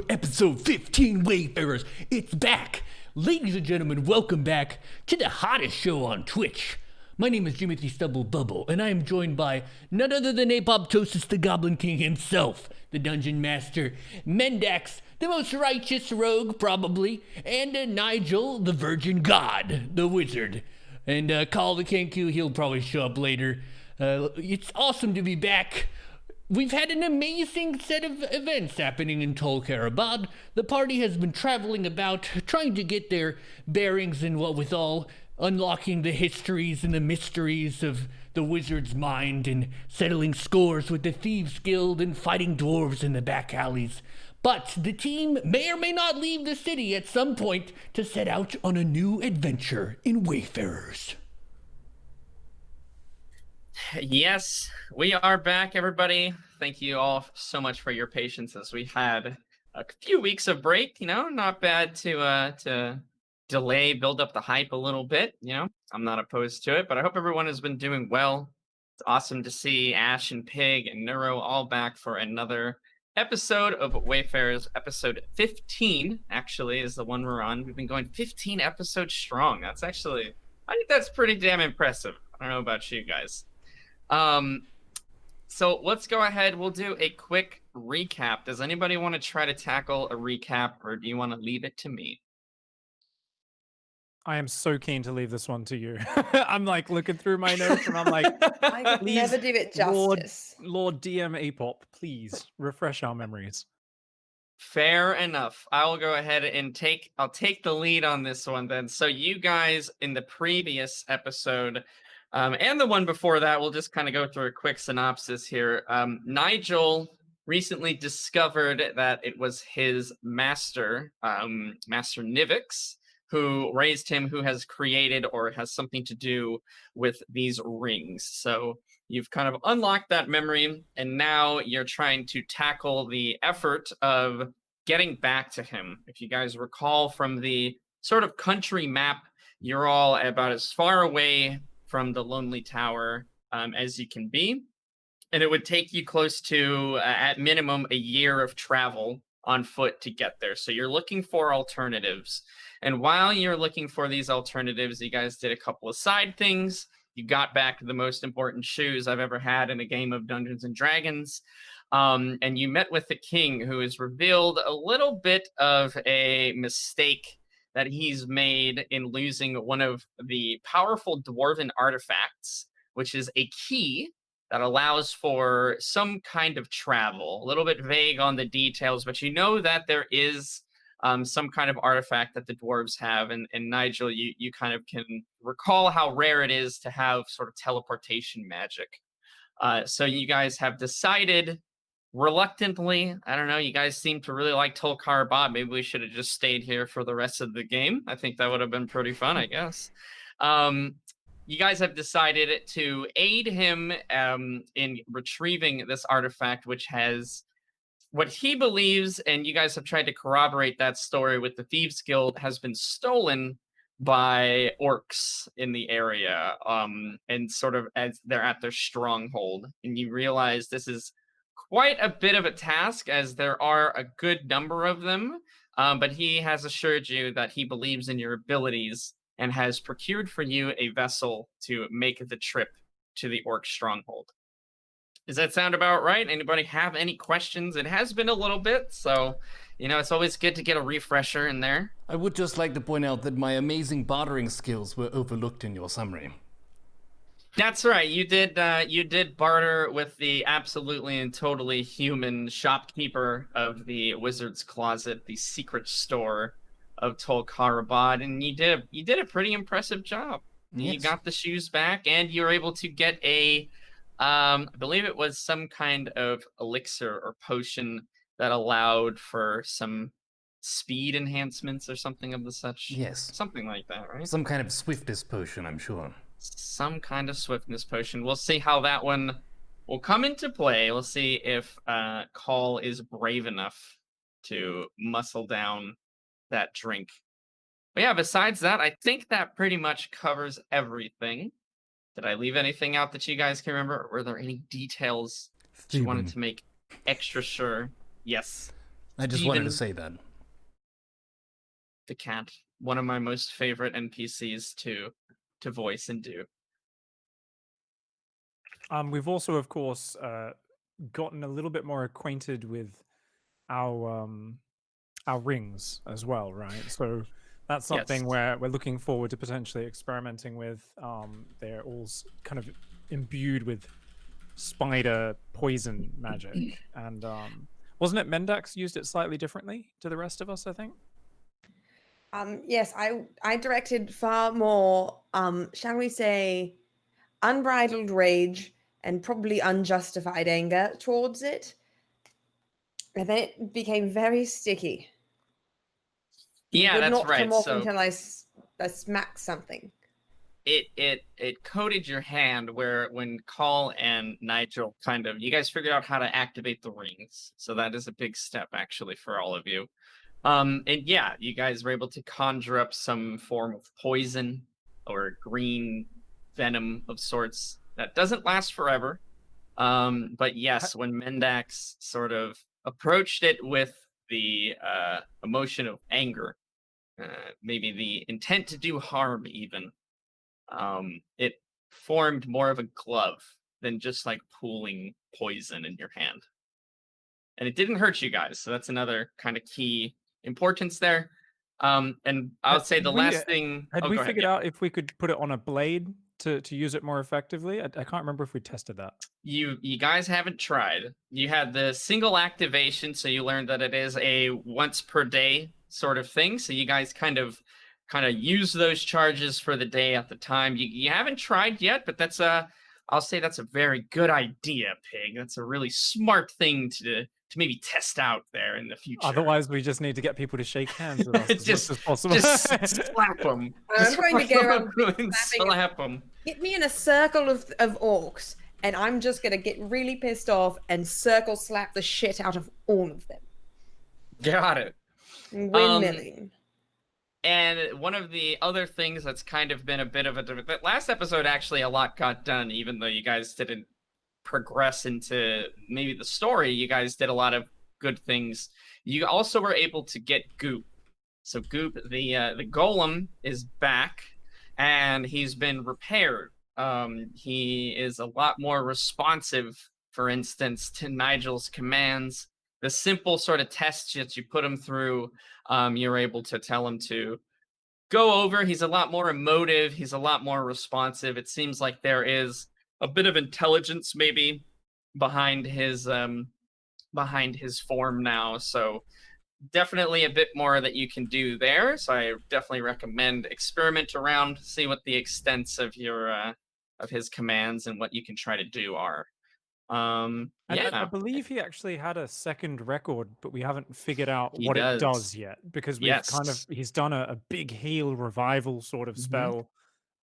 Episode 15 Wayfarers, it's back! Ladies and gentlemen, welcome back to the hottest show on Twitch. My name is Jimothy Stubble Bubble, and I am joined by none other than Apoptosis the Goblin King himself, the Dungeon Master, Mendax, the most righteous rogue probably, and Nigel, the Virgin God, the Wizard. And Call the Kenku, he'll probably show up later. It's awesome to be back. We've had an amazing set of events happening in Tol Karabad. The party has been traveling about, trying to get their bearings and what with all, unlocking the histories and the mysteries of the wizard's mind and settling scores with the Thieves Guild and fighting dwarves in the back alleys. But the team may or may not leave the city at some point to set out on a new adventure in Wayfarers. Yes, we are back, everybody. Thank you all so much for your patience as we had a few weeks of break. Not bad to delay, build up the hype a little bit. I'm not opposed to it, but I hope everyone has been doing well. It's awesome to see Ash and Pig and Neuro all back for another episode of Wayfarers. Episode 15 actually is the one we're on. We've been going 15 episodes strong. I think that's pretty damn impressive. I don't know about you guys. So let's go ahead. We'll do a quick recap. Does anybody want to try to tackle a recap, or do you want to leave it to me? I am so keen to leave this one to you. I'm like looking through my notes and I'm like, I could please, never do it justice. Lord DM Apop, please refresh our memories. Fair enough. I will go ahead and I'll take the lead on this one then. So you guys in the previous episode, and the one before that, we'll just kind of go through a quick synopsis here. Nigel recently discovered that it was his master, Master Nivix, who raised him, who has created or has something to do with these rings. So you've kind of unlocked that memory, and now you're trying to tackle the effort of getting back to him. If you guys recall from the sort of country map, you're all about as far away from the Lonely Tower as you can be. And it would take you close to, at minimum, a year of travel on foot to get there. So you're looking for alternatives. And while you're looking for these alternatives, you guys did a couple of side things. You got back the most important shoes I've ever had in a game of Dungeons and Dragons. And you met with the king, who has revealed a little bit of a mistake that he's made in losing one of the powerful dwarven artifacts, which is a key that allows for some kind of travel. A little bit vague on the details, but you know that there is some kind of artifact that the dwarves have. And Nigel, you kind of can recall how rare it is to have sort of teleportation magic. So you guys have decided reluctantly, I don't know, you guys seem to really like Tol Karabad. Maybe we should have just stayed here for the rest of the game. I think that would have been pretty fun, I guess. You guys have decided to aid him in retrieving this artifact, which has what he believes, and you guys have tried to corroborate that story with the Thieves Guild, has been stolen by orcs in the area, and sort of as they're at their stronghold. And you realize this is quite a bit of a task, as there are a good number of them, but he has assured you that he believes in your abilities and has procured for you a vessel to make the trip to the orc stronghold. Does that sound about right? Anybody have any questions? It has been a little bit, so, it's always good to get a refresher in there. I would just like to point out that my amazing bartering skills were overlooked in your summary. That's right. You did barter with the absolutely and totally human shopkeeper of the Wizard's Closet, the secret store of Tol Karabad, and you did a pretty impressive job. Yes. You got the shoes back, and you were able to get I believe it was some kind of elixir or potion that allowed for some speed enhancements or something of the such. Yes. Something like that, right? Some kind of swiftness potion, I'm sure. Some kind of swiftness potion. We'll see how that one will come into play. We'll see if Call is brave enough to muscle down that drink. But yeah, besides that, I think that pretty much covers everything. Did I leave anything out that you guys can remember? Or were there any details Just wanted Steven. to make extra sure. Yes. I just wanted to Steven say that. the cat, one of my most favorite NPCs to voice and do. We've also, of course, gotten a little bit more acquainted with our rings as well, right? So that's something Yes. where we're looking forward to potentially experimenting with. They're all kind of imbued with spider poison magic, and wasn't it Mendax used it slightly differently to the rest of us? I think. Yes, I directed far more, shall we say, unbridled rage and probably unjustified anger towards it. And then it became very sticky. It Yeah, would that's not come right. off So until I smacked something. it coated your hand where when Call and Nigel kind of you guys figured out how to activate the rings. So that is a big step actually for all of you. And yeah, you guys were able to conjure up some form of poison or green venom of sorts that doesn't last forever. But yes, when Mendax sort of approached it with the emotion of anger, maybe the intent to do harm, even, it formed more of a glove than just like pooling poison in your hand. And it didn't hurt you guys, so that's another kind of key importance there. And I would say the last thing. Had Oh, we go ahead. figured Yeah. out if we could put it on a blade to use it more effectively? I can't remember if we tested that. You guys haven't tried. You had the single activation, so you learned that it is a once per day sort of thing. So you guys kind of use those charges for the day at the time. You haven't tried yet, but that's I'll say that's a very good idea, Pig. That's a really smart thing to maybe test out there in the future. Otherwise, we just need to get people to shake hands with us as much as possible. Just slap them. I'm going to go around slap them. Get me in a circle of orcs, and I'm just going to get really pissed off and circle slap the shit out of all of them. Got it. Windmilling. And one of the other things that's kind of been a bit of a that last episode, actually, a lot got done, even though you guys didn't progress into maybe the story. You guys did a lot of good things. You also were able to get Goop. So Goop, the golem, is back, and he's been repaired. He is a lot more responsive, for instance, to Nigel's commands. The simple sort of tests that you put him through, you're able to tell him to go over. He's a lot more emotive. He's a lot more responsive. It seems like there is a bit of intelligence maybe behind his form now. So definitely a bit more that you can do there. So I definitely recommend experiment around, see what the extents of your of his commands and what you can try to do are. I believe he actually had a second record, but we haven't figured out what it does yet, because we've he's done a big heal revival sort of spell,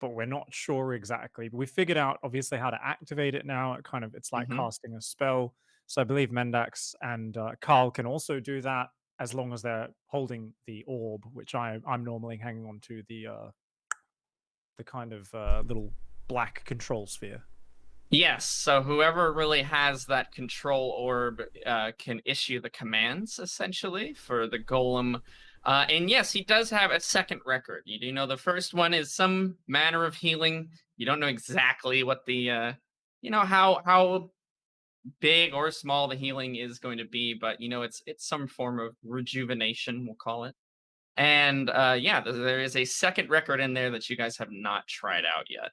but we're not sure exactly. But we figured out obviously how to activate it now. It's like casting a spell. So I believe Mendax and Carl can also do that as long as they're holding the orb, which I'm normally hanging on to the kind of little black control sphere. Yes, so whoever really has that control orb can issue the commands, essentially, for the golem. And yes, he does have a second record. You do know the first one is some manner of healing. You don't know exactly what the, how big or small the healing is going to be, but it's some form of rejuvenation, we'll call it. And yeah, there is a second record in there that you guys have not tried out yet.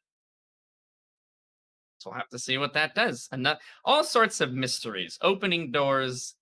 So we'll have to see what that does. And all sorts of mysteries, opening doors,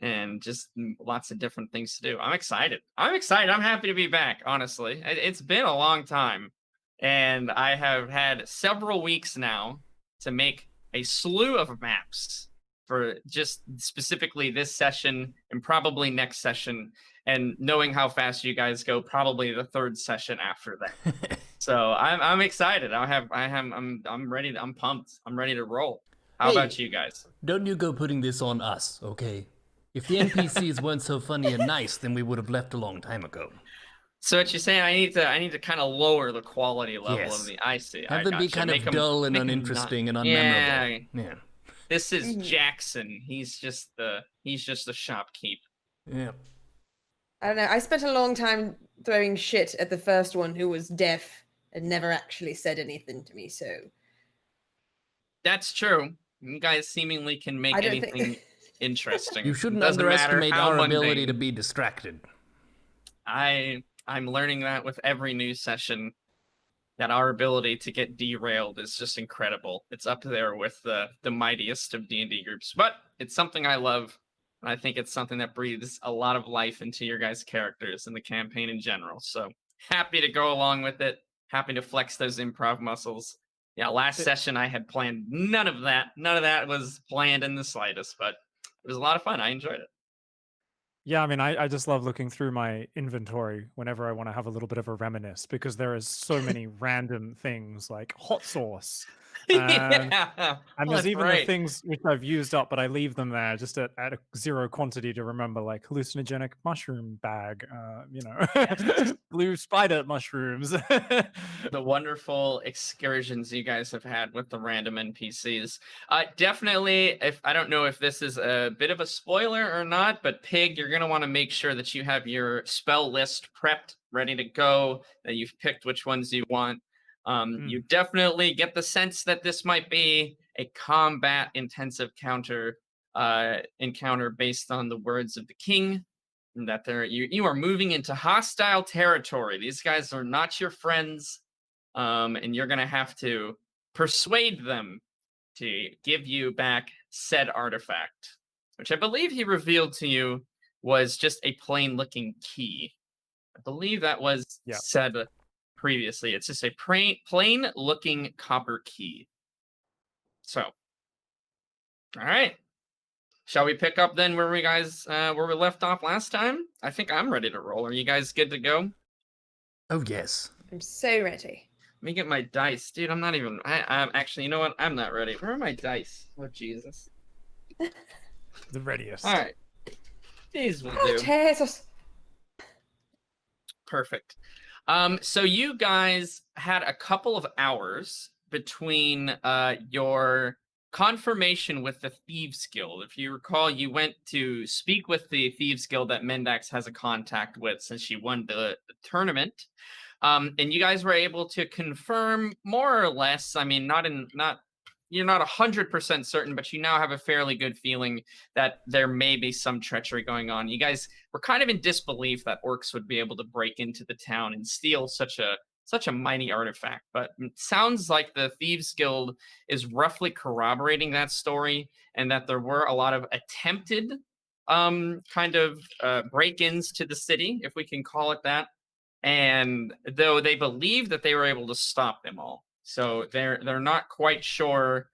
and just lots of different things to do. I'm excited. I'm happy to be back, honestly. It's been a long time. And I have had several weeks now to make a slew of maps for just specifically this session and probably next session. And knowing how fast you guys go, probably the third session after that. So I'm excited. I'm ready. I'm pumped. I'm ready to roll. How about you guys? Don't you go putting this on us, okay? If the NPCs weren't so funny and nice, then we would have left a long time ago. So what you're saying? I need to kind of lower the quality level of the. I see. Have them be kind of dull and uninteresting and unmemorable. Yeah. This is Jackson. He's just the shopkeep. Yeah. I don't know. I spent a long time throwing shit at the first one who was deaf and never actually said anything to me, so. That's true. You guys seemingly can make anything interesting. You shouldn't Doesn't underestimate matter how our mundane. ability to be distracted. I'm learning that with every new session, that our ability to get derailed is just incredible. It's up there with the mightiest of D&D groups. But it's something I love. And I think it's something that breathes a lot of life into your guys' characters and the campaign in general. So happy to go along with it. Happy to flex those improv muscles. Yeah, last session I had planned none of that. None of that was planned in the slightest, but it was a lot of fun. I enjoyed it. Yeah, I mean, I just love looking through my inventory whenever I want to have a little bit of a reminisce, because there is so many random things like hot sauce. Yeah. And there's even the things which I've used up, but I leave them there just at a zero quantity to remember, like hallucinogenic mushroom bag, blue spider mushrooms. The wonderful excursions you guys have had with the random NPCs. Definitely, I don't know if this is a bit of a spoiler or not, but Pig, you're going to want to make sure that you have your spell list prepped, ready to go, that you've picked which ones you want. You definitely get the sense that this might be a combat intensive encounter based on the words of the king, and that you are moving into hostile territory. These guys are not your friends, and you're gonna have to persuade them to give you back said artifact, which I believe he revealed to you was just a plain looking key. I believe that was said previously. It's just a plain looking copper key. So, all right. Shall we pick up then where we left off last time? I think I'm ready to roll. Are you guys good to go? Oh, yes. I'm so ready. Let me get my dice. Dude, I'm not even... I'm actually, you know what? I'm not ready. Where are my dice? Oh, Jesus. The readiest. All right. These will do. Jesus. Perfect. So you guys had a couple of hours between your confirmation with the Thieves Guild. If you recall, you went to speak with the Thieves Guild that Mendax has a contact with since she won the tournament. And you guys were able to confirm more or less. I mean, you're not 100% certain, but you now have a fairly good feeling that there may be some treachery going on. You guys were kind of in disbelief that orcs would be able to break into the town and steal such a mighty artifact. But it sounds like the Thieves Guild is roughly corroborating that story, and that there were a lot of attempted break-ins to the city, if we can call it that. And though they believe that they were able to stop them all. So they're not quite sure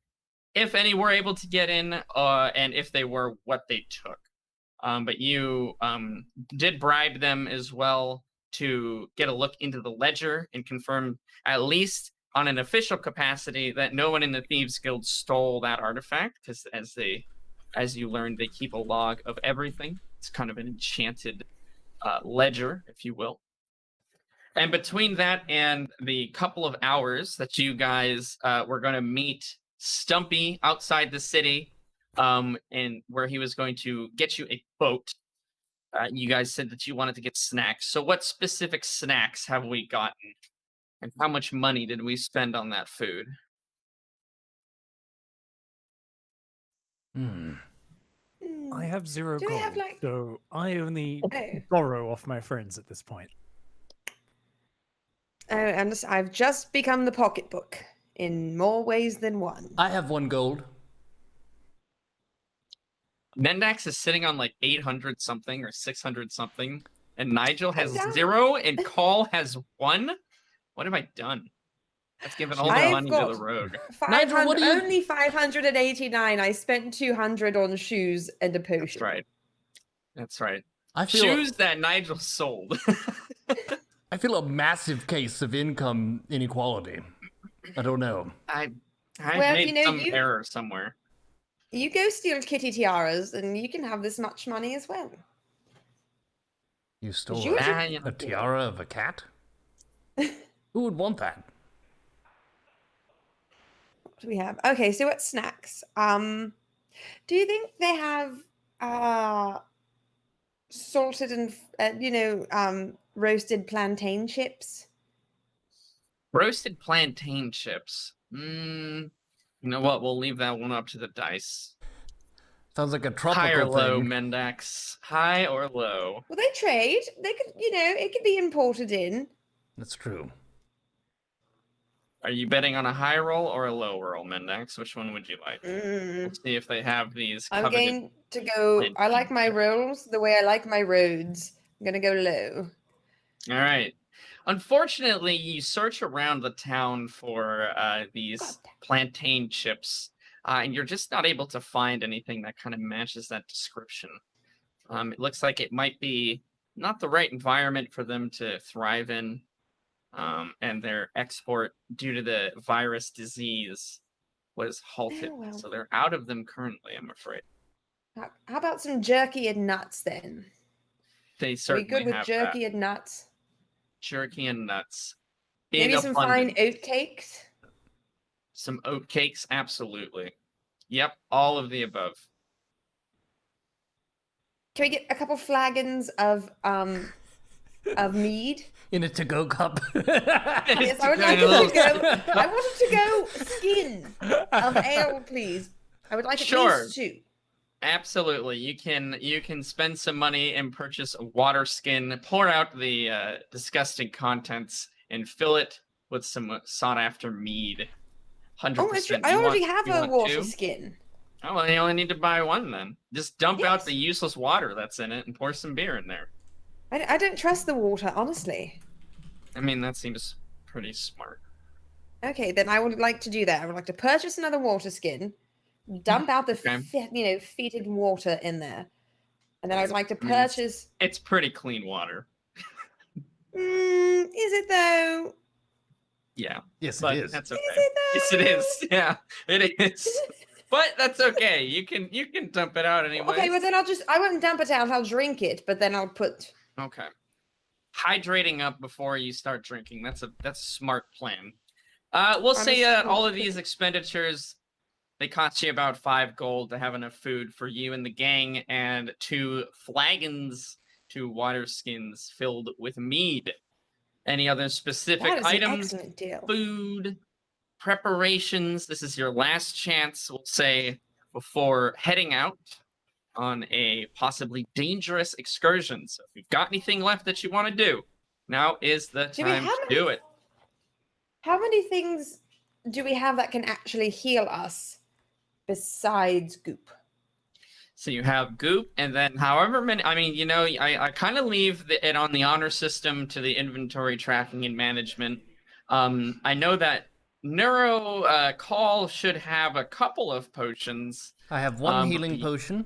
if any were able to get in, and if they were, what they took. But you did bribe them as well to get a look into the ledger and confirm, at least on an official capacity, that no one in the Thieves Guild stole that artifact, because as you learned, they keep a log of everything. It's kind of an enchanted ledger, if you will. And between that and the couple of hours that you guys were going to meet Stumpy outside the city, and where he was going to get you a boat, you guys said that you wanted to get snacks. So what specific snacks have we gotten? And how much money did we spend on that food? I have 0 gold, so I only borrow off my friends at this point. And I've just become the pocketbook in more ways than one. I have 1 gold. Mendax is sitting on like 800 something or 600 something, and Nigel has 0, and Call has 1. What have I done? That's given all the money to the rogue. Nigel, what do you... Only 589. I spent 200 on shoes and a potion. That's right. I feel shoes that Nigel sold. I feel a massive case of income inequality. I don't know. I made some error somewhere. You go steal kitty tiaras, and you can have this much money as well. You stole a tiara of a cat? Who would want that? What do we have? Okay, so what snacks? Do you think they have salted and roasted plantain chips? Roasted plantain chips. You know what? We'll leave that one up to the dice. Sounds like a tropical High or low, thing. Mendax? High or low? Well, they trade. They could, it could be imported in. That's true. Are you betting on a high roll or a low roll, Mendax? Which one would you like? We'll see if they have these. I'm going to go. I like my rolls the way I like my roads. I'm gonna go low. All right. Unfortunately, you search around the town for these plantain chips, and you're just not able to find anything that kind of matches that description. It looks like it might be not the right environment for them to thrive in, and their export due to the virus disease was halted. Oh, well. So they're out of them currently, I'm afraid. How about some jerky and nuts then? They Are we certainly good with have jerky and nuts? Jerky and nuts. Maybe some fine oat cakes? Some oat cakes, absolutely. Yep, all of the above. Can we get a couple flagons of mead? In a to-go cup. Yes, I would like it to go. I want it to go skin of ale, please. I would like at least 2. Absolutely. You can spend some money and purchase a water skin, pour out the disgusting contents, and fill it with some sought-after mead. 100%. Oh, that's true. I already have a water skin. Oh, well, you only need to buy one then. Just dump out the useless water that's in it and pour some beer in there. I don't trust the water, honestly. I mean, that seems pretty smart. Okay, then I would like to do that. I would like to purchase another water skin, dump out the fetid water in there, and then I would like to purchase. It's pretty clean water. Is it though? Yeah. Yes, but it is. That's okay. Is it though? Yes, it is. Yeah, it is. But that's okay. You can dump it out anyway. Okay, well then I won't dump it out. I'll drink it, but then I'll put. Okay. Hydrating up before you start drinking. That's a smart plan. We'll say all of these expenditures, they cost you about 5 gold to have enough food for you and the gang, and 2 flagons, 2 water skins filled with mead. Any other specific items? Food, preparations. This is your last chance, we'll say, before heading out on a possibly dangerous excursion. So if you've got anything left that you want to do, now is the time to do it. How many things do we have that can actually heal us besides goop? So you have goop, and then however many, I mean, I kind of leave it on the honor system to the inventory tracking and management. I know that Neuro Call should have a couple of potions. I have 1 healing potion.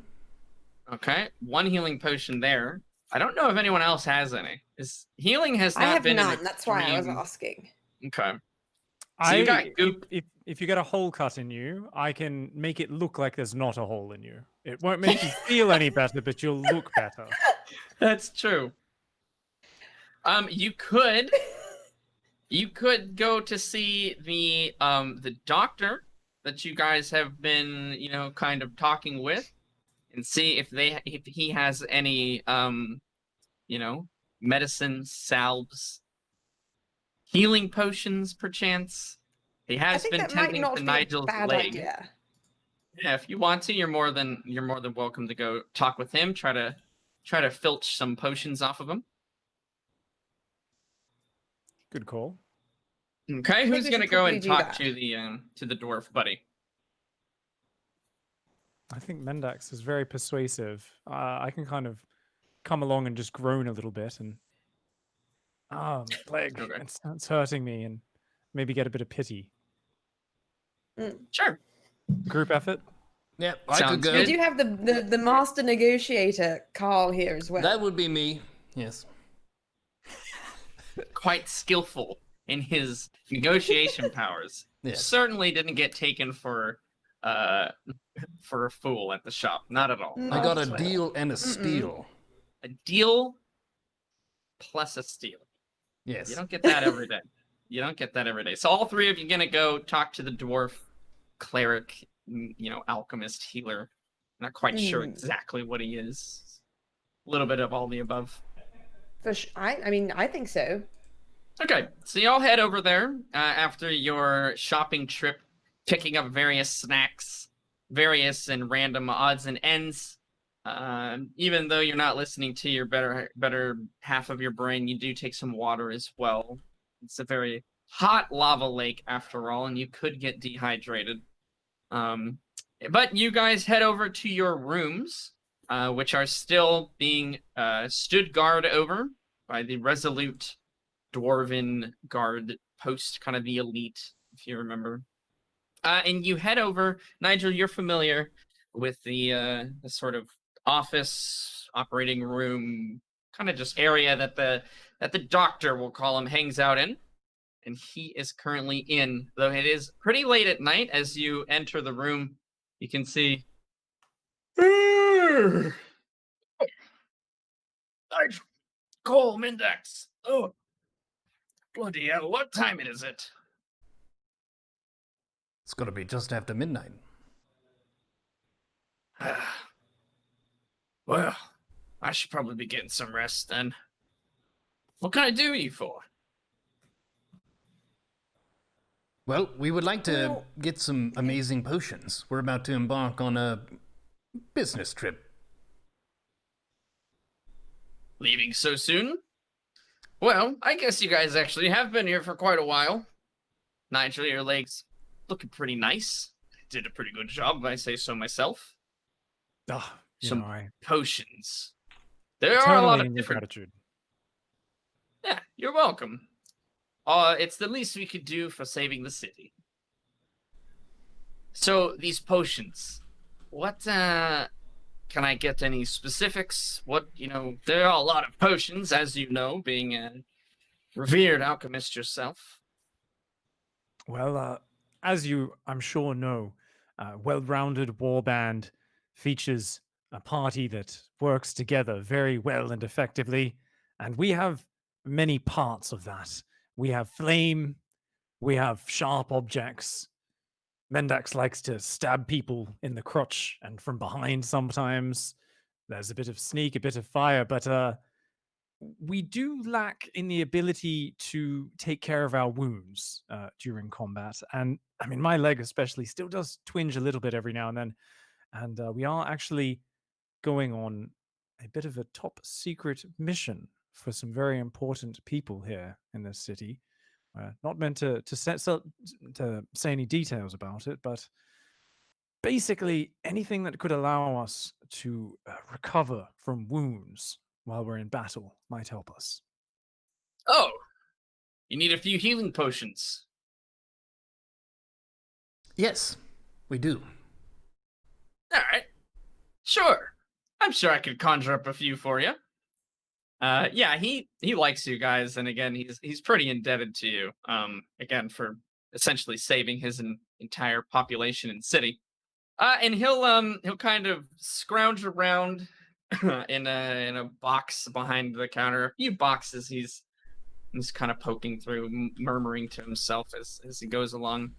Okay, 1 healing potion there. I don't know if anyone else has any. Healing has not been. I have none. That's why I was asking. Okay. So you got goop. If you get a hole cut in you, I can make it look like there's not a hole in you. It won't make you feel any better, but you'll look better. That's true. You could go to see the doctor that you guys have been, kind of talking with, and see if he has any medicines, salves, healing potions, perchance. He has been tending to Nigel's leg. Idea. Yeah, if you want to, you're more than welcome to go talk with him. Try to filch some potions off of him. Good call. Okay, who's gonna go and talk to the dwarf buddy? I think Mendax is very persuasive. I can kind of come along and just groan a little bit, and my leg, it's hurting me, and maybe get a bit of pity. Sure. Group effort. Yeah, I could go. We do have the master negotiator Carl here as well. That would be me. Yes. Quite skillful in his negotiation powers. Yes. Certainly didn't get taken for a fool at the shop. Not at all. I got a deal and a steal. A deal plus a steal. Yes. You don't get that every day. So all 3 of you gonna go talk to the dwarf, cleric, alchemist, healer. Not quite sure exactly what he is. A little bit of all the above. For sure. I mean, I think so. Okay, so y'all head over there after your shopping trip, picking up various snacks, various and random odds and ends. Even though you're not listening to your better half of your brain, you do take some water as well. It's a very hot lava lake after all, and you could get dehydrated. But you guys head over to your rooms, which are still being stood guard over by the resolute dwarven guard post, kind of the elite, if you remember. And you head over. Nigel, you're familiar with the sort of office, operating room, kind of just area that the doctor, we'll call him, hangs out in. And he is currently in, though it is pretty late at night. As you enter the room, you can see Nigel, Cole Mindex. Oh, bloody hell, what time is it? It's gonna be just after midnight. Well, I should probably be getting some rest then. What can I do you for? Well, we would like to get some amazing potions. We're about to embark on a business trip. Leaving so soon? Well, I guess you guys actually have been here for quite a while. Nigel, your legs looking pretty nice. Did a pretty good job, if I say so myself. Some potions. There are a lot of different... Gratitude. Yeah, you're welcome. It's the least we could do for saving the city. So, these potions. What, can I get any specifics? What, there are a lot of potions, as you know, being a revered alchemist yourself. Well, as you, I'm sure, know, well-rounded warband features a party that works together very well and effectively, and we have many parts of that. We have flame, we have sharp objects. Mendax likes to stab people in the crotch and from behind sometimes. There's a bit of sneak, a bit of fire, but we do lack in the ability to take care of our wounds during combat. And I mean, my leg especially still does twinge a little bit every now and then. And we are actually going on a bit of a top secret mission for some very important people here in this city. Not meant to say any details about it, but basically anything that could allow us to recover from wounds while we're in battle might help us. Oh, you need a few healing potions. Yes, we do. All right. Sure. I'm sure I could conjure up a few for you. Yeah, he likes you guys, and again, he's pretty indebted to you. Again, for essentially saving his entire population and city. And he'll kind of scrounge around in a box behind the counter. A few boxes he's kind of poking through, murmuring to himself as he goes along.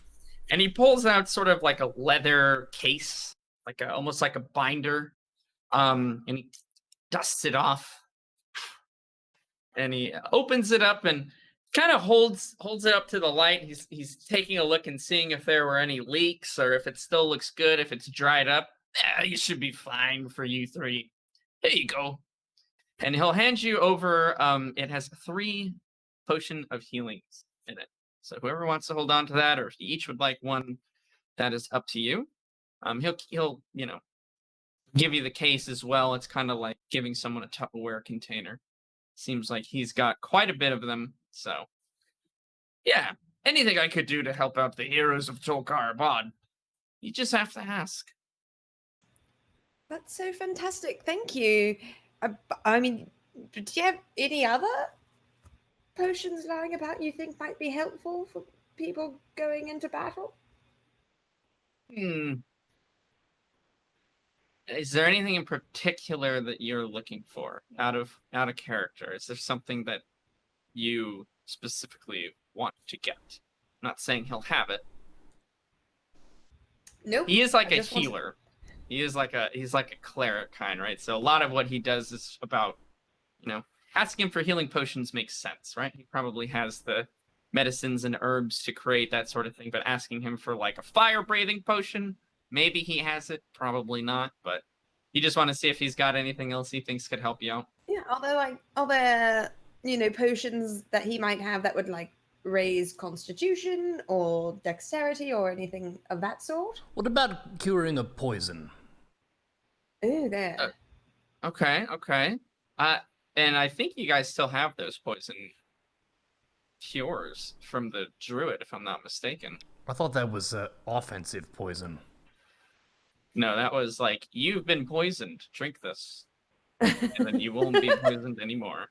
And he pulls out sort of like a leather case, almost like a binder. And he dusts it off. And he opens it up and kind of holds it up to the light. He's taking a look and seeing if there were any leaks or if it still looks good, if it's dried up. You should be fine for you three. Here you go. And he'll hand you over, it has 3 potion of healings in it. So whoever wants to hold on to that, or if you each would like one, that is up to you. He'll give you the case as well. It's kind of like giving someone a Tupperware container. Seems like he's got quite a bit of them, so yeah, anything I could do to help out the heroes of Tolkar Abad, you just have to ask. That's so fantastic. Thank you. I mean, do you have any other potions lying about you think might be helpful for people going into battle? Is there anything in particular that you're looking for out of character? Is there something that you specifically want to get? I'm not saying he'll have it. Nope. He is like a healer. he's like a cleric kind, right? So a lot of what he does is about, asking him for healing potions makes sense, right? He probably has the medicines and herbs to create that sort of thing, but asking him for like a fire breathing potion, maybe he has it, probably not, but you just want to see if he's got anything else he thinks could help you out. Yeah, are there potions that he might have that would like raise constitution or dexterity or anything of that sort? What about curing a poison? Ooh, there. Okay. And I think you guys still have those poison cures from the druid, if I'm not mistaken. I thought that was offensive poison. No, that was like, you've been poisoned. Drink this. And then you won't be poisoned anymore.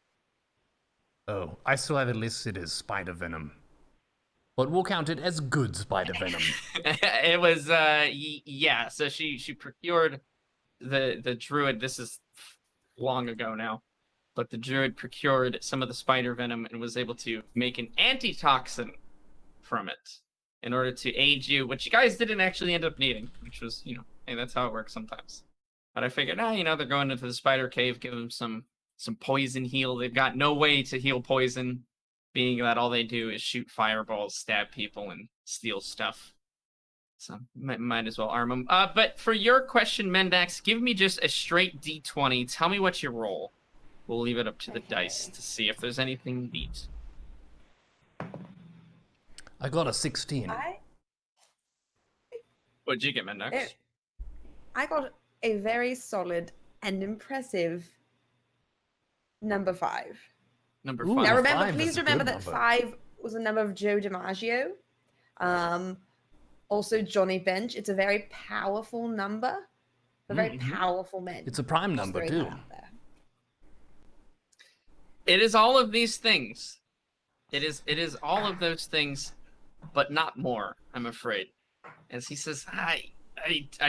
Oh, I still have it listed as spider venom. But we'll count it as good spider venom. It was, yeah. So she procured the druid. This is long ago now. But the druid procured some of the spider venom and was able to make an antitoxin from it in order to aid you, which you guys didn't actually end up needing, which was, hey, that's how it works sometimes. But I figured, they're going into the spider cave, give them some poison heal. They've got no way to heal poison, being that all they do is shoot fireballs, stab people, and steal stuff. So might as well arm them. But for your question, Mendax, give me just a straight D20. Tell me what you roll. We'll leave it up to the dice to see if there's anything neat. I got a 16. What'd you get, Mendax? I got a very solid and impressive number 5. Number Ooh, 5. Now remember, 5 please is a remember good that number. 5 was the number of Joe DiMaggio. Also Johnny Bench. It's a very powerful number. A very powerful men. It's a prime Just number, throwing too. that out there. It is all of these things. It is all of those things, but not more, I'm afraid. As he says, I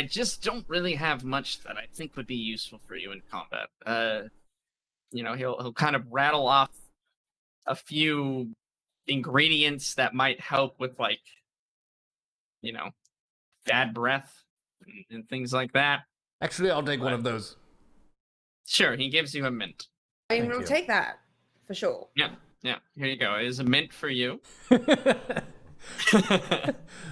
just don't really have much that I think would be useful for you in combat. He'll kind of rattle off a few ingredients that might help with, like, bad breath and things like that. Actually, I'll take one of those. Sure, he gives you a mint. I mean, Thank we'll you. take that for sure. Yeah, here you go. It is a mint for you.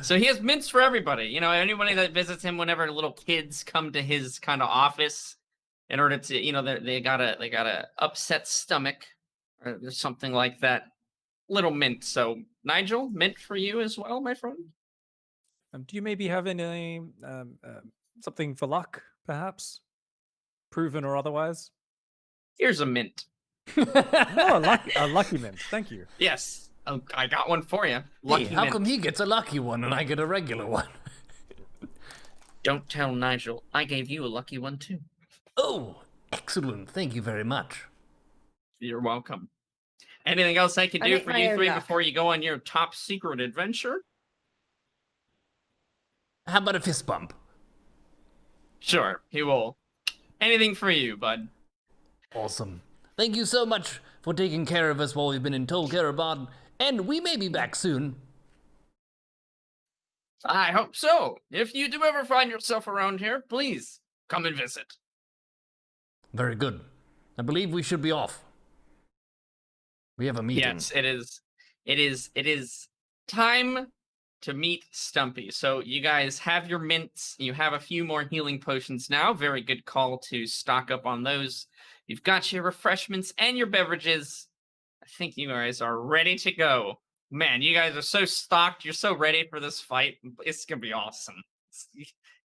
So he has mints for everybody. Anybody that visits him, whenever little kids come to his kind of office in order to, they got a upset stomach or something like that. Little mint. So Nigel, mint for you as well, my friend. Do you maybe have any something for luck, perhaps, proven or otherwise? Here's a mint. Oh, a lucky mint. Thank you. Yes, I got one for you. Lucky Hey, how mint. come he gets a lucky one and I get a regular one? Don't tell Nigel. I gave you a lucky one too. Oh, excellent. Thank you very much. You're welcome. Anything else I can I do make for my you own three luck. before you go on your top secret adventure? How about a fist bump? Sure, he will. Anything for you, bud. Awesome. Thank you so much for taking care of us while we've been in Tol Karabad, and we may be back soon. I hope so. If you do ever find yourself around here, please come and visit. Very good. I believe we should be off. We have a meeting. Yes, it is time to meet Stumpy. So you guys have your mints. You have a few more healing potions now. Very good call to stock up on those. You've got your refreshments and your beverages. I think you guys are ready to go. Man, you guys are so stocked. You're so ready for this fight. It's going to be awesome.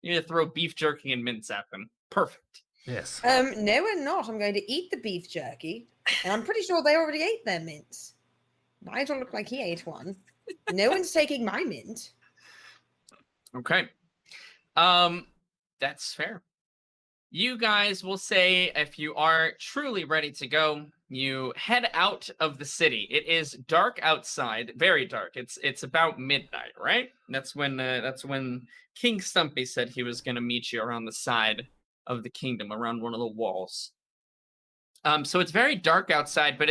You're going to throw beef jerky and mints at them. Perfect. Yes. No, we're not. I'm going to eat the beef jerky, and I'm pretty sure they already ate their mints. Nigel looked like he ate one. No one's taking my mint. Okay. That's fair. You guys will say, if you are truly ready to go, you head out of the city. It is dark outside, very dark. It's about midnight, right? That's when King Stumpy said he was going to meet you around the side of the kingdom, around one of the walls. So it's very dark outside, but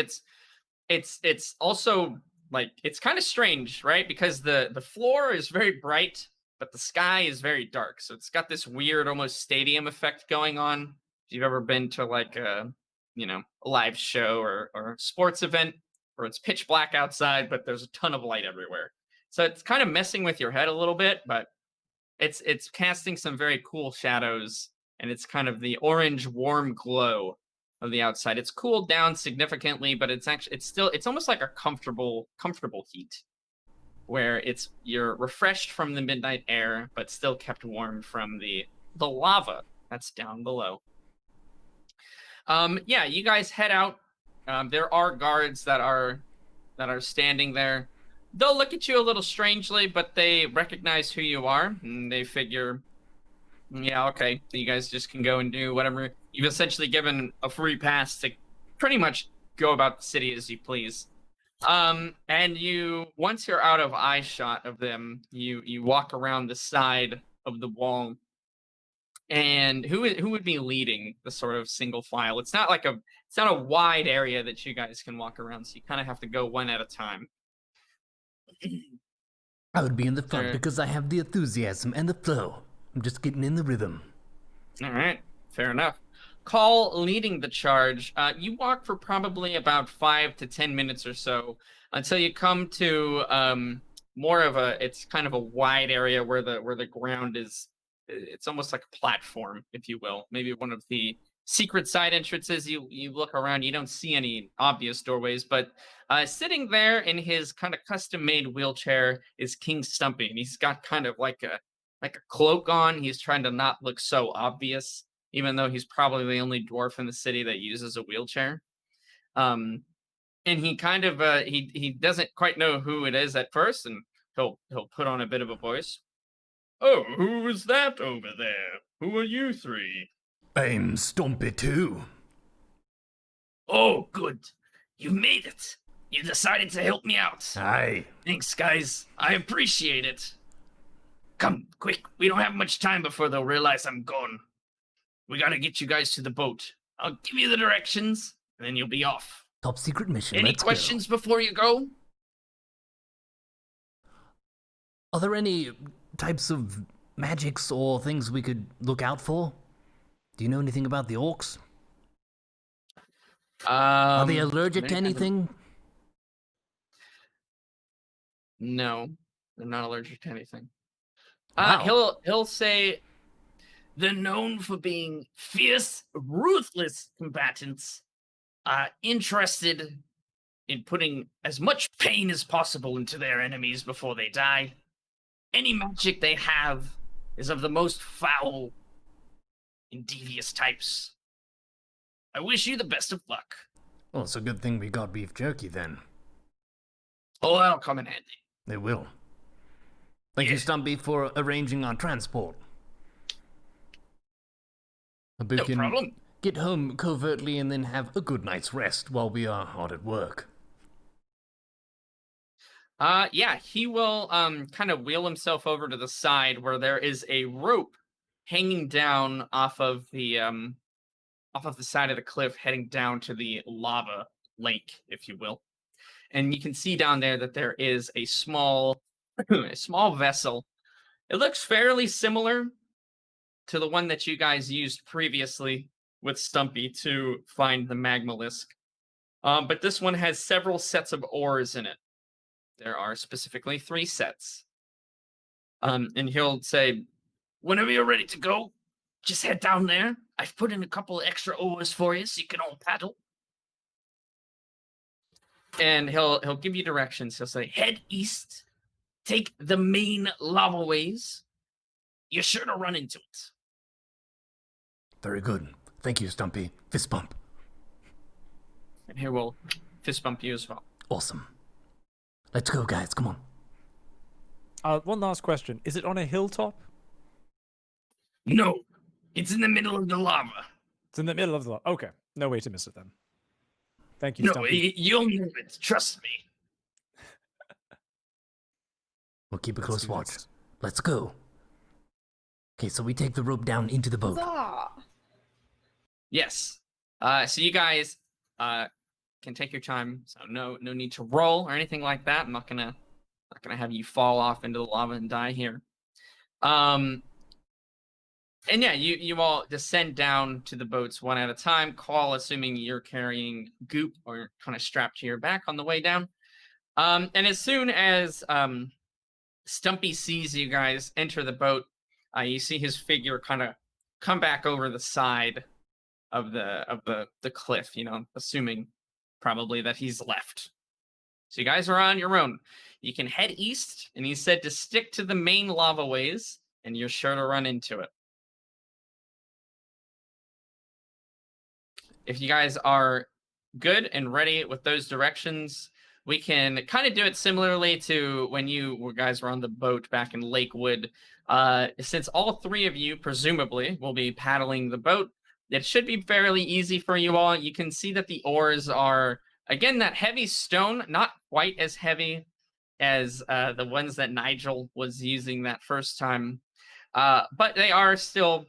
it's also like, it's kind of strange, right? Because the floor is very bright but the sky is very dark. So it's got this weird, almost stadium effect going on. If you've ever been to like a live show or a sports event where it's pitch black outside, but there's a ton of light everywhere. So it's kind of messing with your head a little bit, but it's casting some very cool shadows, and it's kind of the orange warm glow of the outside. It's cooled down significantly, but it's almost like a comfortable heat, where you're refreshed from the midnight air, but still kept warm from the lava that's down below. Yeah, you guys head out. There are guards that are standing there. They'll look at you a little strangely, but they recognize who you are, and they figure, yeah, okay, you guys just can go and do whatever. You've essentially given a free pass to pretty much go about the city as you please. And once you're out of eye shot of them, you walk around the side of the wall. And who would be leading the sort of single file? It's not a wide area that you guys can walk around, so you kind of have to go one at a time. I would be in the front because I have the enthusiasm and the flow. I'm just getting in the rhythm. All right, fair enough. Call leading the charge. You walk for probably about 5 to 10 minutes or so until you come to it's kind of a wide area where the ground is. It's almost like a platform, if you will. Maybe one of the secret side entrances. You look around, you don't see any obvious doorways, but sitting there in his kind of custom-made wheelchair is King Stumpy, and he's got kind of like a cloak on. He's trying to not look so obvious, even though he's probably the only dwarf in the city that uses a wheelchair. And he kind of he doesn't quite know who it is at first, and he'll put on a bit of a voice. Oh, who is that over there? Who are you three? I'm Stompy too. Oh, good. You made it. You decided to help me out. Aye. Thanks, guys. I appreciate it. Come, quick. We don't have much time before they'll realize I'm gone. We gotta get you guys to the boat. I'll give you the directions, and then you'll be off. Top secret mission. Any questions before you go? Are there any types of magics or things we could look out for? Do you know anything about the orcs? Are they allergic to anything? No, they're not allergic to anything. Wow. He'll say they're known for being fierce, ruthless combatants, interested in putting as much pain as possible into their enemies before they die. Any magic they have is of the most foul and devious types. I wish you the best of luck. Well, it's a good thing we got beef jerky then. Oh, that'll come in handy. It will. Thank you, Stumpy, for arranging our transport. We No can problem. get home covertly and then have a good night's rest while we are hard at work. Yeah, he will kind of wheel himself over to the side where there is a rope hanging down off of the side of the cliff, heading down to the lava lake, if you will. And you can see down there that there is a small vessel. It looks fairly similar to the one that you guys used previously with Stumpy to find the Magmalisk. But this one has several sets of oars in it. There are specifically 3 sets. And he'll say, Whenever you're ready to go, just head down there. I've put in a couple of extra oars for you so you can all paddle. and he'll give you directions. He'll say, Head east. Take the main lava ways. You're sure to run into it. Very good. Thank you, Stumpy. Fist bump. and he will fist bump you as well. Awesome. Let's go, guys. Come on. One last question. Is it on a hilltop? No. It's in the middle of the lava. It's in the middle of the lava. Okay. No way to miss it then. Thank you, No, Stumpy. you'll know it. Trust me. We'll keep a Let's close do watch. this. Let's go. Okay, so we take the rope down into the boat. Huzzah! Yes. So you guys can take your time. So no need to roll or anything like that. I'm not gonna have you fall off into the lava and die here. And yeah, you all descend down to the boats one at a time. Call, assuming you're carrying Goop or kind of strapped to your back on the way down. And as soon as Stumpy sees you guys enter the boat, you see his figure kind of come back over the side of the cliff, assuming probably that he's left. So you guys are on your own. You can head east, and he said to stick to the main lava ways, and you're sure to run into it. If you guys are good and ready with those directions, we can kind of do it similarly to when you guys were on the boat back in Lakewood. Since all three of you presumably will be paddling the boat, it should be fairly easy for you all. You can see that the oars are, again, that heavy stone, not quite as heavy as the ones that Nigel was using that first time, but they are still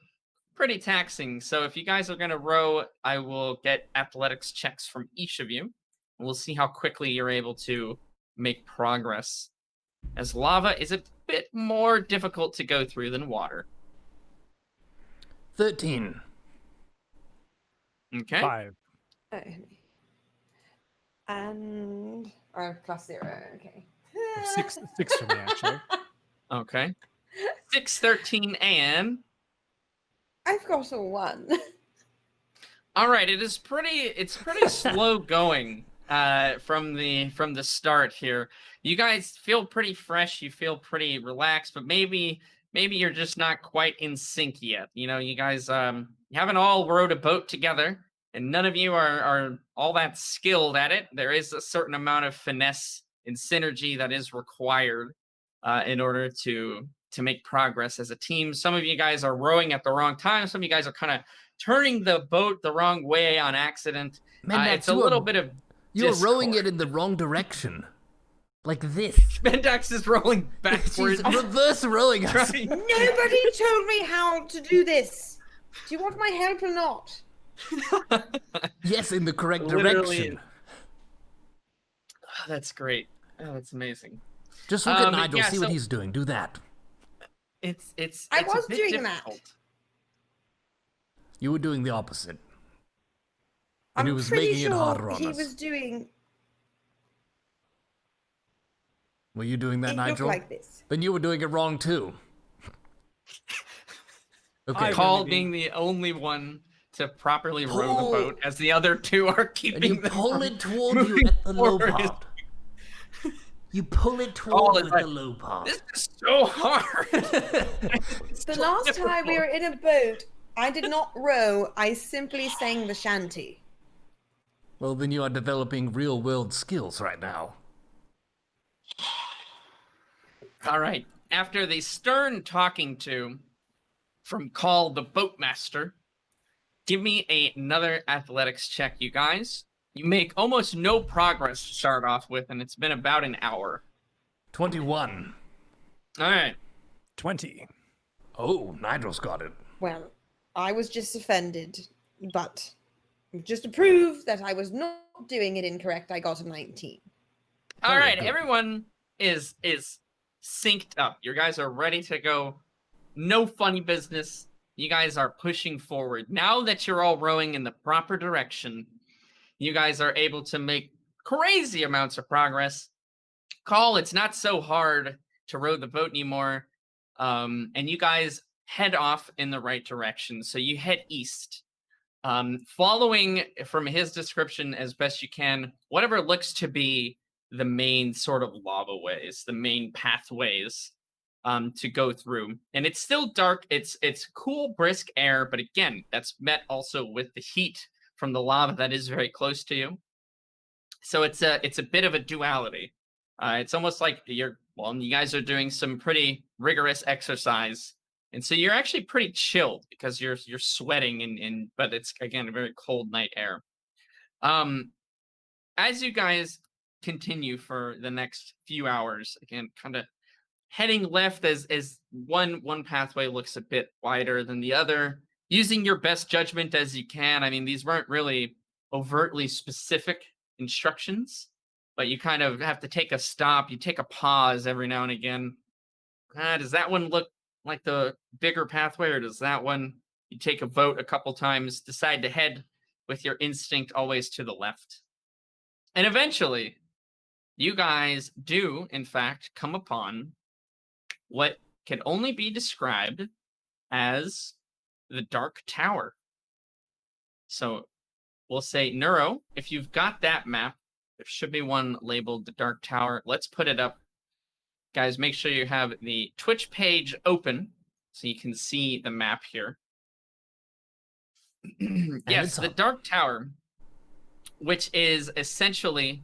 pretty taxing. So if you guys are going to row, I will get athletics checks from each of you. We'll see how quickly you're able to make progress, as lava is a bit more difficult to go through than water. 13. Okay. 5. And +0. Okay. 6 for me, actually. Okay. 6, 13, and I've got a 1. all right. It's pretty slow going from the start here. You guys feel pretty fresh. You feel pretty relaxed, but maybe you're just not quite in sync yet. You guys you haven't all rowed a boat together, and none of you are all that skilled at it. There is a certain amount of finesse and synergy that is required in order to make progress as a team. Some of you guys are rowing at the wrong time. Some of you guys are kind of turning the boat the wrong way on accident. It's a little bit of You're rowing it in the wrong direction. Like this. Spendax is rolling backwards. She's reverse rowing us. Nobody told me how to do this. Do you want my help or not? Yes, in the correct Literally. direction. Oh, that's great. Oh, that's amazing. Just look at Nigel, see what he's doing. Do that. It's I a was bit doing difficult. that. You were doing the opposite. And I'm he was pretty making sure it harder on he us. was doing. Were you doing that, It Nigel? looked like this. Then you were doing it wrong too. Okay. Call being the only one to properly row the boat, as the other two are keeping. And you pull it toward you at the low part. You pull it toward you at the low part. This is so hard. The last time we were in a boat, I did not row. I simply sang the shanty. Well, then you are developing real-world skills right now. All right. After the stern talking to from Call the Boatmaster, give me another athletics check, you guys. You make almost no progress to start off with, and it's been about an hour. 21. All right. 20. Oh, Nigel's got it. Well, I was just offended, but just to prove that I was not doing it incorrect, I got a 19. All right. good. Everyone is synced up. You guys are ready to go. No funny business. You guys are pushing forward. Now that you're all rowing in the proper direction, you guys are able to make crazy amounts of progress. Call, it's not so hard to row the boat anymore. And you guys head off in the right direction. So you head east. Following from his description as best you can, whatever looks to be the main sort of lava ways, the main pathways to go through. And it's still dark. It's cool, brisk air, but again, that's met also with the heat from the lava that is very close to you. So it's a bit of a duality. It's almost like you guys are doing some pretty rigorous exercise, and so you're actually pretty chilled because you're sweating but it's again a very cold night air. As you guys continue for the next few hours, again, kind of heading left as one pathway looks a bit wider than the other, using your best judgment as you can. I mean, these weren't really overtly specific instructions, but you kind of have to take a stop. You take a pause every now and again. Does that one look like the bigger pathway, or does that one, you take a vote a couple times, decide to head with your instinct always to the left? And eventually, you guys do, in fact, come upon what can only be described as the Dark Tower. So we'll say, Neuro, if you've got that map, there should be one labeled the Dark Tower. Let's put it up. Guys, make sure you have the Twitch page open so you can see the map here. Yes, the Dark Tower, which is essentially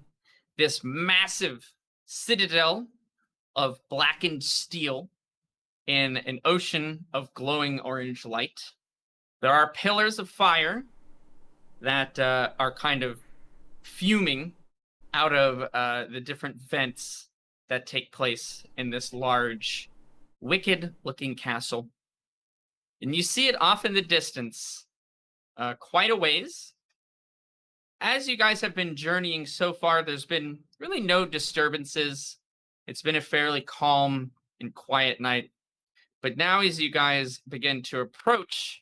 this massive citadel of blackened steel in an ocean of glowing orange light. There are pillars of fire that are kind of fuming out of the different vents that take place in this large, wicked-looking castle. And you see it off in the distance, quite a ways. As you guys have been journeying so far, there's been really no disturbances. It's been a fairly calm and quiet night. But now as you guys begin to approach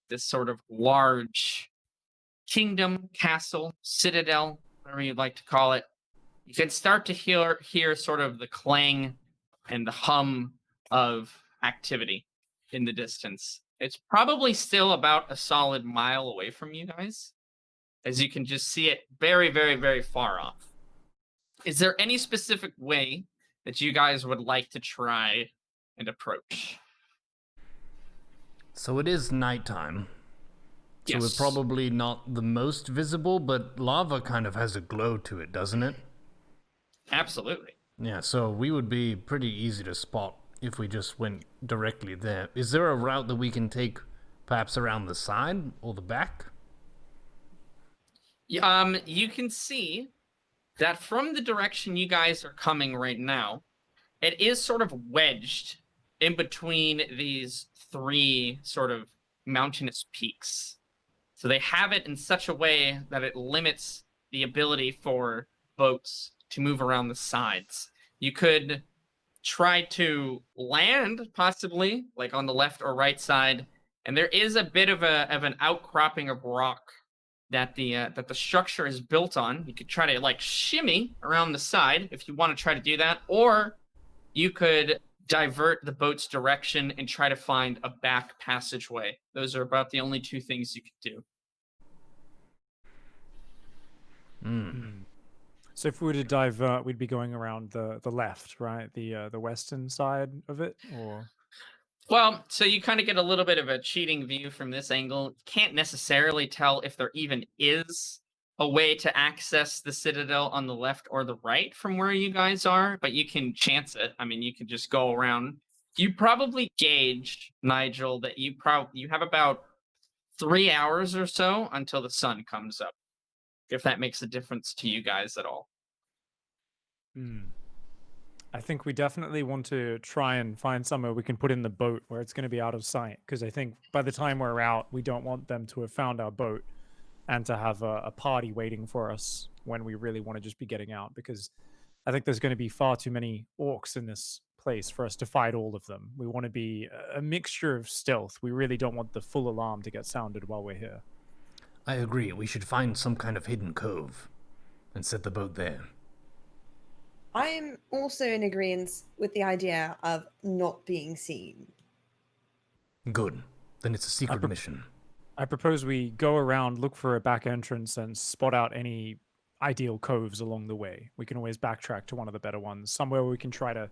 this sort of large kingdom, castle, citadel, whatever you'd like to call it, you can start to hear sort of the clang and the hum of activity in the distance. It's probably still about a solid mile away from you guys, as you can just see it very, very, very far off. Is there any specific way that you guys would like to try and approach? So it is nighttime. So Yes. it's probably not the most visible, but lava kind of has a glow to it, doesn't it? Absolutely. Yeah, so we would be pretty easy to spot if we just went directly there. Is there a route that we can take perhaps around the side or the back? You can see that from the direction you guys are coming right now, it is sort of wedged in between these three sort of mountainous peaks. So they have it in such a way that it limits the ability for boats to move around the sides. You could try to land, possibly, like on the left or right side, and there is a bit of an outcropping of rock that the structure is built on. You could try to like shimmy around the side if you want to try to do that, or you could divert the boat's direction and try to find a back passageway. Those are about the only two things you could do. So if we were to divert, we'd be going around the left, right? The western side of it, or? Well, so you kind of get a little bit of a cheating view from this angle. Can't necessarily tell if there even is a way to access the citadel on the left or the right from where you guys are, but you can chance it. I mean, you could just go around. You probably gauge, Nigel, that you have about 3 hours or so until the sun comes up, if that makes a difference to you guys at all. I think we definitely want to try and find somewhere we can put in the boat where it's going to be out of sight, because I think by the time we're out, we don't want them to have found our boat and to have a party waiting for us when we really want to just be getting out, because I think there's going to be far too many orcs in this place for us to fight all of them. We want to be a mixture of stealth. We really don't want the full alarm to get sounded while we're here. I agree. We should find some kind of hidden cove and set the boat there. I am also in agreement with the idea of not being seen. Good. Then it's a secret mission. I propose we go around, look for a back entrance, and spot out any ideal coves along the way. We can always backtrack to one of the better ones, somewhere where we can try to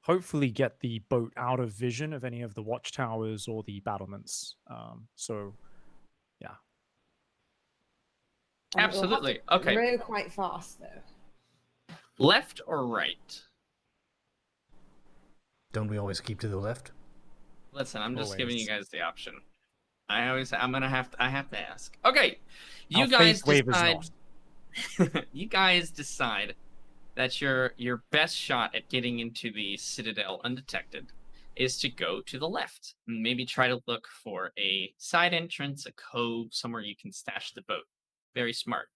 hopefully get the boat out of vision of any of the watchtowers or the battlements. Yeah. Absolutely. Okay. Row quite fast, though. Left or right? Don't we always keep to the left? Listen, I'm just giving you guys the option. I have to ask. Okay, you guys decide. You guys decide that your best shot at getting into the citadel undetected is to go to the left. Maybe try to look for a side entrance, a cove, somewhere you can stash the boat. Very smart.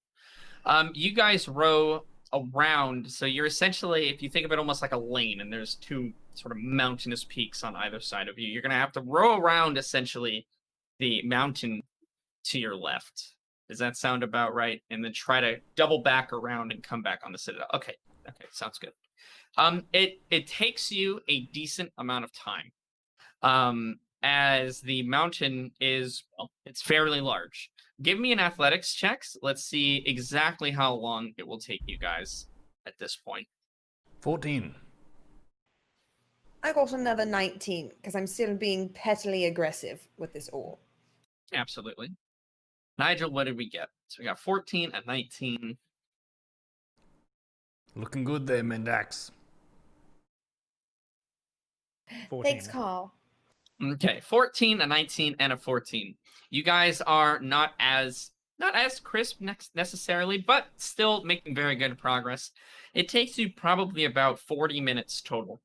You guys row around, so you're essentially, if you think of it almost like a lane, and there's two sort of mountainous peaks on either side of you. You're going to have to row around essentially the mountain to your left. Does that sound about right? And then try to double back around and come back on the citadel. Okay, sounds good. It takes you a decent amount of time. As the mountain is, well, it's fairly large. Give me an athletics checks. Let's see exactly how long it will take you guys at this point. 14. I got another 19 because I'm still being pettily aggressive with this ore. Absolutely. Nigel, what did we get? So we got 14 and 19. Looking good there, Mendax. 14. Thanks, Carl. Okay, 14, a 19, and a 14. You guys are not as crisp necessarily, but still making very good progress. It takes you probably about 40 minutes total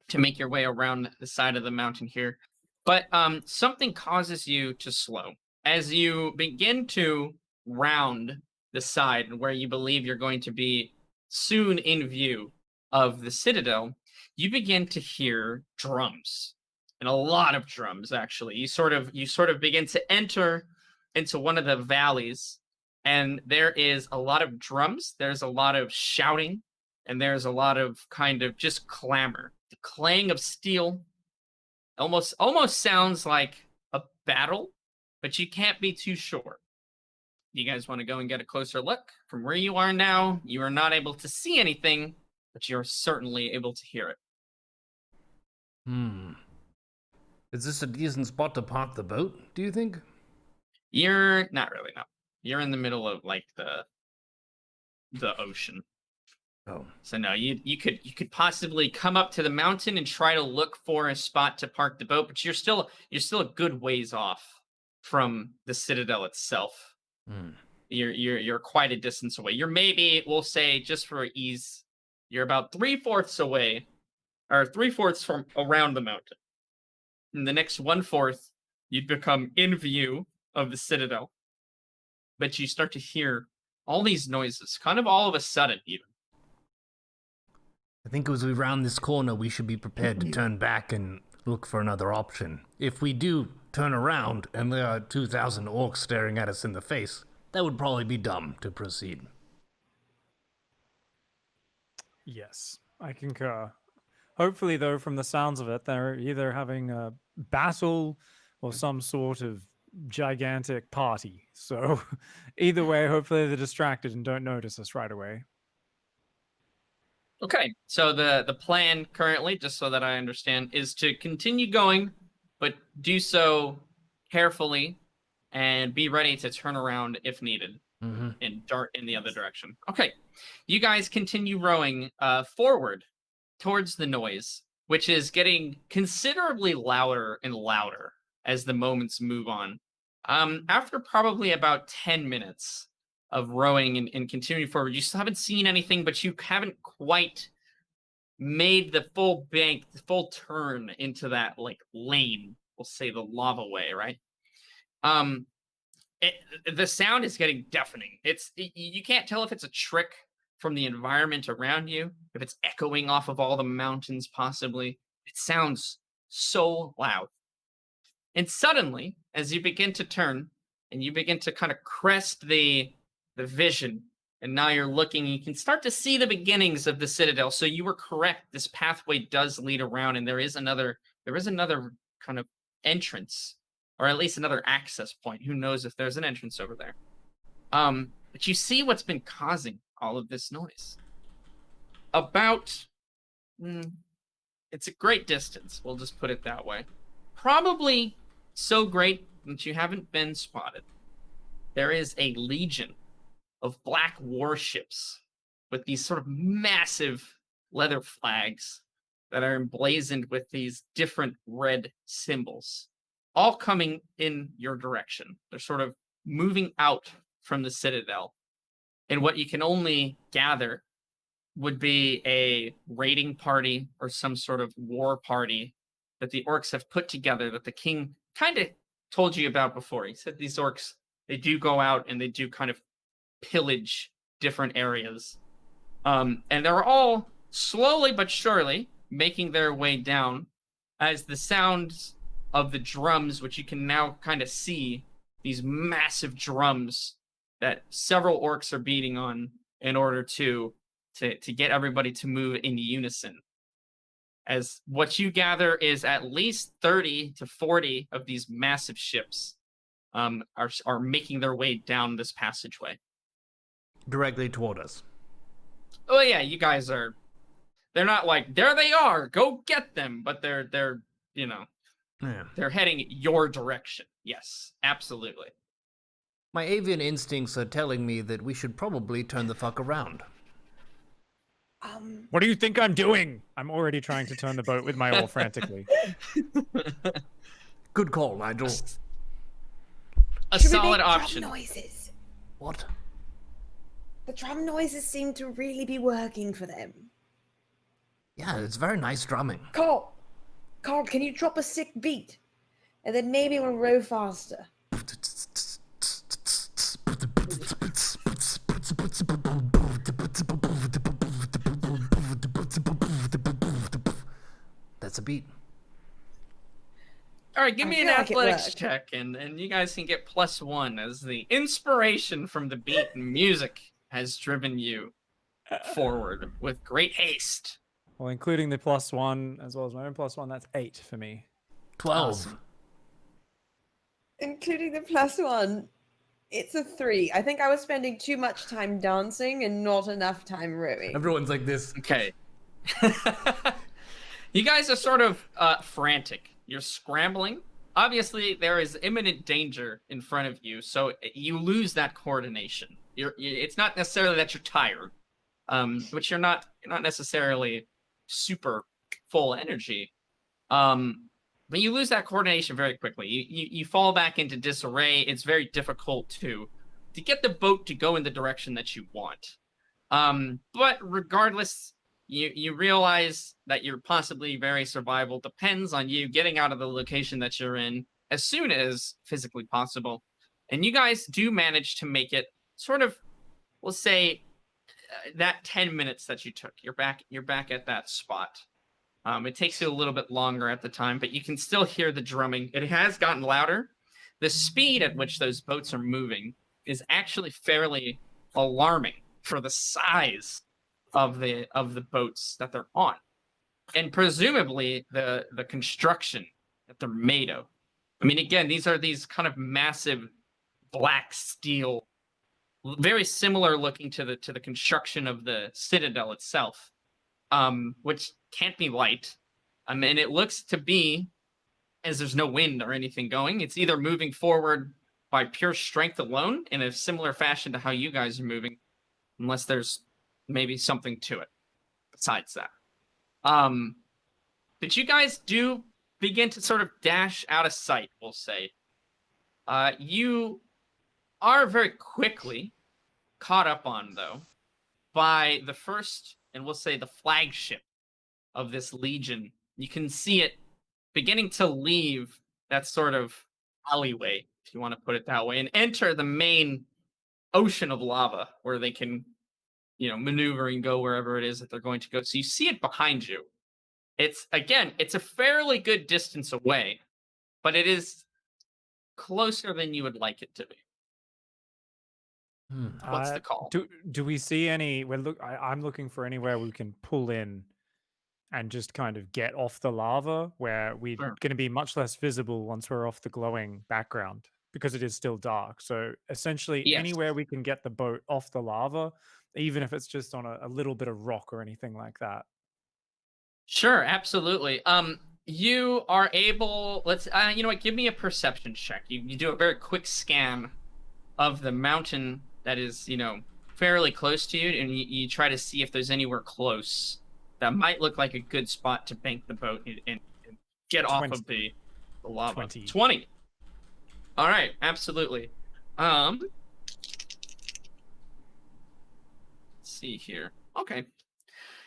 to make your way around the side of the mountain here. But something causes you to slow. As you begin to round the side where you believe you're going to be soon in view of the citadel, you begin to hear drums. And a lot of drums, actually. You sort of begin to enter into one of the valleys, and there is a lot of drums, there's a lot of shouting, and there's a lot of kind of just clamor. The clang of steel almost sounds like a battle, but you can't be too sure. You guys want to go and get a closer look? From where you are now, you are not able to see anything, but you're certainly able to hear it. Is this a decent spot to park the boat, do you think? You're not really, no. You're in the middle of like the ocean. Oh. So no, you could possibly come up to the mountain and try to look for a spot to park the boat, but you're still a good ways off from the citadel itself. You're quite a distance away. You're maybe, we'll say, just for ease, you're about 3/4 away, or 3/4 from around the mountain. In the next 1/4, you'd become in view of the citadel. But you start to hear all these noises, kind of all of a sudden, even. I think as we round this corner, we should be prepared to turn back and look for another option. If we do turn around and there are 2,000 orcs staring at us in the face, that would probably be dumb to proceed. Yes, I concur. Hopefully, though, from the sounds of it, they're either having a battle or some sort of gigantic party. So either way, hopefully they're distracted and don't notice us right away. Okay, so the plan currently, just so that I understand, is to continue going, but do so carefully and be ready to turn around if needed and dart in the other direction. Okay, you guys continue rowing forward towards the noise, which is getting considerably louder and louder as the moments move on. After probably about 10 minutes of rowing and continuing forward, you still haven't seen anything, but you haven't quite made the full bank, the full turn into that like lane, we'll say the lava way, right? The sound is getting deafening. You can't tell if it's a trick from the environment around you, if it's echoing off of all the mountains possibly. It sounds so loud. And suddenly, as you begin to turn and you begin to kind of crest the vision, and now you're looking, you can start to see the beginnings of the citadel. So you were correct. This pathway does lead around, and there is another kind of entrance, or at least another access point. Who knows if there's an entrance over there? But you see what's been causing all of this noise. About, it's a great distance. We'll just put it that way. Probably so great that you haven't been spotted. There is a legion of black warships with these sort of massive leather flags that are emblazoned with these different red symbols, all coming in your direction. They're sort of moving out from the citadel. And what you can only gather would be a raiding party or some sort of war party that the orcs have put together that the king kind of told you about before. He said these orcs, they do go out and they do kind of pillage different areas. And they're all slowly but surely making their way down as the sounds of the drums, which you can now kind of see, these massive drums that several orcs are beating on in order to get everybody to move in unison. As what you gather is at least 30 to 40 of these massive ships are making their way down this passageway. Directly toward us. Oh yeah, you guys are, they're not like, there they are, go get them, but they're you know, they're heading your direction. Yes, absolutely. My avian instincts are telling me that we should probably turn the fuck around. What do you think I'm doing? I'm already trying to turn the boat with my oar frantically. Good call, Nigel. A Should solid we make option. Drum noises? What? The drum noises seem to really be working for them. Yeah, it's very nice drumming. Carl, can you drop a sick beat? And then maybe we'll row faster. That's a beat. All right, give me an feel like it athletics worked. check, and you guys can get +1 as the inspiration from the beat and music has driven you forward with great haste. Well, including the +1 as well as my own +1, that's 8 for me. 12. Awesome. Including the +1, it's a 3. I think I was spending too much time dancing and not enough time rowing. Everyone's like this. Okay. You guys are sort of frantic. You're scrambling. Obviously, there is imminent danger in front of you, so you lose that coordination. It's not necessarily that you're tired, but you're not necessarily super full energy. But you lose that coordination very quickly. You fall back into disarray. It's very difficult to get the boat to go in the direction that you want. But regardless, you realize that your possibly very survival depends on you getting out of the location that you're in as soon as physically possible. And you guys do manage to make it sort of, we'll say, that 10 minutes that you took. You're back at that spot. It takes you a little bit longer at the time, but you can still hear the drumming. It has gotten louder. The speed at which those boats are moving is actually fairly alarming for the size of the boats that they're on, and presumably the construction that they're made of. I mean, again, these are these kind of massive black steel, very similar looking to the construction of the citadel itself, which can't be light. And it looks to be, as there's no wind or anything going, it's either moving forward by pure strength alone in a similar fashion to how you guys are moving, unless there's maybe something to it besides that. But you guys do begin to sort of dash out of sight, we'll say. You are very quickly caught up on, though, by the first, and we'll say the flagship of this legion. You can see it beginning to leave that sort of alleyway, if you want to put it that way, and enter the main ocean of lava where they can, maneuver and go wherever it is that they're going to go. So you see it behind you. It's a fairly good distance away, but it is closer than you would like it to be. What's the call? Do we see any? Well, I'm looking for anywhere we can pull in and just kind of get off the lava, where we're going to be much less visible once we're off the glowing background, because it is still dark. So essentially, anywhere we can get the boat off the lava, even if it's just on a little bit of rock or anything like that. Sure, absolutely. You are able. Let's. You know what? Give me a perception check. You do a very quick scan of the mountain that is, fairly close to you, and you try to see if there's anywhere close that might look like a good spot to bank the boat and get 20. Off of the lava. 20. All right, absolutely. Let's see here. Okay.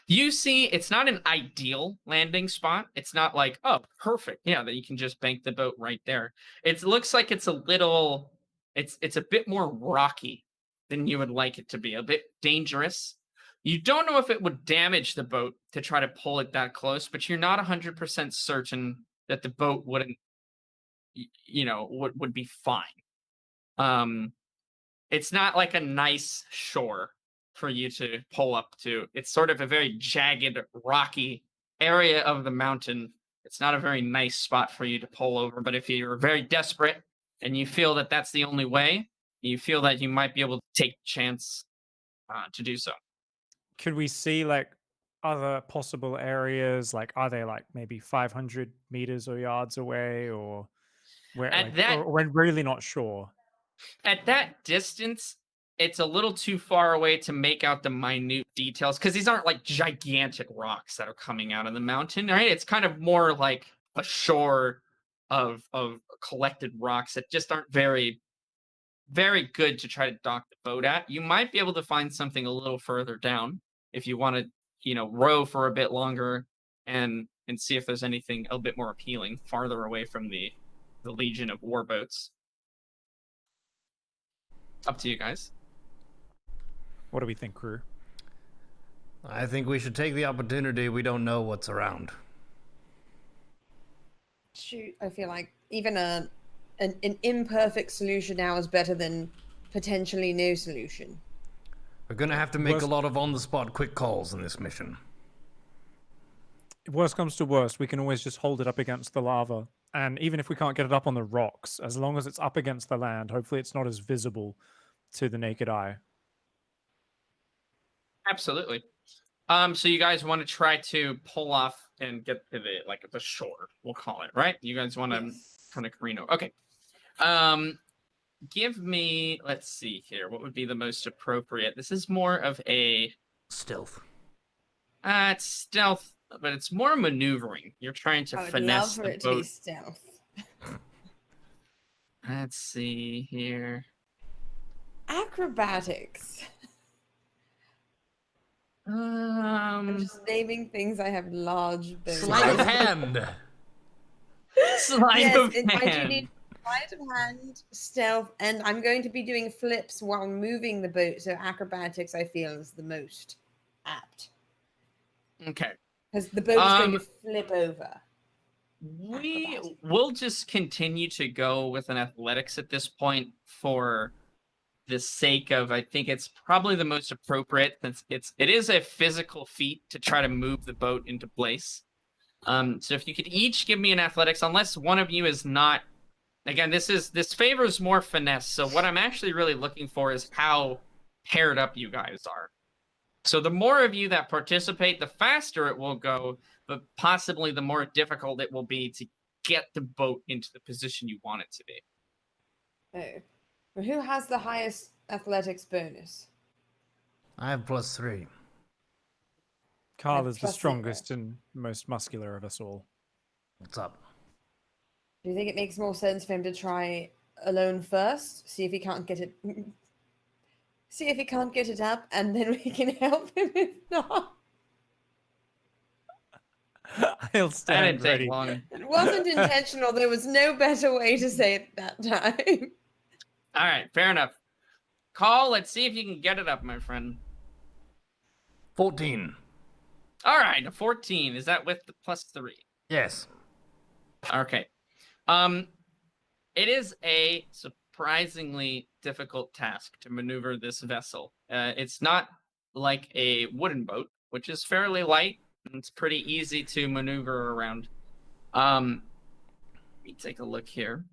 You see, it's not an ideal landing spot. It's not like, oh, perfect. Yeah, that you can just bank the boat right there. It looks like it's a little, it's a bit more rocky than you would like it to be, a bit dangerous. You don't know if it would damage the boat to try to pull it that close, but you're not 100% certain that the boat wouldn't, would be fine. It's not like a nice shore for you to pull up to. It's sort of a very jagged, rocky area of the mountain. It's not a very nice spot for you to pull over, but if you're very desperate and you feel that that's the only way, you feel that you might be able to take a chance to do so. Could we see like other possible areas? Like, are they like maybe 500 meters or yards away, or where? Or we're really not sure. At that distance, it's a little too far away to make out the minute details because these aren't like gigantic rocks that are coming out of the mountain, right? It's kind of more like a shore of collected rocks that just aren't very, very good to try to dock the boat at. You might be able to find something a little further down if you want to, row for a bit longer and see if there's anything a bit more appealing farther away from the legion of warboats. Up to you guys. What do we think, crew? I think we should take the opportunity. We don't know what's around. Shoot, I feel like even an imperfect solution now is better than potentially no solution. We're gonna have to make a lot of on-the-spot quick calls in this mission. If worst comes to worst, we can always just hold it up against the lava. And even if we can't get it up on the rocks, as long as it's up against the land, hopefully it's not as visible to the naked eye. Absolutely. So you guys want to try to pull off and get to the shore, we'll call it, right? You guys want to kind of careen over. Okay. Give me, let's see here, what would be the most appropriate? This is more of a stealth. It's stealth, but it's more maneuvering. You're trying to finesse the boat. I would love for it to be stealth. Let's see here. Acrobatics. I'm just naming things I have large bones. Sleight of hand. Sleight of hand. I do need sleight of hand, stealth, and I'm going to be doing flips while moving the boat. So acrobatics, I feel, is the most apt. Okay. Because the boat is going to flip over. We'll just continue to go with an athletics at this point for the sake of, I think it's probably the most appropriate since it is a physical feat to try to move the boat into place. So if you could each give me an athletics, unless one of you is not, again, this favors more finesse. So what I'm actually really looking for is how paired up you guys are. So the more of you that participate, the faster it will go, but possibly the more difficult it will be to get the boat into the position you want it to be. Oh. Well, who has the highest athletics bonus? I have +3. Carl is the strongest and most muscular of us all. What's up? Do you think it makes more sense for him to try alone first? See if he can't get it. See if he can't get it up, and then we can help him if not. I'll stand ready. It wasn't intentional. There was no better way to say it that time. All right, fair enough. Call, let's see if you can get it up, my friend. 14. All right, a 14. Is that with the +3? Yes. Okay. It is a surprisingly difficult task to maneuver this vessel. It's not like a wooden boat, which is fairly light, and it's pretty easy to maneuver around. Let me take a look here.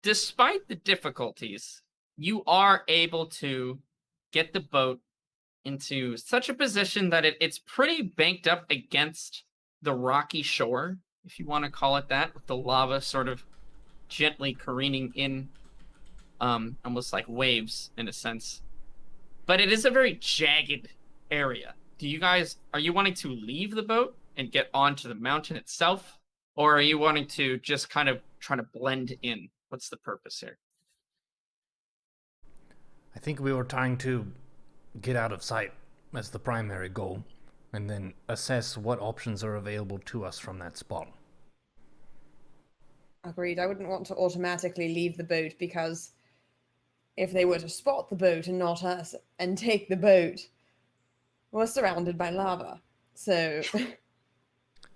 Despite the difficulties, you are able to get the boat into such a position that it's pretty banked up against the rocky shore, if you want to call it that, with the lava sort of gently careening in, almost like waves in a sense. But it is a very jagged area. Are you wanting to leave the boat and get onto the mountain itself? Or are you wanting to just kind of try to blend in? What's the purpose here? I think we were trying to get out of sight as the primary goal, and then assess what options are available to us from that spot. Agreed. I wouldn't want to automatically leave the boat because if they were to spot the boat and not us and take the boat, we're surrounded by lava. So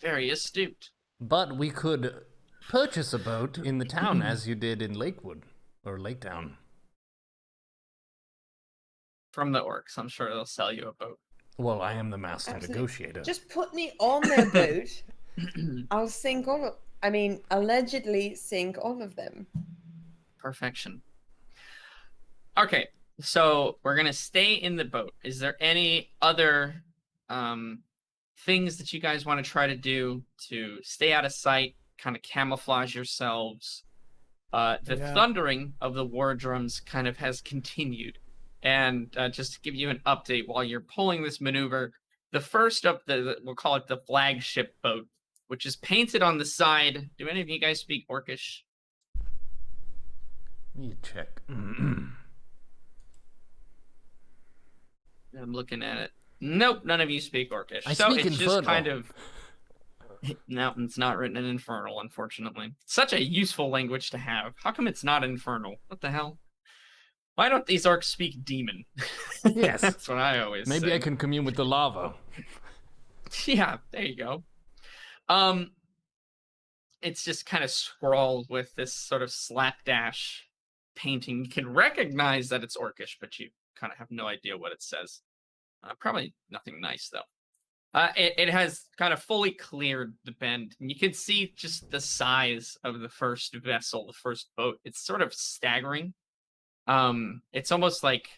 very astute. But we could purchase a boat in the town as you did in Lakewood or Lake Town. From the orcs, I'm sure they'll sell you a boat. Well, I am the master negotiator. Just put me on their boat. I'll sink all of, allegedly sink all of them. Perfection. Okay, so we're gonna stay in the boat. Is there any other things that you guys want to try to do to stay out of sight, kind of camouflage yourselves? The thundering of the war drums kind of has continued. And just to give you an update while you're pulling this maneuver, the first of we'll call it the flagship boat, which is painted on the side. Do any of you guys speak Orcish? Let me check. I'm looking at it. Nope, none of you speak Orcish. I so speak it's Infernal. Just kind of... No, it's not written in Infernal, unfortunately. Such a useful language to have. How come it's not Infernal? What the hell? Why don't these orcs speak demon? Yes. That's what I always say. Maybe I can commune with the lava. Yeah, there you go. It's just kind of scrawled with this sort of slapdash painting. You can recognize that it's Orcish, but you kind of have no idea what it says. Probably nothing nice, though. It has kind of fully cleared the bend. And you can see just the size of the first vessel, the first boat. It's sort of staggering. It's almost like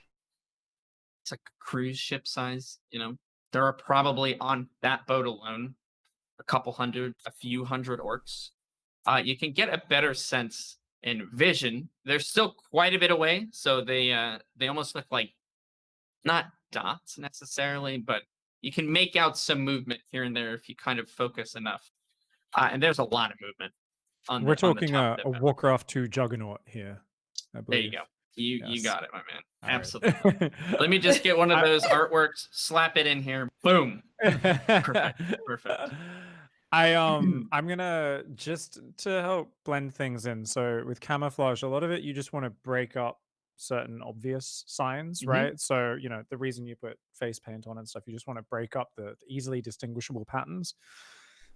it's like a cruise ship size, you know. There are probably on that boat alone a few hundred orcs. You can get a better sense and vision. They're still quite a bit away, so they almost look like not dots necessarily, but you can make out some movement here and there if you kind of focus enough. And there's a lot of movement. We're talking a Warcraft 2 Juggernaut here, I believe. There you go. You got it, my man. All Absolutely. Right. Let me just get one of those artworks, slap it in here. Boom. Perfect. I'm gonna, just to help blend things in. So with camouflage, a lot of it you just want to break up certain obvious signs, right? So the reason you put face paint on and stuff, you just want to break up the easily distinguishable patterns.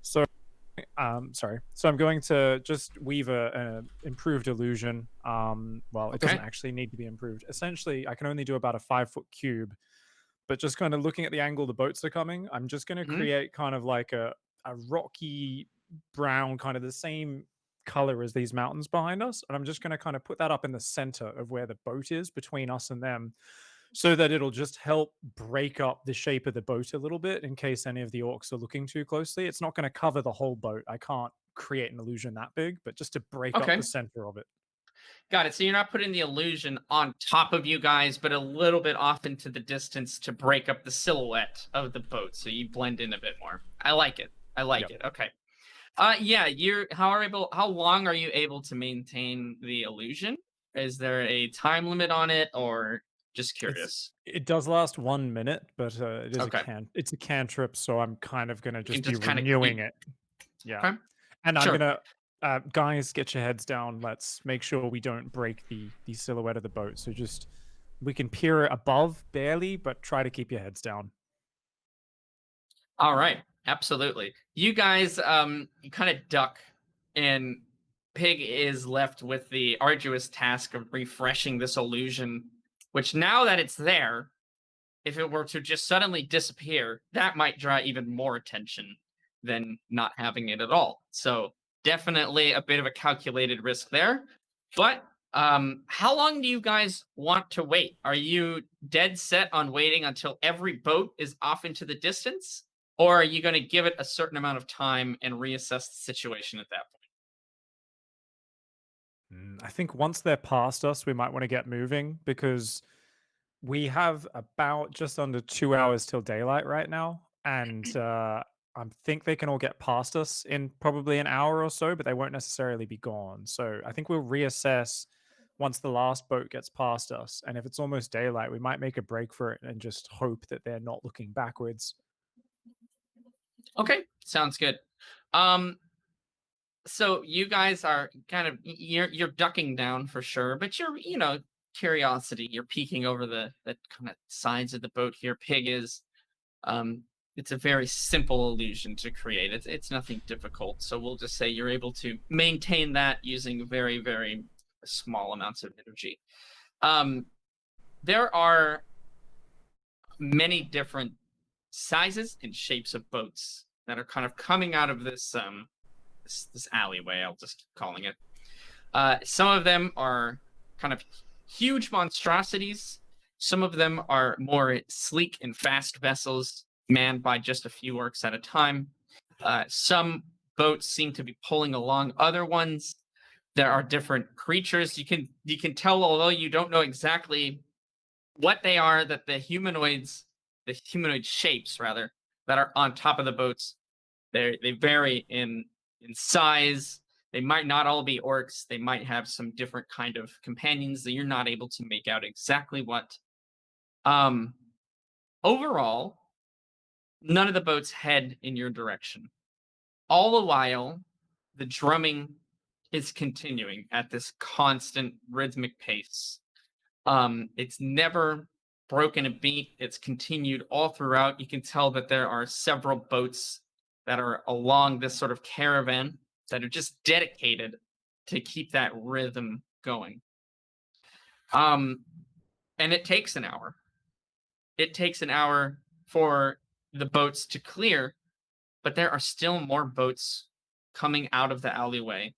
So so I'm going to just weave an improved illusion. Well, it doesn't actually need to be improved. Essentially, I can only do about a 5-foot cube, but just kind of looking at the angle the boats are coming, I'm just going to create kind of like a rocky brown, kind of the same color as these mountains behind us. And I'm just going to kind of put that up in the center of where the boat is between us and them, so that it'll just help break up the shape of the boat a little bit in case any of the orcs are looking too closely. It's not going to cover the whole boat. I can't create an illusion that big, but just to break up the center of it. Got it. So you're not putting the illusion on top of you guys, but a little bit off into the distance to break up the silhouette of the boat, so you blend in a bit more. I like it. It. Okay. Yeah. How long are you able to maintain the illusion? Is there a time limit on it, or just curious? It does last 1 minute, but it is it's a cantrip, so I'm kind of gonna just be renewing it. Yeah. Okay. And I'm gonna guys, get your heads down. Let's make sure we don't break the silhouette of the boat. So just we can peer above barely, but try to keep your heads down. All right. Absolutely. You guys you kind of duck, and Pig is left with the arduous task of refreshing this illusion, which now that it's there, if it were to just suddenly disappear, that might draw even more attention than not having it at all. So definitely a bit of a calculated risk there. But how long do you guys want to wait? Are you dead set on waiting until every boat is off into the distance? Or are you going to give it a certain amount of time and reassess the situation at that point? I think once they're past us, we might want to get moving, because we have about just under 2 hours till daylight right now. And I think they can all get past us in probably an hour or so, but they won't necessarily be gone. So I think we'll reassess once the last boat gets past us. And if it's almost daylight, we might make a break for it and just hope that they're not looking backwards. Okay, sounds good. So you guys are kind of you're ducking down for sure, but you're curiosity, you're peeking over the kind of sides of the boat here. Pig is. It's a very simple illusion to create. It's nothing difficult. So we'll just say you're able to maintain that using very, very small amounts of energy. There are many different sizes and shapes of boats that are kind of coming out of this this alleyway. I'll just keep calling it. Some of them are kind of huge monstrosities. Some of them are more sleek and fast vessels manned by just a few orcs at a time. Some boats seem to be pulling along other ones. There are different creatures. You can tell, although you don't know exactly what they are, that the humanoid shapes rather that are on top of the boats, they vary in size. They might not all be orcs. They might have some different kind of companions that you're not able to make out exactly what. Overall, none of the boats head in your direction. All the while, the drumming is continuing at this constant rhythmic pace. It's never broken a beat. It's continued all throughout. You can tell that there are several boats that are along this sort of caravan that are just dedicated to keep that rhythm going. And it takes an hour. It takes an hour for the boats to clear, but there are still more boats coming out of the alleyway,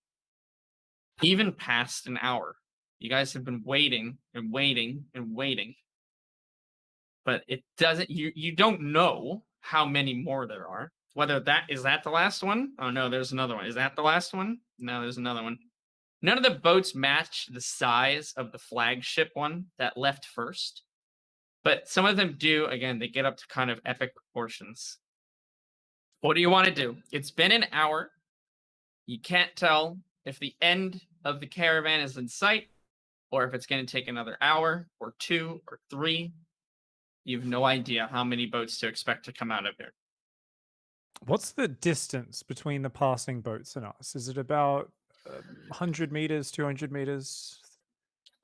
even past an hour. You guys have been waiting and waiting and waiting, but it doesn't. You don't know how many more there are. Whether that is that the last one? Oh no, there's another one. Is that the last one? No, there's another one. None of the boats match the size of the flagship one that left first, but some of them do. Again, they get up to kind of epic proportions. What do you want to do? It's been an hour. You can't tell if the end of the caravan is in sight or if it's going to take another hour or 2 or 3. You have no idea how many boats to expect to come out of here. What's the distance between the passing boats and us? Is it about 100 meters, 200 meters?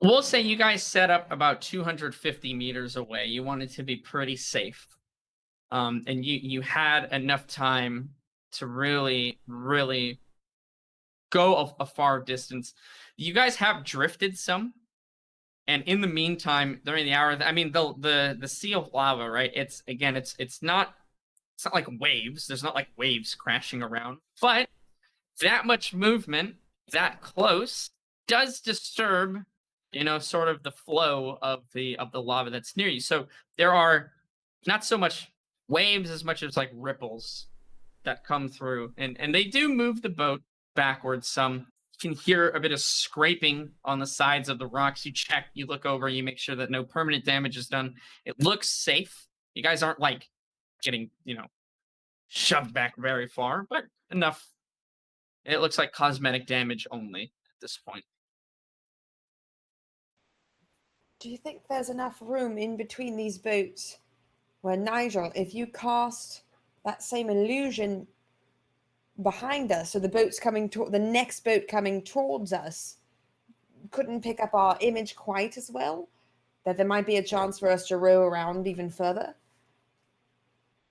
We'll say you guys set up about 250 meters away. You wanted to be pretty safe. And you had enough time to really, really go a far distance. You guys have drifted some, and in the meantime, during the hour, I mean, the sea of lava, right? It's not like waves. There's not like waves crashing around, but that much movement that close does disturb, sort of the flow of the lava that's near you. So there are not so much waves as much as like ripples that come through, and they do move the boat backwards some. You can hear a bit of scraping on the sides of the rocks. You check, you look over, you make sure that no permanent damage is done. It looks safe. You guys aren't like getting, shoved back very far, but enough. It looks like cosmetic damage only at this point. Do you think there's enough room in between these boats where, Nigel, if you cast that same illusion behind us, so the next boat coming towards us couldn't pick up our image quite as well, that there might be a chance for us to row around even further?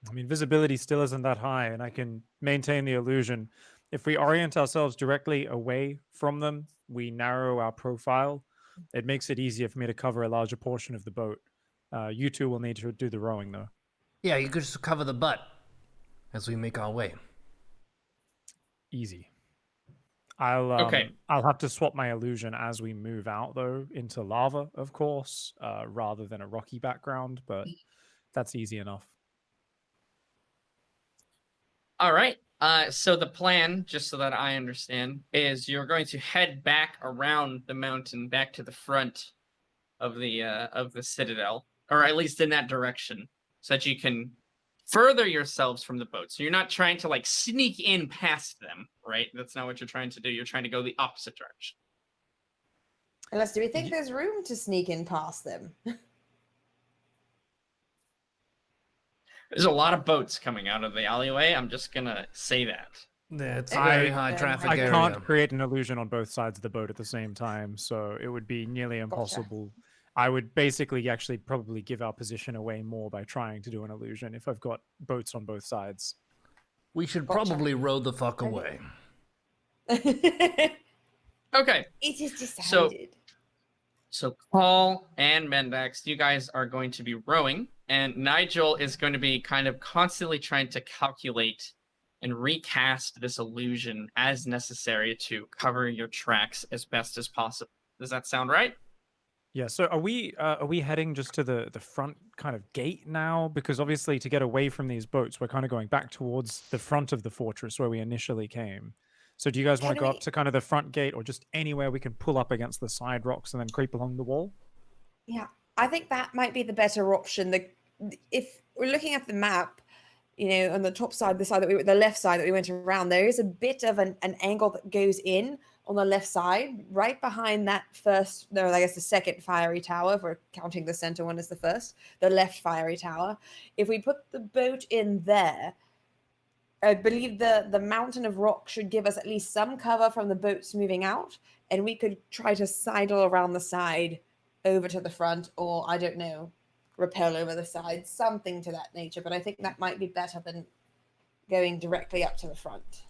I mean, visibility still isn't that high, and I can maintain the illusion. If we orient ourselves directly away from them, we narrow our profile. It makes it easier for me to cover a larger portion of the boat. You two will need to do the rowing, though. Yeah, you could just cover the butt as we make our way. Easy. I'll have to swap my illusion as we move out, though, into lava, of course, rather than a rocky background, but that's easy enough. All right. So the plan, just so that I understand, is you're going to head back around the mountain, back to the front of the citadel, or at least in that direction, so that you can further yourselves from the boat. So you're not trying to like sneak in past them, right? That's not what you're trying to do. You're trying to go the opposite direction. Unless, do we think there's room to sneak in past them? There's a lot of boats coming out of the alleyway. I'm just gonna say that. Yeah, it's a very high traffic area. I can't create an illusion on both sides of the boat at the same time, so it would be nearly impossible I would basically actually probably give our position away more by trying to do an illusion if I've got boats on both sides. We should probably row the fuck away. Okay. It is decided. So Paul and Mendax, you guys are going to be rowing, and Nigel is going to be kind of constantly trying to calculate and recast this illusion as necessary to cover your tracks as best as possible. Does that sound right? Yeah, so are we heading just to the front kind of gate now? Because obviously to get away from these boats, we're kind of going back towards the front of the fortress where we initially came. So do you guys want to go up to kind of the front gate or just anywhere we can pull up against the side rocks and then creep along the wall? Yeah, I think that might be the better option. If we're looking at the map, on the top side, the left side that we went around, there is a bit of an angle that goes in on the left side, right behind that the second fiery tower, if we're counting the center one as the first, the left fiery tower. If we put the boat in there, I believe the mountain of rock should give us at least some cover from the boats moving out, and we could try to sidle around the side over to the front, or I don't know, rappel over the side, something to that nature. But I think that might be better than going directly up to the front.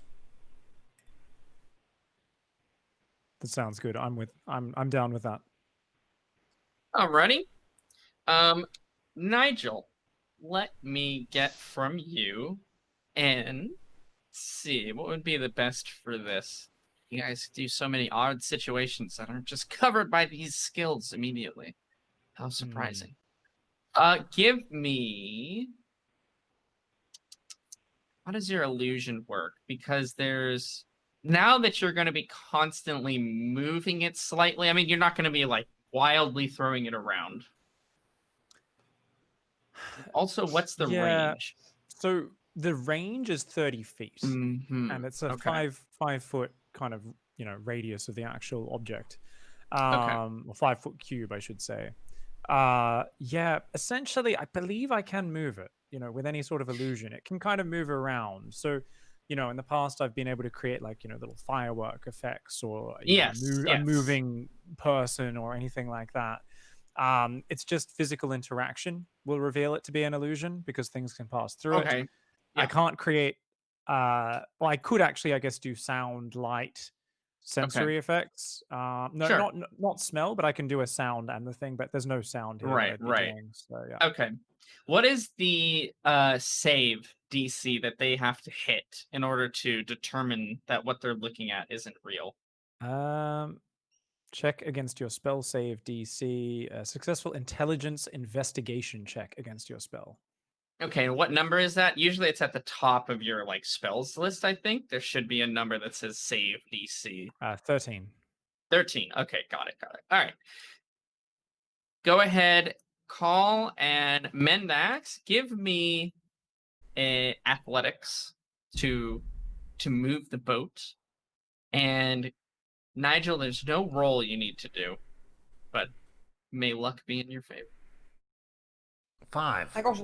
That sounds good. I'm down with that. Alrighty. Nigel, let me get from you and see what would be the best for this. You guys do so many odd situations that aren't just covered by these skills immediately. How surprising. Give me... How does your illusion work? Because there's... Now that you're going to be constantly moving it slightly, I mean, you're not going to be, like, wildly throwing it around. Also, what's the range? So the range is 30 feet, and it's a 5 foot kind of radius of the actual object, or 5 foot cube, I should say. Yeah, essentially, I believe I can move it. With any sort of illusion, it can kind of move around. So, in the past, I've been able to create little firework effects or a moving person or anything like that. It's just physical interaction will reveal it to be an illusion because things can pass through it. Yeah. I can't create well, I could actually, I guess, do sound, light, sensory effects. Not smell, but I can do a sound and the thing, but there's no sound here. Right. Doing, so, yeah. Okay. What is the save DC that they have to hit in order to determine that what they're looking at isn't real? Check against your spell save DC. A successful intelligence investigation check against your spell. Okay, and what number is that? Usually it's at the top of your spells list, I think. There should be a number that says save DC. 13. 13. Okay, got it. All right. Go ahead, Call and Mendax. Give me athletics to move the boat. And Nigel, there's no roll you need to do, but may luck be in your favor. 5. I got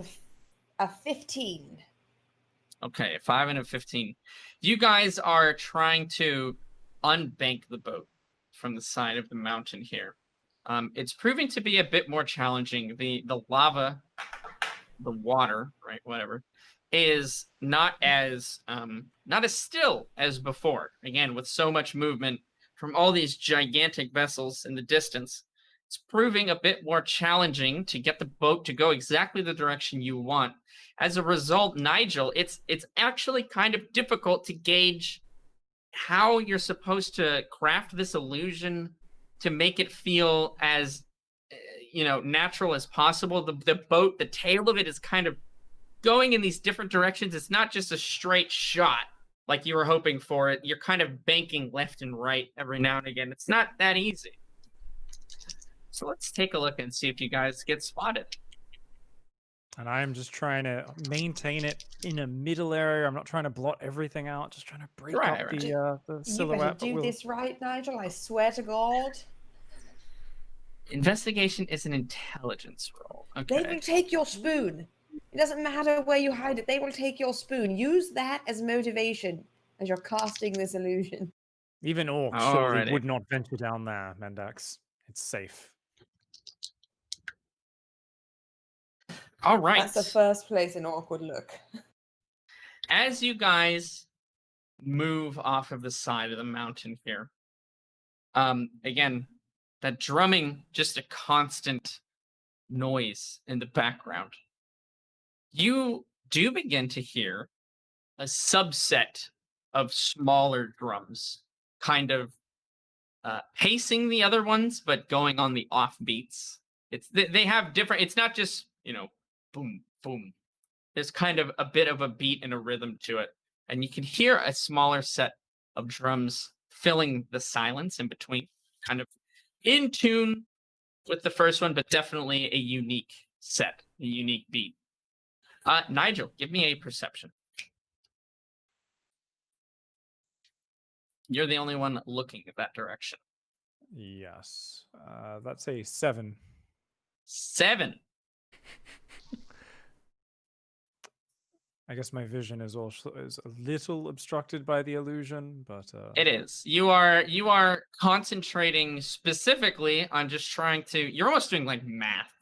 a 15. Okay, 5 and a 15. You guys are trying to unbank the boat from the side of the mountain here. It's proving to be a bit more challenging. The lava, the water, right, whatever, is not as still as before. Again, with so much movement from all these gigantic vessels in the distance, it's proving a bit more challenging to get the boat to go exactly the direction you want. As a result, Nigel, it's actually kind of difficult to gauge how you're supposed to craft this illusion to make it feel as natural as possible. The boat, the tail of it is kind of going in these different directions. It's not just a straight shot like you were hoping for it. You're kind of banking left and right every now and again. It's not that easy. So let's take a look and see if you guys get spotted. And I am just trying to maintain it in a middle area. I'm not trying to blot everything out. Just trying to break up the silhouette. You better do this right, Nigel. I swear to God. Investigation is an intelligence roll. Okay. They will take your spoon. It doesn't matter where you hide it. They will take your spoon. Use that as motivation as you're casting this illusion. Even orcs surely would not venture down there, Mendax. It's safe. All right. That's the first place an orc would look. As you guys move off of the side of the mountain here, again, that drumming, just a constant noise in the background. You do begin to hear a subset of smaller drums, kind of pacing the other ones, but going on the off beats. They have different. It's not just boom boom. There's kind of a bit of a beat and a rhythm to it, and you can hear a smaller set of drums filling the silence in between, kind of in tune with the first one, but definitely a unique set, a unique beat. Nigel, give me a perception. You're the only one looking at that direction. Yes. That's a 7. 7. I guess my vision is also a little obstructed by the illusion, but it is. You are concentrating specifically on just trying to. You're almost doing like math,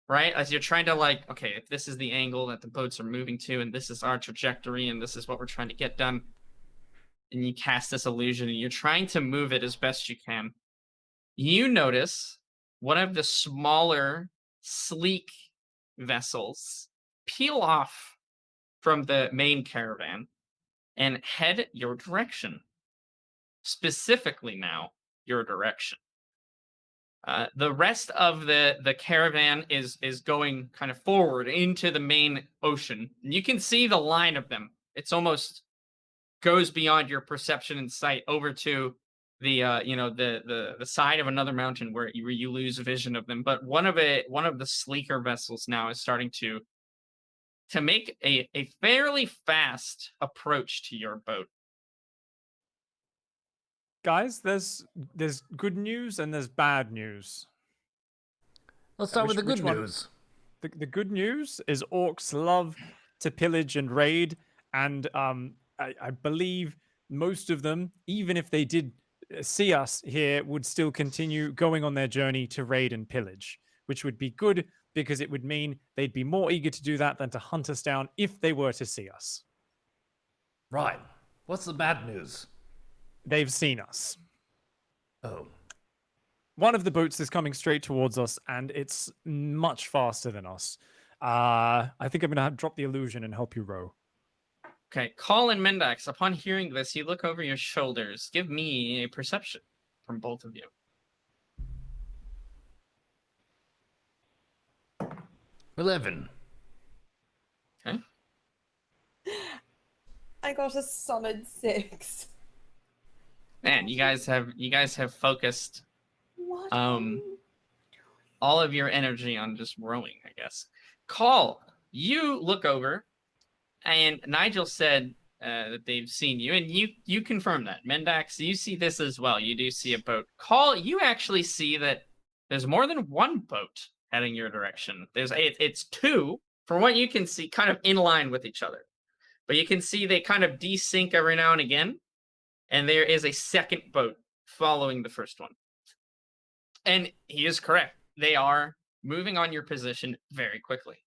right? As you're trying to okay, if this is the angle that the boats are moving to, and this is our trajectory, and this is what we're trying to get done, and you cast this illusion, and you're trying to move it as best you can. You notice one of the smaller, sleek vessels peel off from the main caravan and head your direction. Specifically now, your direction. The rest of the caravan is going kind of forward into the main ocean. You can see the line of them. It's almost goes beyond your perception and sight over to the the side of another mountain where you lose vision of them. But one of the sleeker vessels now is starting to make a fairly fast approach to your boat. Guys, there's good news and there's bad news. Let's start with the good news. The good news is orcs love to pillage and raid, and I believe most of them, even if they did see us here, would still continue going on their journey to raid and pillage, which would be good because it would mean they'd be more eager to do that than to hunt us down if they were to see us. Right. What's the bad news? They've seen us. Oh. One of the boats is coming straight towards us, and it's much faster than us. I think I'm going to drop the illusion and help you row. Okay, Call and Mendax, upon hearing this, you look over your shoulders. Give me a perception from both of you. 11. Okay. I got a solid 6. Man, you guys have focused What? all of your energy on just rowing, I guess. Call, you look over, and Nigel said that they've seen you, and you confirm that. Mendax, you see this as well. You do see a boat. Call, you actually see that there's more than one boat heading your direction. It's 2, from what you can see, kind of in line with each other. But you can see they kind of desync every now and again, and there is a second boat following the first one. And he is correct. They are moving on your position very quickly.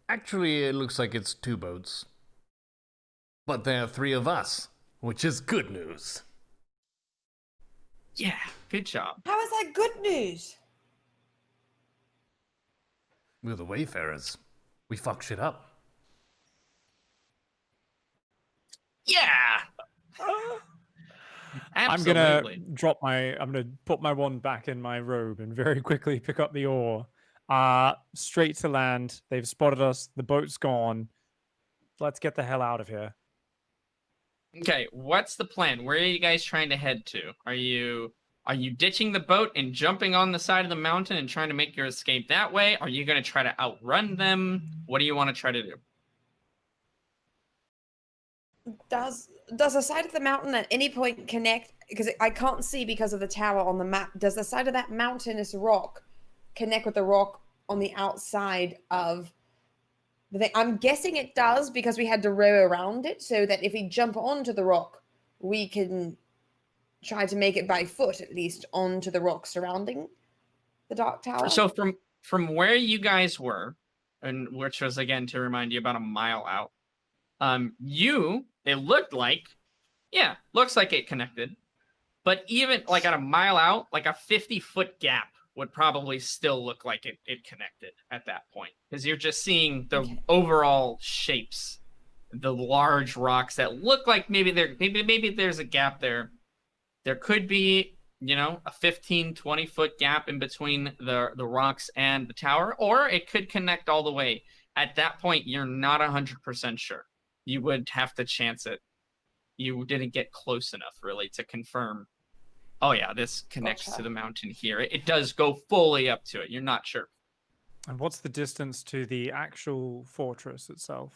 Actually, it looks like it's 2 boats. But there are 3 of us, which is good news. Yeah, good job. How is that good news? We're the Wayfarers. We fuck shit up. Yeah. Absolutely. I'm gonna put my wand back in my robe and very quickly pick up the oar. Straight to land. They've spotted us. The boat's gone. Let's get the hell out of here. Okay, what's the plan? Where are you guys trying to head to? Are you ditching the boat and jumping on the side of the mountain and trying to make your escape that way? Are you going to try to outrun them? What do you want to try to do? Does the side of the mountain at any point connect? Because I can't see because of the tower on the map. Does the side of that mountainous rock connect with the rock on the outside of the thing? I'm guessing it does because we had to row around it so that if we jump onto the rock, we can try to make it by foot at least onto the rock surrounding the Dark Tower. So from where you guys were, and which was again to remind you about a mile out, it looked like, yeah, looks like it connected, but even like at a mile out, like a 50-foot gap would probably still look like it connected at that point, because you're just seeing the overall shapes, the large rocks that look like maybe there's a gap there. There could be, a 15-20 foot gap in between the rocks and the tower, or it could connect all the way. At that point, you're not 100% sure. You would have to chance it. You didn't get close enough really to confirm, oh yeah, this connects to the mountain here. It does go fully up to it. You're not sure. And what's the distance to the actual fortress itself?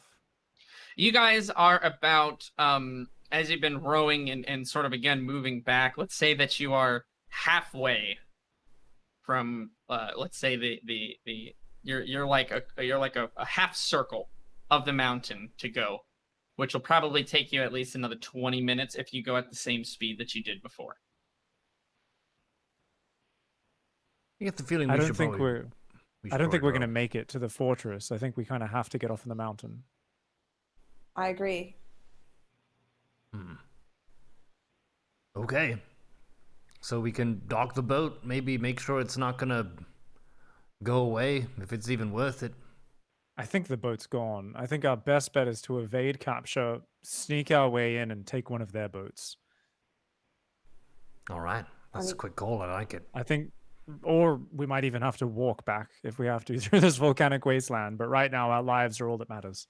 You guys are about, as you've been rowing and sort of again moving back, let's say that you are halfway from, let's say you're like a half circle of the mountain to go, which will probably take you at least another 20 minutes if you go at the same speed that you did before. I get the feeling I don't think we're going to make it to the fortress. I think we kind of have to get off in the mountain. I agree. Okay. So we can dock the boat, maybe make sure it's not gonna go away, if it's even worth it. I think the boat's gone. I think our best bet is to evade capture, sneak our way in, and take one of their boats. All right. That's a quick call. I like it. I think, or we might even have to walk back if we have to through this volcanic wasteland. But right now, our lives are all that matters.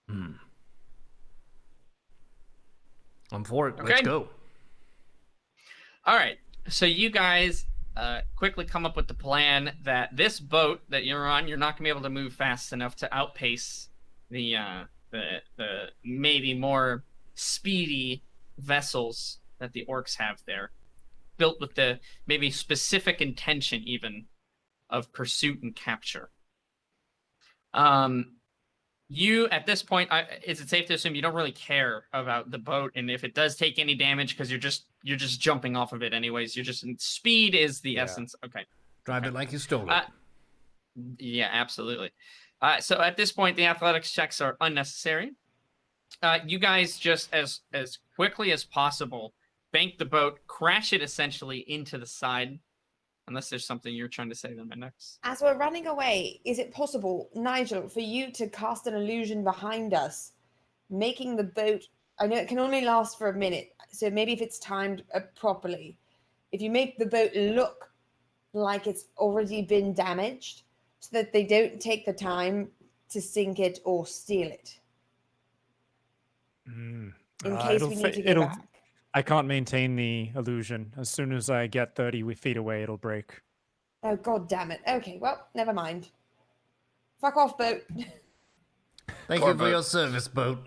I'm for it. Okay. Let's go. All right. So you guys quickly come up with the plan that this boat that you're on, you're not gonna be able to move fast enough to outpace the maybe more speedy vessels that the orcs have there, built with the maybe specific intention even of pursuit and capture. You at this point, is it safe to assume you don't really care about the boat, and if it does take any damage, because you're just jumping off of it anyways. You're just speed is the essence. Okay, drive it like you stole it. Yeah, absolutely. So at this point, the athletics checks are unnecessary. You guys just as quickly as possible bank the boat, crash it essentially into the side. Unless there's something you're trying to say then, next. As we're running away, is it possible, Nigel, for you to cast an illusion behind us, making the boat... I know it can only last for a minute, so maybe if it's timed properly, if you make the boat look like it's already been damaged, so that they don't take the time to sink it or steal it. In case we need to get back. I can't maintain the illusion. As soon as I get 30 feet away, it'll break. Oh, god damn it. Okay, well, never mind. Fuck off, boat. Thank you for your service, boat.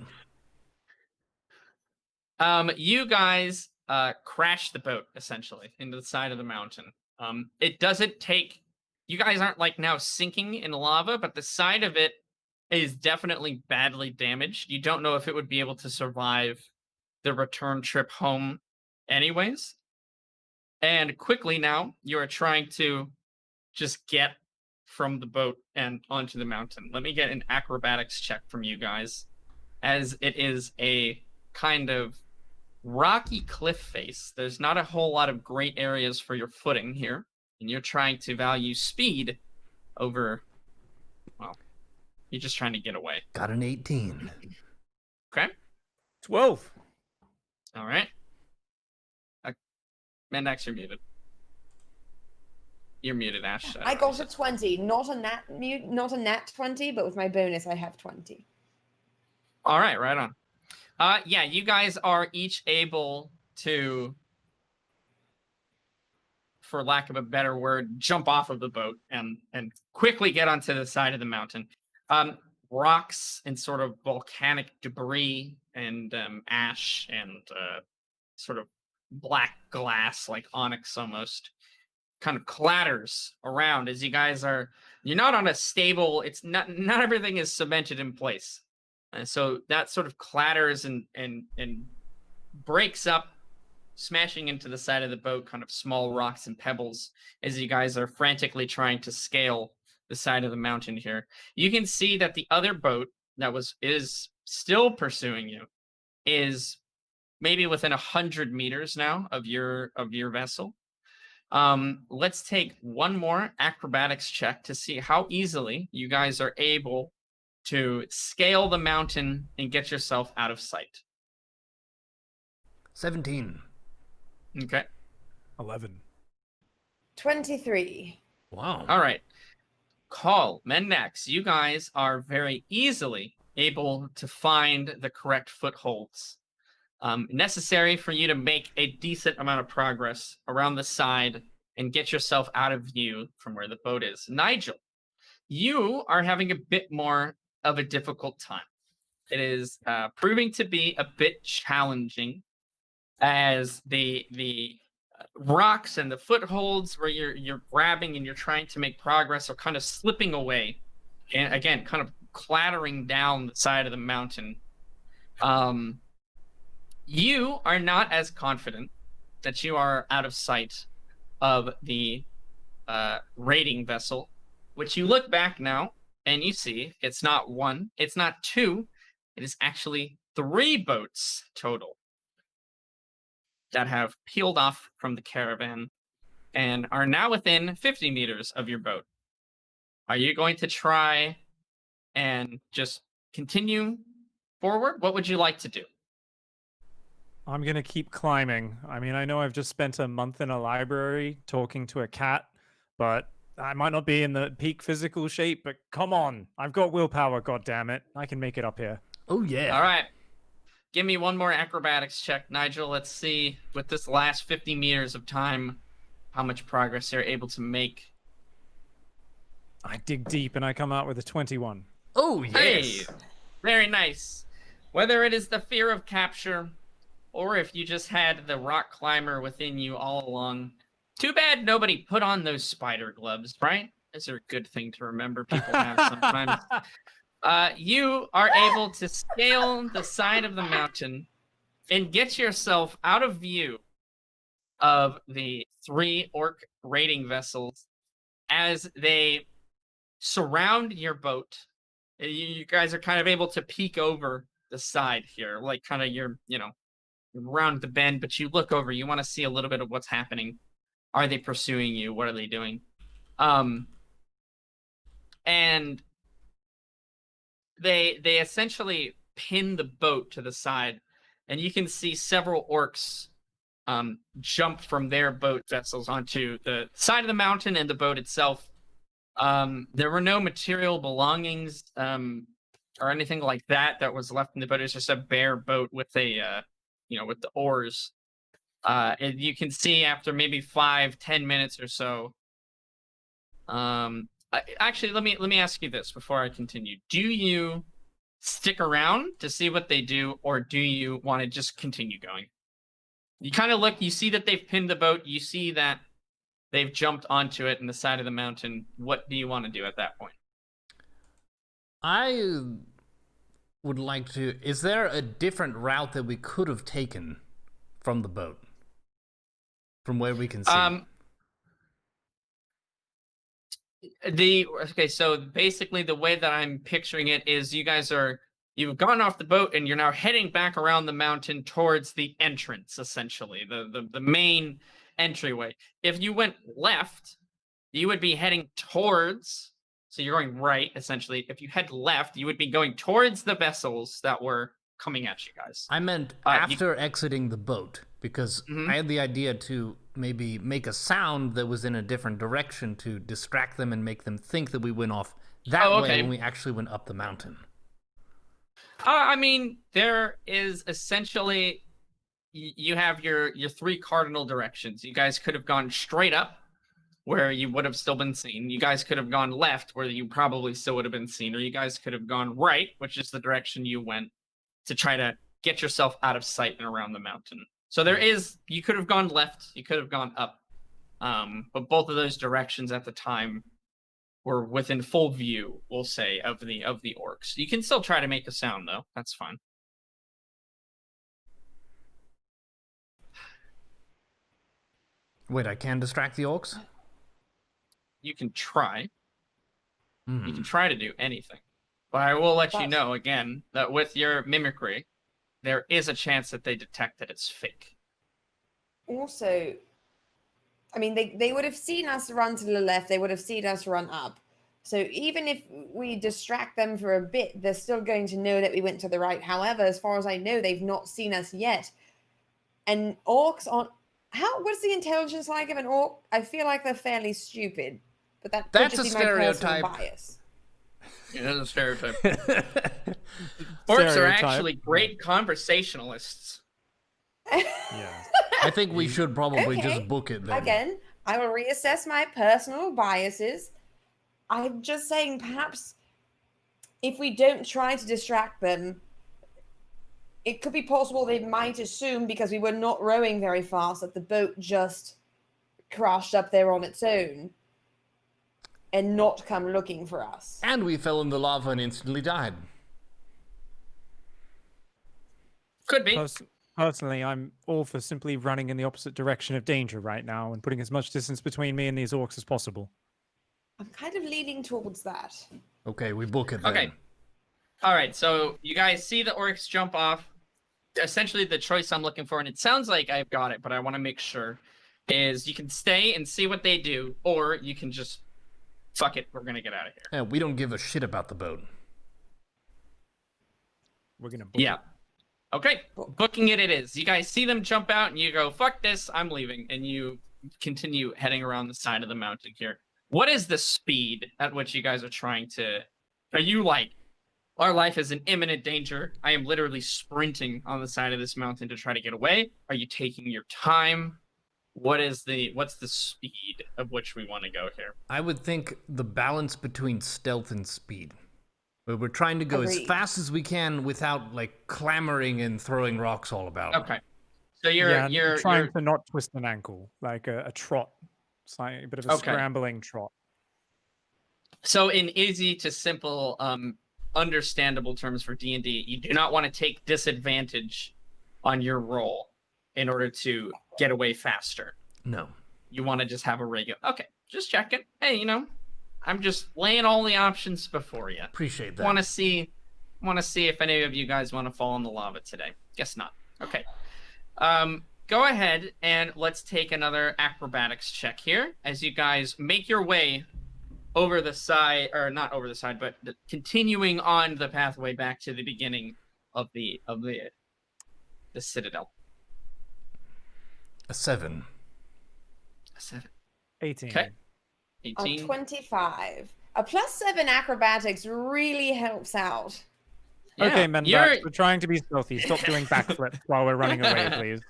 You guys crash the boat, essentially, into the side of the mountain. It doesn't take... You guys aren't, like, now sinking in lava, but the side of it is definitely badly damaged. You don't know if it would be able to survive the return trip home anyways. And quickly now, you are trying to just get from the boat and onto the mountain. Let me get an acrobatics check from you guys, as it is a kind of rocky cliff face. There's not a whole lot of great areas for your footing here, and you're trying to value speed over, well, you're just trying to get away. Got an 18. Okay. 12. All right. Mendax, you're muted. You're muted, Ash. I got a 20, not a nat 20, but with my bonus, I have 20. All right, right on. Yeah, you guys are each able to, for lack of a better word, jump off of the boat and quickly get onto the side of the mountain. Rocks and sort of volcanic debris and ash and sort of black glass, like onyx almost, kind of clatters around as you guys are... You're not on a stable... It's not everything is cemented in place. And so that sort of clatters and breaks up smashing into the side of the boat, kind of small rocks and pebbles, as you guys are frantically trying to scale the side of the mountain here. You can see that the other boat that is still pursuing you is maybe within 100 meters now of your vessel. Let's take one more acrobatics check to see how easily you guys are able to scale the mountain and get yourself out of sight. 17. Okay. 11. 23. Wow. All right. Call, Mendax, you guys are very easily able to find the correct footholds necessary for you to make a decent amount of progress around the side and get yourself out of view from where the boat is. Nigel, you are having a bit more of a difficult time. It is proving to be a bit challenging as the rocks and the footholds where you're grabbing and you're trying to make progress are kind of slipping away, and again, kind of clattering down the side of the mountain. You are not as confident that you are out of sight of the raiding vessel, which you look back now and you see it's not one, it's not two, it is actually 3 boats total that have peeled off from the caravan and are now within 50 meters of your boat. Are you going to try and just continue forward? What would you like to do? I'm going to keep climbing. I mean, I know I've just spent a month in a library talking to a cat, but I might not be in the peak physical shape, but come on. I've got willpower, goddammit. I can make it up here. Oh, yeah. All right. Give me one more acrobatics check, Nigel. Let's see, with this last 50 meters of time, how much progress you're able to make. I dig deep and I come out with a 21. Oh, yes. Hey, very nice. Whether it is the fear of capture, or if you just had the rock climber within you all along, too bad nobody put on those spider gloves, right? Those are a good thing to remember people have sometimes. You are able to scale the side of the mountain and get yourself out of view of the 3 orc raiding vessels as they surround your boat. You guys are kind of able to peek over the side here, like kind of you're around the bend, but you look over, you want to see a little bit of what's happening. Are they pursuing you? What are they doing? And they essentially pin the boat to the side, and you can see several orcs jump from their boat vessels onto the side of the mountain and the boat itself. There were no material belongings or anything like that was left in the boat. It's just a bare boat with a with the oars. And you can see after maybe 5-10 minutes or so. Actually, let me ask you this before I continue. Do you stick around to see what they do, or do you want to just continue going? You kind of look, you see that they've pinned the boat, you see that they've jumped onto it in the side of the mountain. What do you want to do at that point? I would like to... Is there a different route that we could have taken from the boat? From where we can see? Okay, so basically the way that I'm picturing it is you've gone off the boat and you're now heading back around the mountain towards the entrance, essentially, the main entryway. If you went left, you would be heading towards, so you're going right, essentially. If you head left, you would be going towards the vessels that were coming at you guys. I meant after exiting the boat, because I had the idea to maybe make a sound that was in a different direction to distract them and make them think that we went off that way when we actually went up the mountain. I mean, there is essentially, you have your 3 cardinal directions. You guys could have gone straight up, where you would have still been seen. You guys could have gone left, where you probably still would have been seen. Or you guys could have gone right, which is the direction you went, to try to get yourself out of sight and around the mountain. So you could have gone left, you could have gone up. But both of those directions at the time were within full view, we'll say, of the orcs. You can still try to make a sound, though. That's fine. Wait, I can distract the orcs? You can try. Hmm. You can try to do anything. But I will let you But- know again that with your mimicry, there is a chance that they detect that it's fake. Also, I mean, they would have seen us run to the left. They would have seen us run up. So even if we distract them for a bit, they're still going to know that we went to the right. However, as far as I know, they've not seen us yet. And orcs aren't... What's the intelligence like of an orc? I feel like they're fairly stupid. But that could That's just a be my personal stereotype. bias. Yeah, that's a stereotype. Orcs are actually great conversationalists. Yeah. I think we should probably Okay. just book it then. Again, I will reassess my personal biases. I'm just saying, perhaps if we don't try to distract them, it could be possible they might assume, because we were not rowing very fast, that the boat just crashed up there on its own and not come looking for us. And we fell in the lava and instantly died. Could be. Personally, I'm all for simply running in the opposite direction of danger right now and putting as much distance between me and these orcs as possible. I'm kind of leaning towards that. Okay, we book it then. Okay. All right, so you guys see the orcs jump off. Essentially, the choice I'm looking for, and it sounds like I've got it, but I want to make sure, is you can stay and see what they do, or you can just, fuck it, we're going to get out of here. Yeah, we don't give a shit about the boat. We're gonna book Yeah. it. Okay, booking it is. You guys see them jump out, and you go, fuck this, I'm leaving. And you continue heading around the side of the mountain here. What is the speed at which you guys are trying to... Are you like, our life is in imminent danger, I am literally sprinting on the side of this mountain to try to get away? Are you taking your time? What's the speed of which we want to go here? I would think the balance between stealth and speed. Where we're trying to go as Agreed. fast as we can without, like, clamoring and throwing rocks all about. Okay. So you're trying to not twist an ankle, like a trot. It's like a bit of a scrambling trot. So in easy to simple, understandable terms for D&D, you do not want to take disadvantage on your roll in order to get away faster. No. You want to just have a regular... Okay, just checking. Hey, I'm just laying all the options before you. Appreciate that. Want to see if any of you guys want to fall in the lava today. Guess not. Okay. Go ahead and let's take another acrobatics check here as you guys make your way over the side, or not over the side, but continuing on the pathway back to the beginning of the citadel. A 7. A 7. 18. Okay. 18. 25. A +7 acrobatics really helps out. Yeah, Okay, Mendax, we're trying to be stealthy. Stop doing backflips while we're running away, please.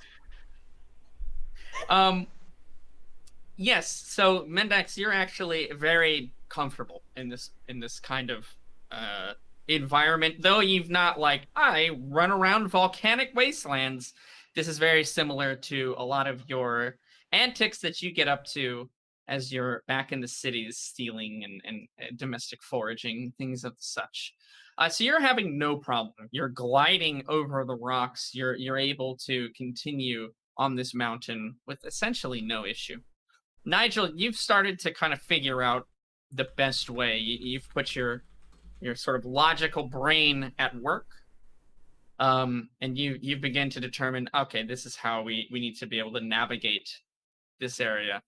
Yes, so Mendax, you're actually very comfortable in this kind of environment. Though you've not I run around volcanic wastelands. This is very similar to a lot of your antics that you get up to as you're back in the cities, stealing and domestic foraging, things of such. So you're having no problem. You're gliding over the rocks. You're able to continue on this mountain with essentially no issue. Nigel, you've started to kind of figure out the best way. You've put your sort of logical brain at work, and you begin to determine, okay, this is how we need to be able to navigate this area.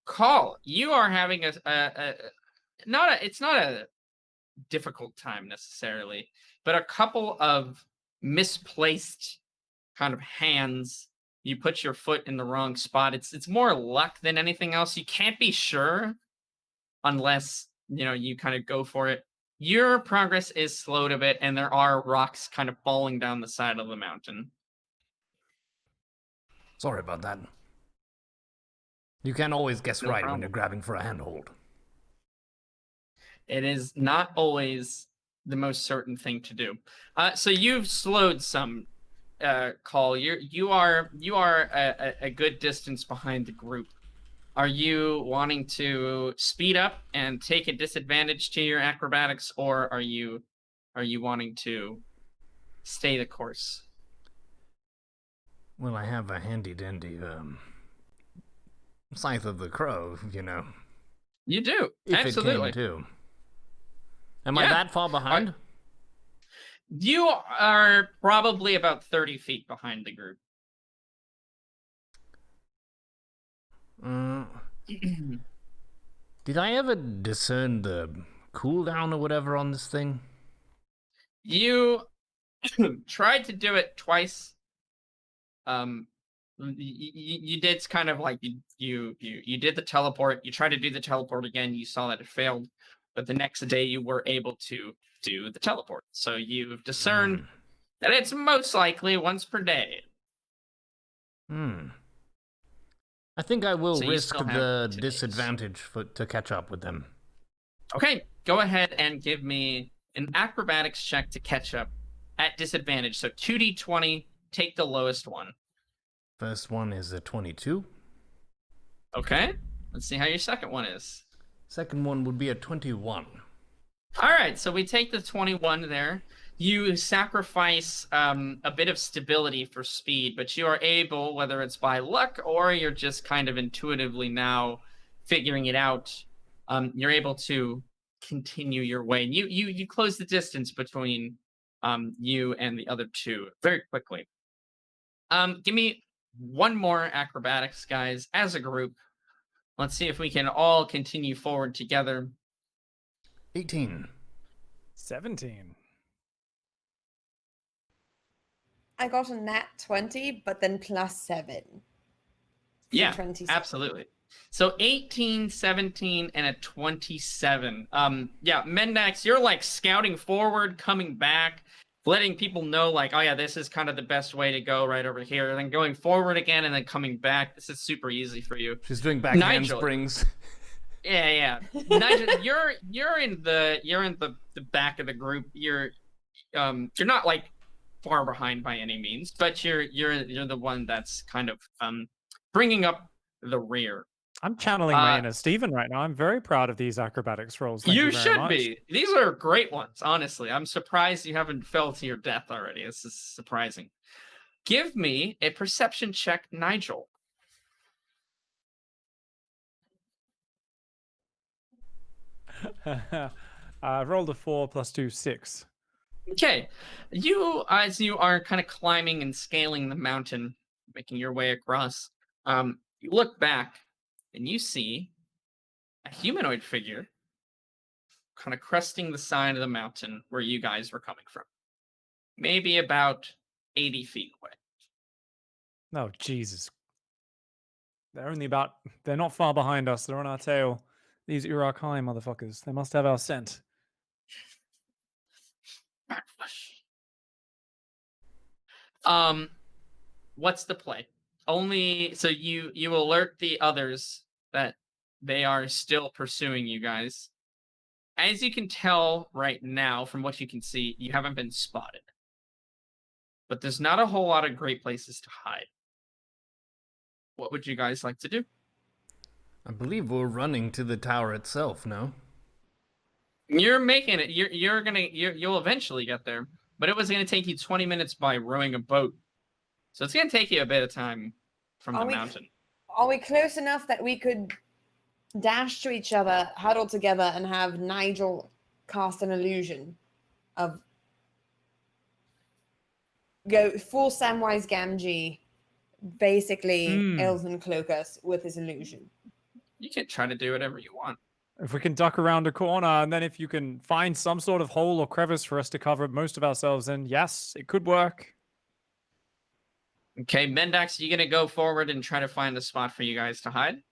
Call, you are having it's not a difficult time necessarily, but a couple of misplaced kind of hands. You put your foot in the wrong spot. It's more luck than anything else. You can't be sure unless you kind of go for it. Your progress is slowed a bit, and there are rocks kind of falling down the side of the mountain. Sorry about that. You can't always guess No right problem. when you're grabbing for a handhold. It is not always the most certain thing to do. So you've slowed some, Call. You are a good distance behind the group. Are you wanting to speed up and take a disadvantage to your acrobatics, or are you wanting to stay the course? Well, I have a handy dandy Scythe of the Crow, you know. You do. If Absolutely. it came to. Am I that far behind? You are probably about 30 feet behind the group. Did I ever discern the cooldown or whatever on this thing? You tried to do it twice. You did kind of like you did the teleport. You tried to do the teleport again. You saw that it failed, but the next day you were able to do the teleport. So you've discerned that it's most likely once per day. I think I will So risk the disadvantage to catch up with them. Okay, go ahead and give me an acrobatics check to catch up at disadvantage. So 2d20, take the lowest one. First one is a 22. Okay, let's see how your second one is. Second one would be a 21. All right, so we take the 21 there. You sacrifice a bit of stability for speed, but you are able, whether it's by luck or you're just kind of intuitively now figuring it out, you're able to continue your way. And you close the distance between you and the other two very quickly. Give me one more acrobatics, guys, as a group. Let's see if we can all continue forward together. 18. 17. I got a nat 20, but then plus 7. Yeah, 27. absolutely. So 18, 17, and a 27. Yeah, Mendax, you're like scouting forward, coming back, letting people know like, oh yeah, this is kind of the best way to go right over here. And then going forward again and then coming back. This is super easy for you. She's doing back handsprings. Yeah. Nigel, you're in the back of the group. You're not like far behind by any means, but you're the one that's kind of bringing up the rear. I'm channeling my inner Steven right now. I'm very proud of these acrobatics rolls. Thank you very should much. be. These are great ones, honestly. I'm surprised you haven't fell to your death already. This is surprising. Give me a perception check, Nigel. I rolled a 4 plus 2, 6. Okay. As you are kind of climbing and scaling the mountain, making your way across, you look back and you see a humanoid figure kind of cresting the side of the mountain where you guys were coming from. Maybe about 80 feet away. Oh, Jesus. They're not far behind us. They're on our tail. These Urakai motherfuckers. They must have our scent. What's the play? So you alert the others that they are still pursuing you guys. As you can tell right now, from what you can see, you haven't been spotted. But there's not a whole lot of great places to hide. What would you guys like to do? I believe we're running to the tower itself, no? You're making it. You'll eventually get there. But it was going to take you 20 minutes by rowing a boat. So it's going to take you a bit of time from the mountain. Are we close enough that we could dash to each other, huddle together, and have Nigel cast an illusion of go full Samwise Gamgee, basically Elven cloak us with his illusion? You can try to do whatever you want. If we can duck around a corner, and then if you can find some sort of hole or crevice for us to cover most of ourselves in, yes, it could work. Okay, Mendax, are you going to go forward and try to find a spot for you guys to hide?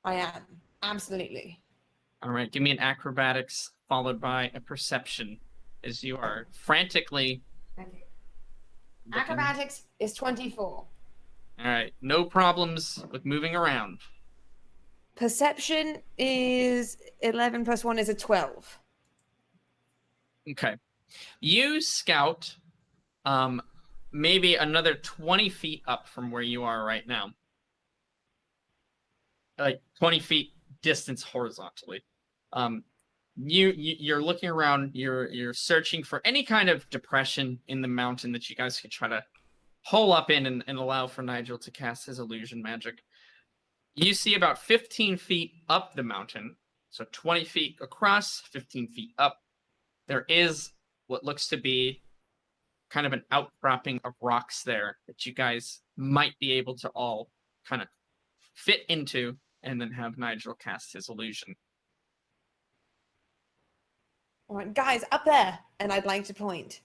I am. Absolutely. All right, give me an acrobatics followed by a perception as you are frantically... Acrobatics is 24. All right, no problems with moving around. Perception is 11 plus 1 is a 12. Okay. You scout maybe another 20 feet up from where you are right now. Like 20 feet distance horizontally. You're looking around, you're searching for any kind of depression in the mountain that you guys could try to hole up in and allow for Nigel to cast his illusion magic. You see about 15 feet up the mountain, so 20 feet across, 15 feet up, there is what looks to be kind of an outcropping of rocks there that you guys might be able to all kind of fit into, and then have Nigel cast his illusion. All right, guys, up there, and I'd like to point.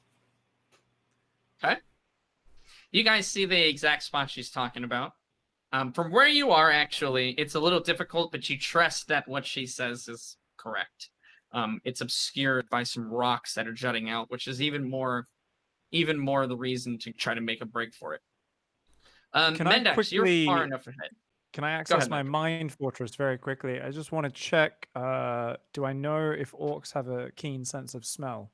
Okay. You guys see the exact spot she's talking about. From where you are, actually, it's a little difficult, but you trust that what she says is correct. It's obscured by some rocks that are jutting out, which is even more the reason to try to make a break for it. Mendax, you're far enough ahead. Can I access my mind fortress very quickly? I just want to check, do I know if orcs have a keen sense of smell?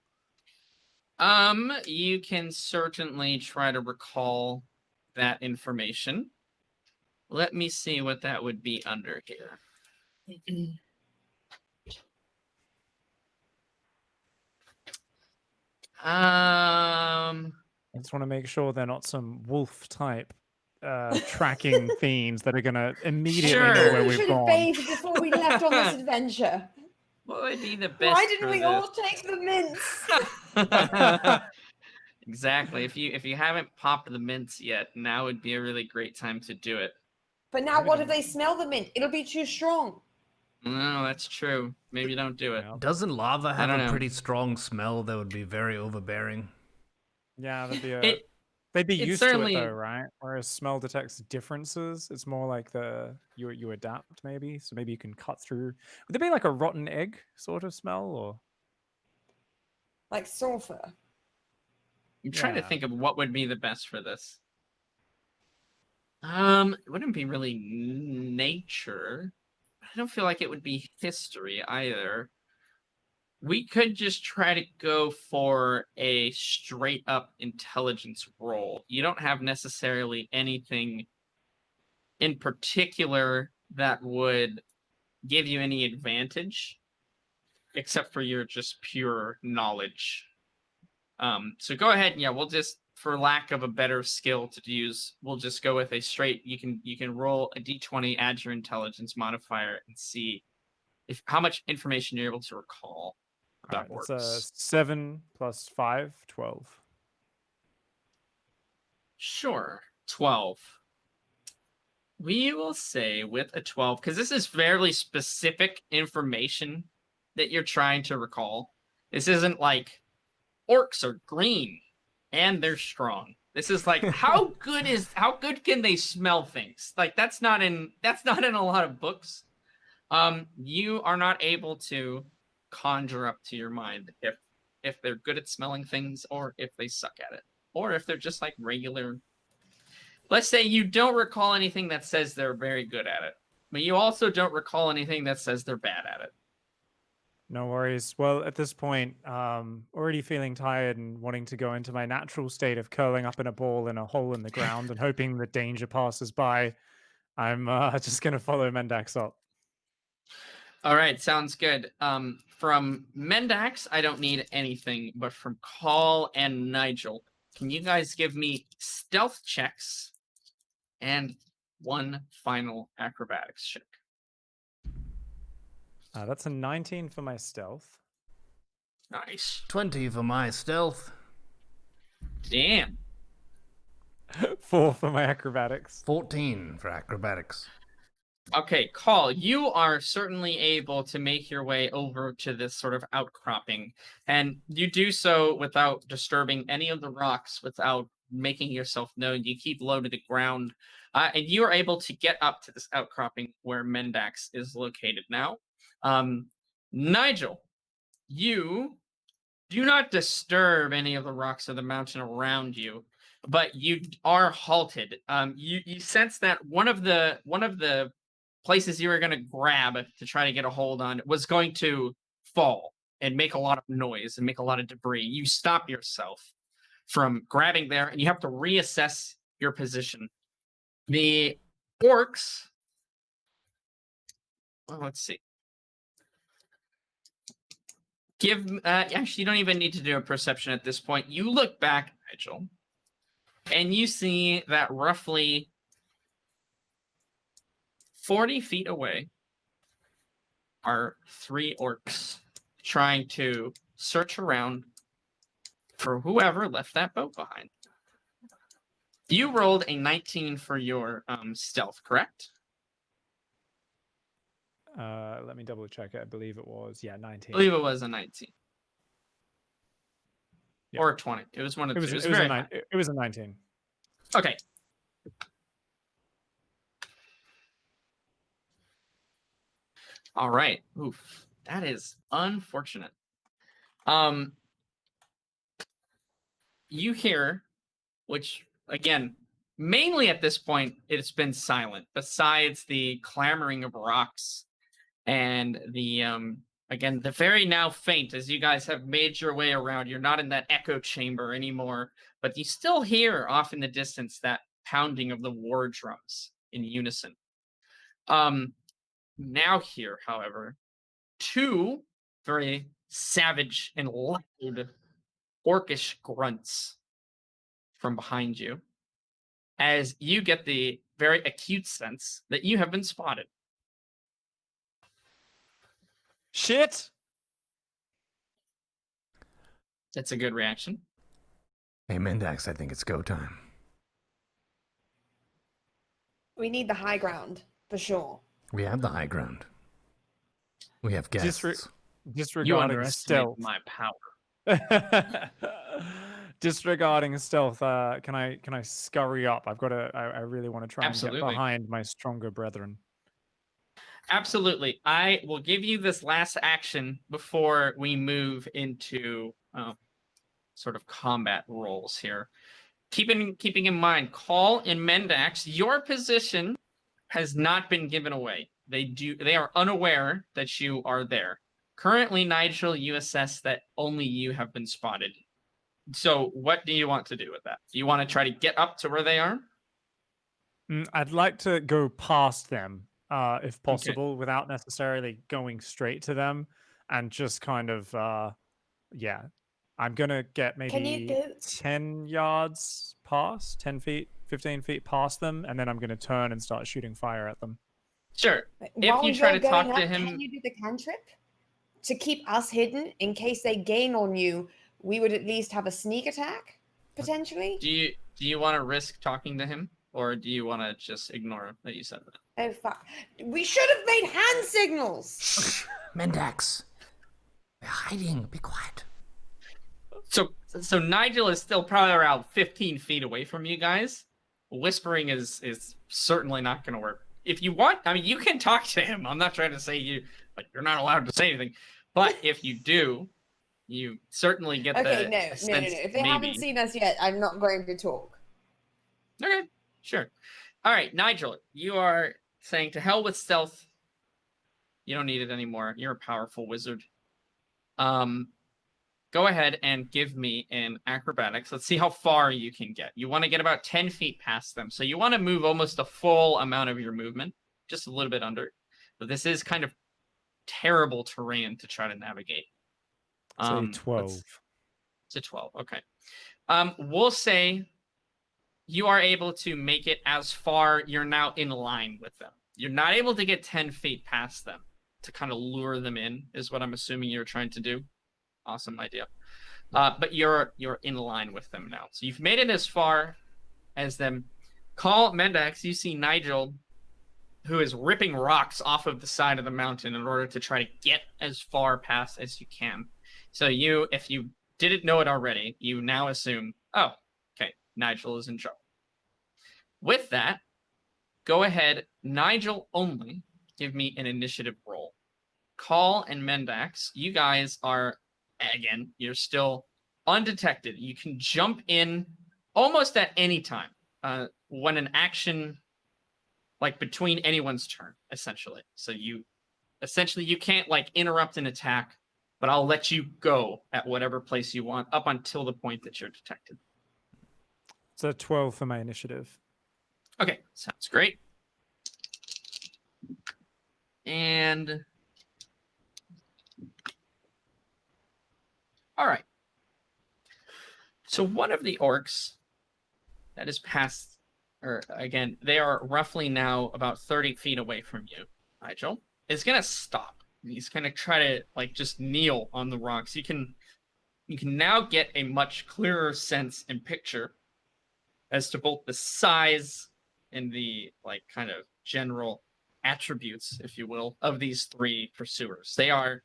You can certainly try to recall that information. Let me see what that would be under here. I just want to make sure they're not some wolf type tracking fiends that are going to immediately know where we've gone. We should have bathed before we left on this adventure. What would be the best? Why didn't we all take the mints? Exactly. If you haven't popped the mints yet, now would be a really great time to do it. But now, what if they smell the mint? It'll be too strong. No, that's true. Maybe don't do it. Doesn't lava have a pretty strong smell that would be very overbearing? Yeah, they'd be used to it though, right? Whereas smell detects differences. It's more like you adapt maybe. So maybe you can cut through. Would there be like a rotten egg sort of smell, or like sulfur? I'm trying to think of what would be the best for this. It wouldn't be really nature. I don't feel like it would be history either. We could just try to go for a straight up intelligence roll. You don't have necessarily anything in particular that would give you any advantage, except for your just pure knowledge. So go ahead. Yeah, we'll just, for lack of a better skill to use, we'll just go with a straight. You can roll a d20, add your intelligence modifier, and see how much information you're able to recall about orcs. It's 7 + 5, 12. Sure, 12. We will say with a 12, because this is fairly specific information that you're trying to recall. This isn't like orcs are green and they're strong. This is like how good can they smell things? Like that's not in a lot of books. You are not able to conjure up to your mind if they're good at smelling things, or if they suck at it, or if they're just like regular. Let's say you don't recall anything that says they're very good at it, but you also don't recall anything that says they're bad at it. No worries. Well, at this point, already feeling tired and wanting to go into my natural state of curling up in a ball in a hole in the ground and hoping that danger passes by, I'm just going to follow Mendax up. All right, sounds good. From Mendax, I don't need anything, but from Call and Nigel, can you guys give me stealth checks and one final acrobatics check? That's a 19 for my stealth. Nice. 20 for my stealth. Damn. 4 for my acrobatics. 14 for acrobatics. Okay, Call, you are certainly able to make your way over to this sort of outcropping, and you do so without disturbing any of the rocks, without making yourself known. You keep low to the ground, and you are able to get up to this outcropping where Mendax is located now. Nigel, you do not disturb any of the rocks of the mountain around you, but you are halted. You sense that one of the places you were going to grab to try to get a hold on was going to fall and make a lot of noise and make a lot of debris. You stop yourself from grabbing there, and you have to reassess your position. The orcs, well, let's see. Actually, you don't even need to do a perception at this point. You look back, Nigel, and you see that roughly 40 feet away are 3 orcs trying to search around for whoever left that boat behind. You rolled a 19 for your stealth, correct? Let me double check it. I believe it was 19. I believe it was a 19. Yeah. Or a 20. It was one of it the two. was, It was very high. it was a 19. Okay. All right. Oof. That is unfortunate. You hear, which again, mainly at this point, it's been silent, besides the clamoring of rocks and the again, the very now faint as you guys have made your way around. You're not in that echo chamber anymore, but you still hear off in the distance that pounding of the war drums in unison. Now here, however, 2 very savage and loud orcish grunts from behind you as you get the very acute sense that you have been spotted. Shit! That's a good reaction. Hey, Mendax, I think it's go time. We need the high ground, for sure. We have the high ground. We have guests. You Disregarding underestimate stealth. my power. Disregarding stealth, can I scurry up? I really want to try Absolutely. and get behind my stronger brethren. Absolutely. I will give you this last action before we move into sort of combat roles here. Keeping in mind, Call and Mendax, your position has not been given away. They are unaware that you are there. Currently, Nigel, you assess that only you have been spotted. So what do you want to do with that? Do you want to try to get up to where they are? I'd like to go past them, if possible, without necessarily going straight to them, and just kind of, I'm gonna get maybe 10 yards past, 10 feet, 15 feet past them, and then I'm gonna turn and start shooting fire at them. Sure. If you try to talk to him, can you do the cantrip to keep us hidden in case they gain on you? We would at least have a sneak attack potentially. Do you want to risk talking to him, or do you want to just ignore that you said that? Oh fuck! We should have made hand signals. Shh, Mendax. They're hiding. Be quiet. So Nigel is still probably around 15 feet away from you guys. Whispering is certainly not going to work. If you want, I mean, you can talk to him. I'm not trying to say you're not allowed to say anything. But if you do, you certainly get no. If they haven't seen us yet, I'm not going to talk. Okay, sure. All right, Nigel, you are saying to hell with stealth. You don't need it anymore. You're a powerful wizard. Go ahead and give me an acrobatics. Let's see how far you can get. You want to get about 10 feet past them. So you want to move almost a full amount of your movement, just a little bit under. But this is kind of terrible terrain to try to navigate. Say 12. It's a 12. Okay. We'll say you are able to make it as far. You're now in line with them. You're not able to get 10 feet past them to kind of lure them in, is what I'm assuming you're trying to do. Awesome idea. But you're in line with them now. So you've made it as far as them. Call Mendax. You see Nigel, who is ripping rocks off of the side of the mountain in order to try to get as far past as you can. So if you didn't know it already, you now assume, oh, okay, Nigel is in trouble. With that, go ahead, Nigel only, give me an initiative roll. Call and Mendax, you guys are, again, you're still undetected. You can jump in almost at any time when an action, like between anyone's turn, essentially. So you can't like interrupt an attack, but I'll let you go at whatever place you want up until the point that you're detected. So 12 for my initiative. Okay, sounds great. And all right. So one of the orcs that is past or again, they are roughly now about 30 feet away from you, Nigel, is gonna stop. He's gonna try to like just kneel on the rocks. You can now get a much clearer sense and picture as to both the size and the like kind of general attributes, if you will, of these three pursuers. They are,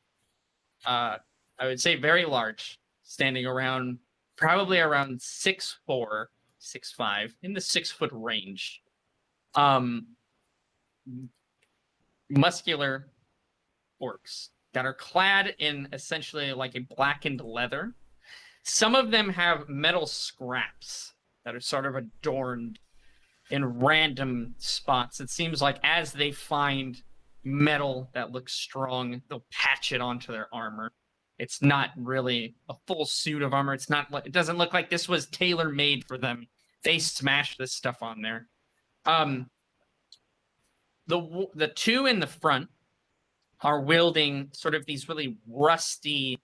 I would say, very large, standing around probably around 6'4", 6'5", in the 6-foot range. Muscular orcs that are clad in essentially like a blackened leather. Some of them have metal scraps that are sort of adorned in random spots. It seems like as they find metal that looks strong, they'll patch it onto their armor. It's not really a full suit of armor. It doesn't look like this was tailor-made for them. They smashed this stuff on there. The two in the front are wielding sort of these really rusty,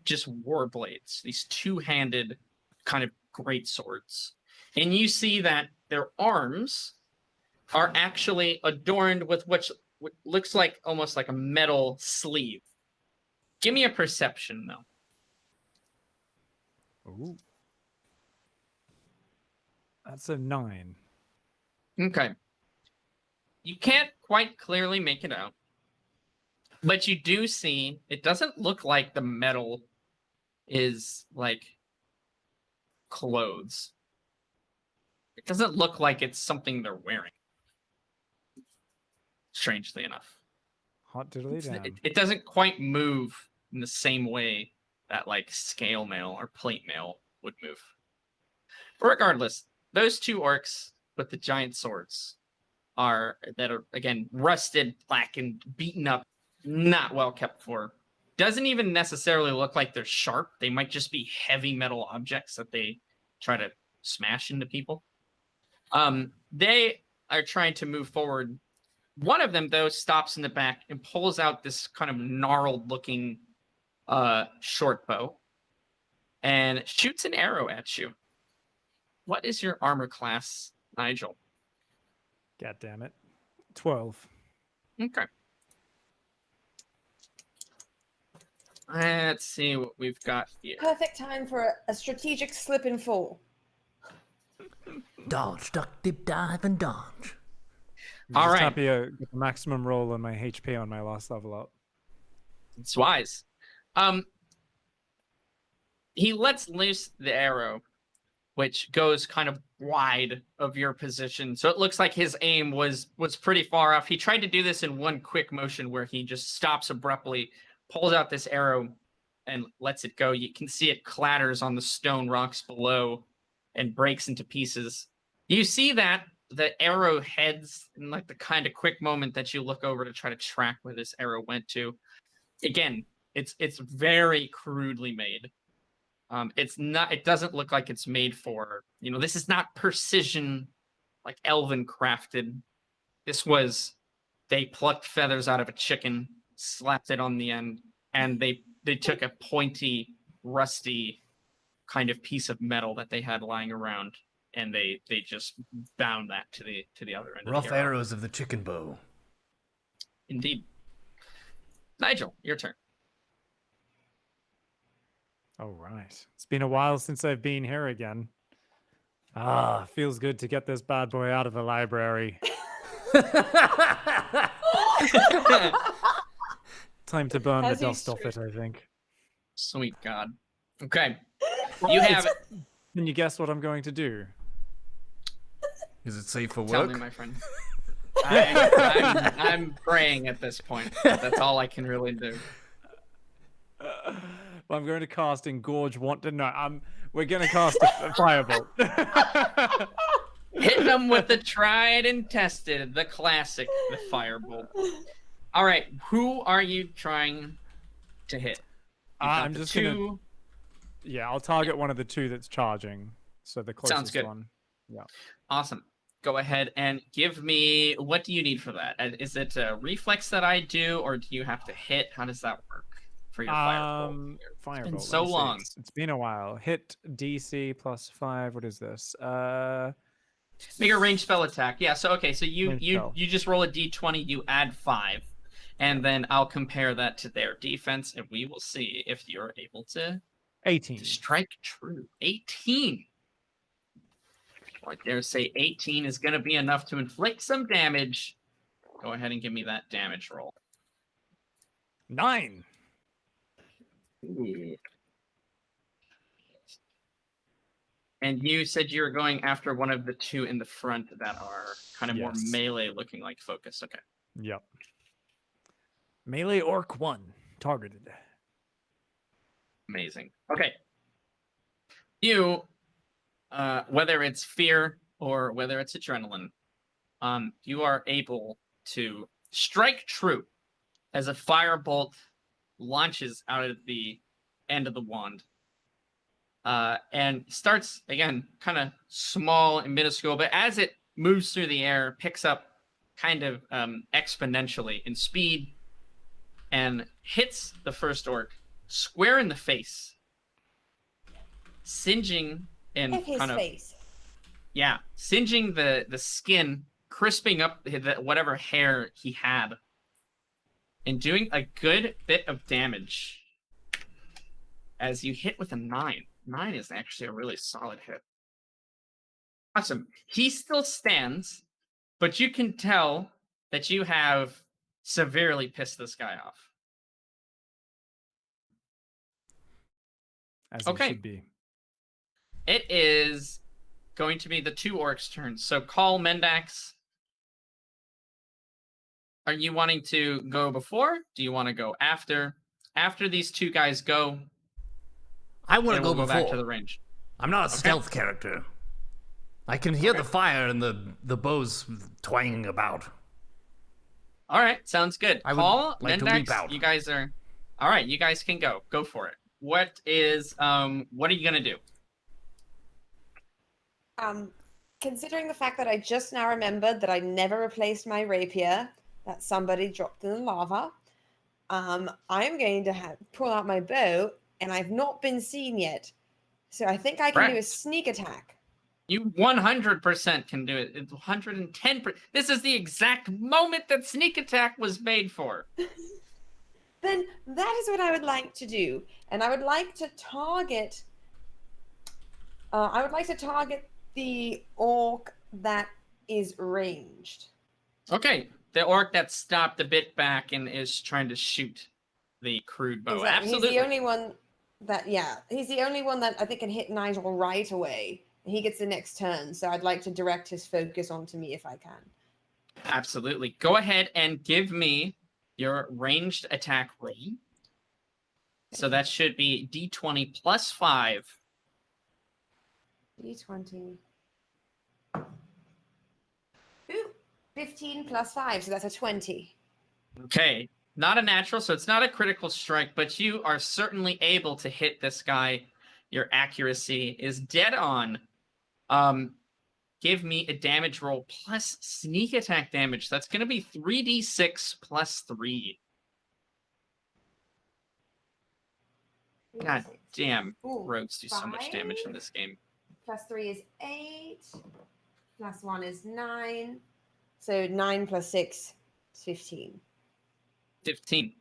just war blades, these two-handed kind of great swords. And you see that their arms are actually adorned with what looks like almost like a metal sleeve. Give me a perception, though. Ooh. That's a 9. Okay. You can't quite clearly make it out, but you do see it doesn't look like the metal is like clothes. It doesn't look like it's something they're wearing. Strangely enough. Hot diddly damn. It doesn't quite move in the same way that like scale mail or plate mail would move. But regardless, those two orcs with the giant swords are again rusted, blackened, beaten up, not well kept for. Doesn't even necessarily look like they're sharp. They might just be heavy metal objects that they try to smash into people. They are trying to move forward. One of them, though, stops in the back and pulls out this kind of gnarled-looking short bow and shoots an arrow at you. What is your armor class, Nigel? God damn it. 12. Okay. Let's see what we've got here. Perfect time for a strategic slip and fall. Dodge, duck, dip, dive, and dodge. All right. Happy to get the maximum roll on my HP on my last level up. It's wise. He lets loose the arrow, which goes kind of wide of your position. So it looks like his aim was pretty far off. He tried to do this in one quick motion where he just stops abruptly, pulls out this arrow, and lets it go. You can see it clatters on the stone rocks below and breaks into pieces. You see that the arrow heads in like the kind of quick moment that you look over to try to track where this arrow went to. Again, it's very crudely made. It doesn't look like it's made for, this is not precision, like elven crafted. They plucked feathers out of a chicken, slapped it on the end, and they took a pointy, rusty kind of piece of metal that they had lying around, and they just bound that to the other end. Rough arrows of the chicken bow. Indeed. Nigel, your turn. All right. It's been a while since I've been here again. Feels good to get this bad boy out of the library. Time to burn the dust off it, I think. Sweet God. Okay. You have it. Can you guess what I'm going to do? Is it safe for work? Tell me, my friend. I'm praying at this point. That's all I can really do. Well, I'm going to cast Engorge Wanton. No, we're going to cast a Firebolt. Hit them with the tried and tested, the classic, the Firebolt. All right, who are you trying to hit? I'm just going to... Yeah, I'll target one of the two that's charging. So the closest Sounds good. one. Yeah. Awesome. Go ahead and give me... What do you need for that? Is it a reflex that I do, or do you have to hit? How does that work for your Firebolt? Firebolt. It's been so long. It's been a while. Hit DC +5. What is this? Make a ranged spell attack. Yeah, so okay, so you just roll a d20, you add 5. And then I'll compare that to their defense, and we will see if you're able to 18. To strike true. 18. I dare say 18 is going to be enough to inflict some damage. Go ahead and give me that damage roll. 9. Ooh. And you said you were going after one of the two in the front that are kind of more melee looking like focus. Okay. Yep. Melee orc 1 targeted. Amazing. Okay. You, whether it's fear or whether it's adrenaline, you are able to strike true as a firebolt launches out of the end of the wand. And starts, again, kind of small and minuscule, but as it moves through the air, picks up kind of exponentially in speed and hits the first orc square in the face, singeing and kind of face. Yeah, singeing the skin, crisping up whatever hair he had, and doing a good bit of damage as you hit with a 9. 9 is actually a really solid hit. Awesome. He still stands, but you can tell that you have severely pissed this guy off. As it should be. It is going to be the 2 orcs' turns. So call Mendax. Are you wanting to go before? Do you want to go after? After these 2 guys go, I want to go before. before. Back to the range. I'm not a stealth character. I can hear the fire and the bows twanging about. All right, sounds good. Call like Mendax. to leap out. You guys are all right. You guys can go. Go for it. What are you gonna do? Considering the fact that I just now remembered that I never replaced my rapier that somebody dropped in the lava, I'm going to pull out my bow, and I've not been seen yet. So I think I can do a sneak attack. You 100% can do it. It's 110%. This is the exact moment that sneak attack was made for. Then that is what I would like to do. And I would like to target... the orc that is ranged. Okay, the orc that stopped a bit back and is trying to shoot the crude bow. Exactly. Absolutely. He's the only one that I think can hit Nigel right away. He gets the next turn, so I'd like to direct his focus onto me if I can. Absolutely. Go ahead and give me your ranged attack roll. So that should be D20 plus 5. D20. Ooh, 15 plus 5, so that's a 20. Okay. Not a natural, so it's not a critical strike, but you are certainly able to hit this guy. Your accuracy is dead on. Give me a damage roll plus sneak attack damage. That's going to be 3d6 plus 3. God damn. Rogues do so much damage in this game. Plus 3 is 8. Plus 1 is 9. So 9 plus 6 is 15. 15.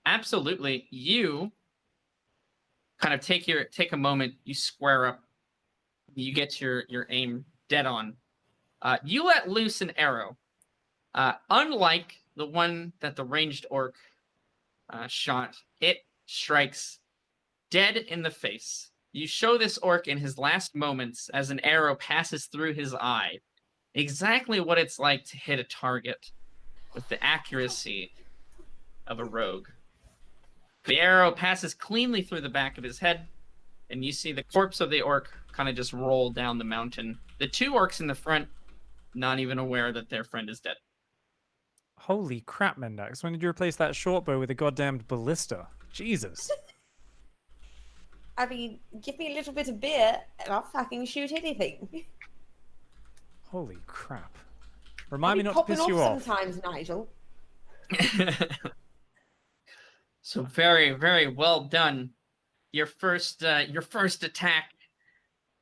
Absolutely. You kind of take a moment, you square up, you get your aim dead on. You let loose an arrow. Unlike the one that the ranged orc shot, it strikes dead in the face. You show this orc in his last moments as an arrow passes through his eye. Exactly what it's like to hit a target with the accuracy of a rogue. The arrow passes cleanly through the back of his head, and you see the corpse of the orc kind of just roll down the mountain. The 2 orcs in the front, not even aware that their friend is dead. Holy crap, Mendax. When did you replace that short bow with a goddamned ballista? Jesus. I mean, give me a little bit of beer, and I'll fucking shoot anything. Holy crap. Remind me not to piss you off. Sometimes, Nigel. So very, very well done. Your first attack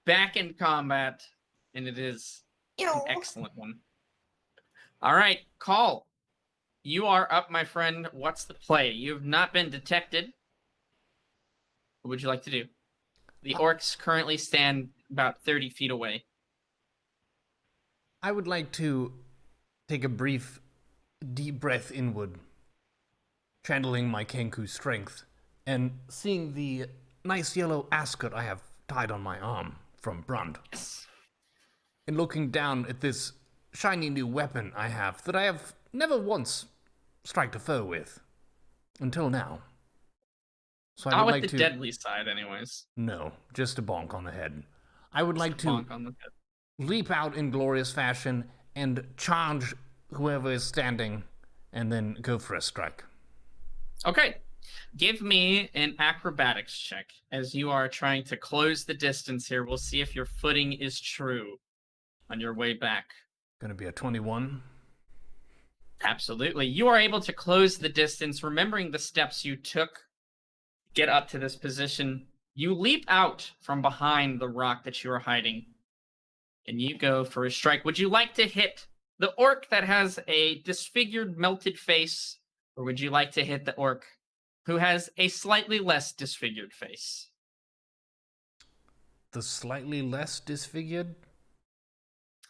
back in combat, and it is An excellent one. All right, Call. You are up, my friend. What's the play? You've not been detected. What would you like to do? The orcs currently stand about 30 feet away. I would like to take a brief, deep breath inward, channeling my Kenku strength, and seeing the nice yellow ascot I have tied on my arm from Brund. Yes. And looking down at this shiny new weapon I have that I have never once striked a foe with. Until now. So I would like the to... deadly side, anyways. No, just a bonk on the head. I would like to Bonk on the head. Leap out in glorious fashion and charge whoever is standing, and then go for a strike. Okay. Give me an acrobatics check as you are trying to close the distance here. We'll see if your footing is true on your way back. Gonna be a 21. Absolutely. You are able to close the distance, remembering the steps you took to get up to this position. You leap out from behind the rock that you are hiding, and you go for a strike. Would you like to hit the orc that has a disfigured, melted face, or would you like to hit the orc who has a slightly less disfigured face? The slightly less disfigured?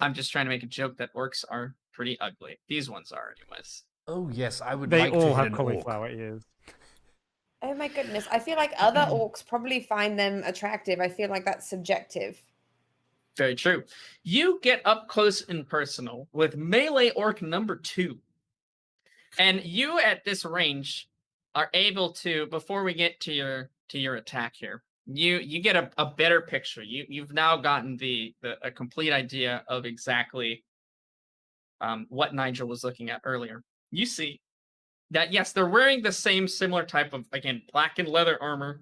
I'm just trying to make a joke that orcs are pretty ugly. These ones are, anyways. Oh yes, I would They like to all hit have an cauliflower orc. ears. Oh my goodness. I feel like other orcs probably find them attractive. I feel like that's subjective. Very true. You get up close and personal with melee orc number 2. And you at this range are able to, before we get to your attack here, you get a better picture. You've now gotten a complete idea of exactly what Nigel was looking at earlier. You see that, yes, they're wearing the same similar type of, again, blackened leather armor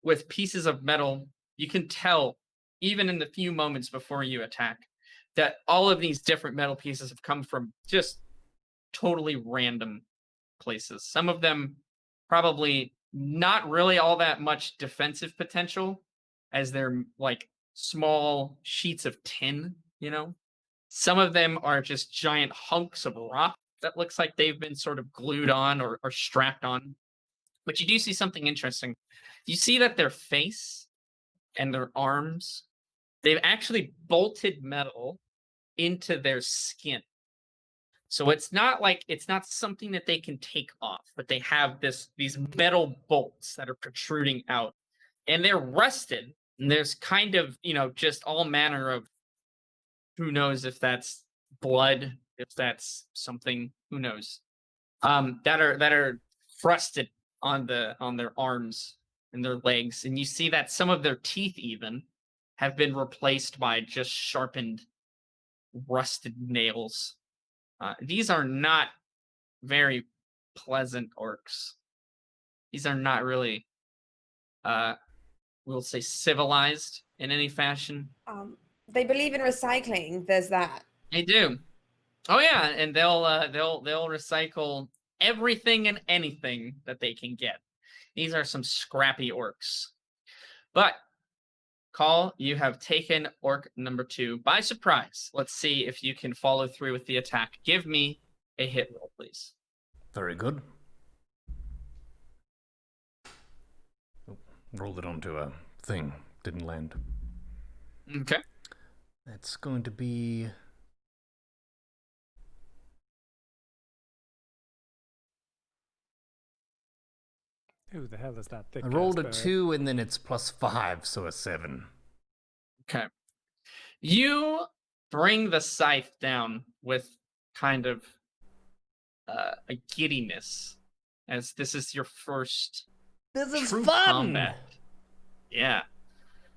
with pieces of metal. You can tell, even in the few moments before you attack, that all of these different metal pieces have come from just totally random places. Some of them probably not really all that much defensive potential, as they're like small sheets of tin, you know? Some of them are just giant hunks of rock that looks like they've been sort of glued on or strapped on. But you do see something interesting. You see that their face and their arms, they've actually bolted metal into their skin. So it's not something that they can take off, but they have these metal bolts that are protruding out, and they're rusted. And there's kind of, just all manner of, who knows if that's blood, if that's something, who knows, that are crusted on their arms and their legs. And you see that some of their teeth even have been replaced by just sharpened, rusted nails. These are not very pleasant orcs. These are not really, we'll say, civilized in any fashion. They believe in recycling. There's that. They do. Oh yeah, and they'll recycle everything and anything that they can get. These are some scrappy orcs. But Call, you have taken orc number 2 by surprise. Let's see if you can follow through with the attack. Give me a hit roll, please. Very good. Oh, rolled it onto a thing. Didn't land. Okay. That's going to be... Who the hell is that thick? I rolled a bird? 2 and then it's +5, so a 7. Okay. You bring the scythe down with kind of a giddiness, as this is your first true combat. Yeah.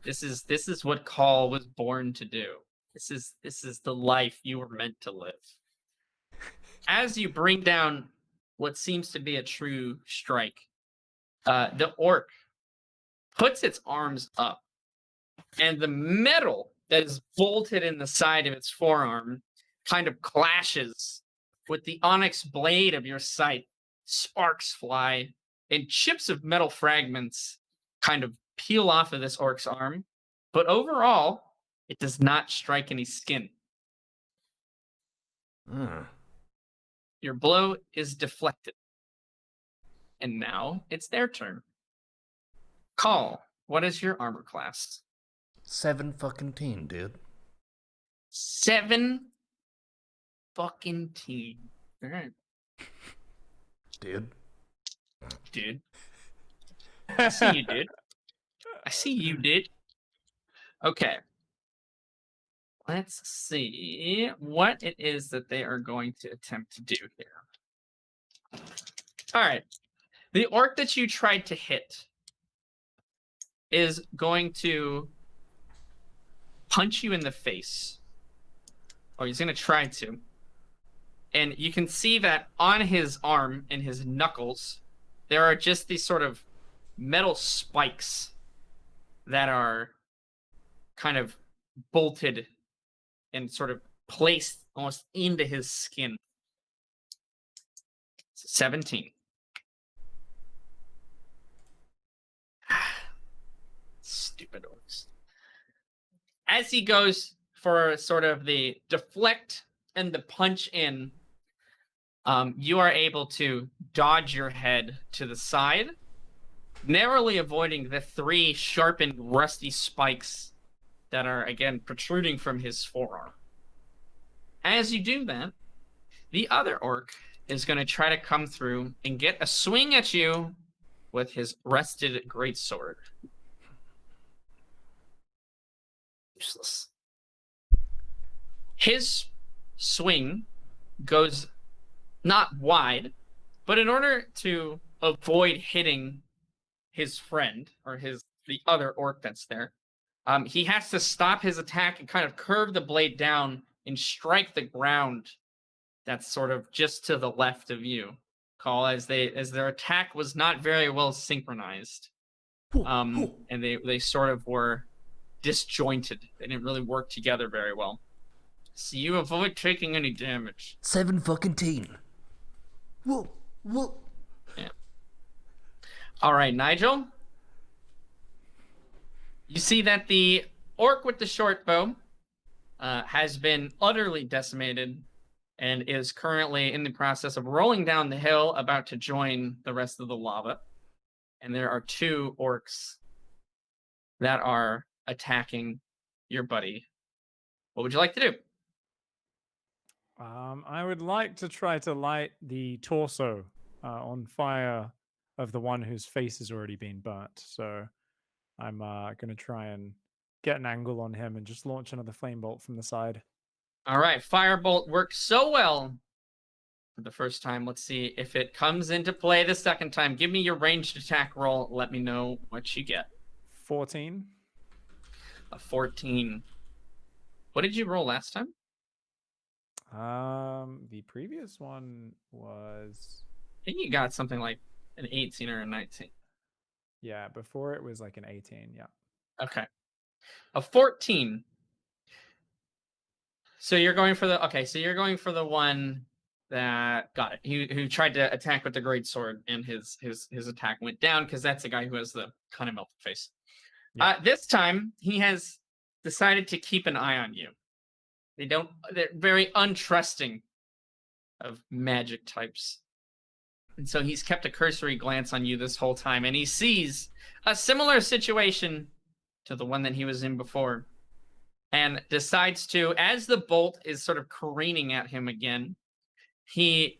This is what Call was born to do. This is the life you were meant to live. As you bring down what seems to be a true strike, the orc puts its arms up, and the metal that is bolted in the side of its forearm kind of clashes with the onyx blade of your scythe. Sparks fly, and chips of metal fragments kind of peel off of this orc's arm. But overall, it does not strike any skin. Your blow is deflected. And now it's their turn. Call, what is your armor class? 7 fucking teen, dude. 7 fucking teen. All right. Dude. I see you, dude. I see you, dude. Okay. Let's see what it is that they are going to attempt to do here. All right. The orc that you tried to hit is going to punch you in the face. Or he's going to try to. And you can see that on his arm and his knuckles, there are just these sort of metal spikes that are kind of bolted and sort of placed almost into his skin. 17. Stupid orcs. As he goes for sort of the deflect and the punch in, you are able to dodge your head to the side, narrowly avoiding the 3 sharpened, rusty spikes that are, again, protruding from his forearm. As you do that, the other orc is going to try to come through and get a swing at you with his rusted greatsword. Useless. His swing goes not wide, but in order to avoid hitting his friend or the other orc that's there, he has to stop his attack and kind of curve the blade down and strike the ground that's sort of just to the left of you. Call as their attack was not very well synchronized, and they sort of were disjointed. They didn't really work together very well. So you avoid taking any damage. 7 fucking teen. Whoa. Yeah. All right, Nigel. You see that the orc with the short bow has been utterly decimated and is currently in the process of rolling down the hill, about to join the rest of the lava. And there are 2 orcs that are attacking your buddy. What would you like to do? I would like to try to light the torso on fire of the one whose face has already been burnt. So I'm going to try and get an angle on him and just launch another flame bolt from the side. All right, firebolt worked so well for the first time. Let's see if it comes into play the second time. Give me your ranged attack roll. Let me know what you get. 14. A 14. What did you roll last time? The previous one was... I think you got something like an 18 or a 19. Yeah, before it was like an 18, yeah. Okay. A 14. So you're going for the one that got it. Who tried to attack with the greatsword, and his attack went down because that's the guy who has the kind of melted face. Yeah. This time he has decided to keep an eye on you. They're very untrusting of magic types. And so he's kept a cursory glance on you this whole time, and he sees a similar situation to the one that he was in before, and decides to, as the bolt is sort of careening at him again, he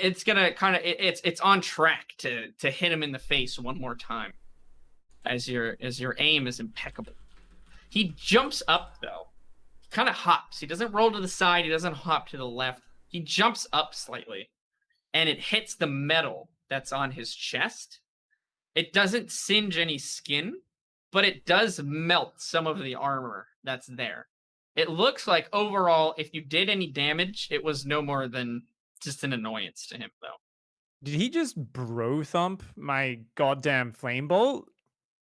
it's gonna kind of it's on track to hit him in the face one more time, as your aim is impeccable. He jumps up though, kind of hops. He doesn't roll to the side. He doesn't hop to the left. He jumps up slightly, and it hits the metal that's on his chest. It doesn't singe any skin, but it does melt some of the armor that's there. It looks like overall, if you did any damage, it was no more than just an annoyance to him, though. Did he just bro thump my goddamn flame bolt?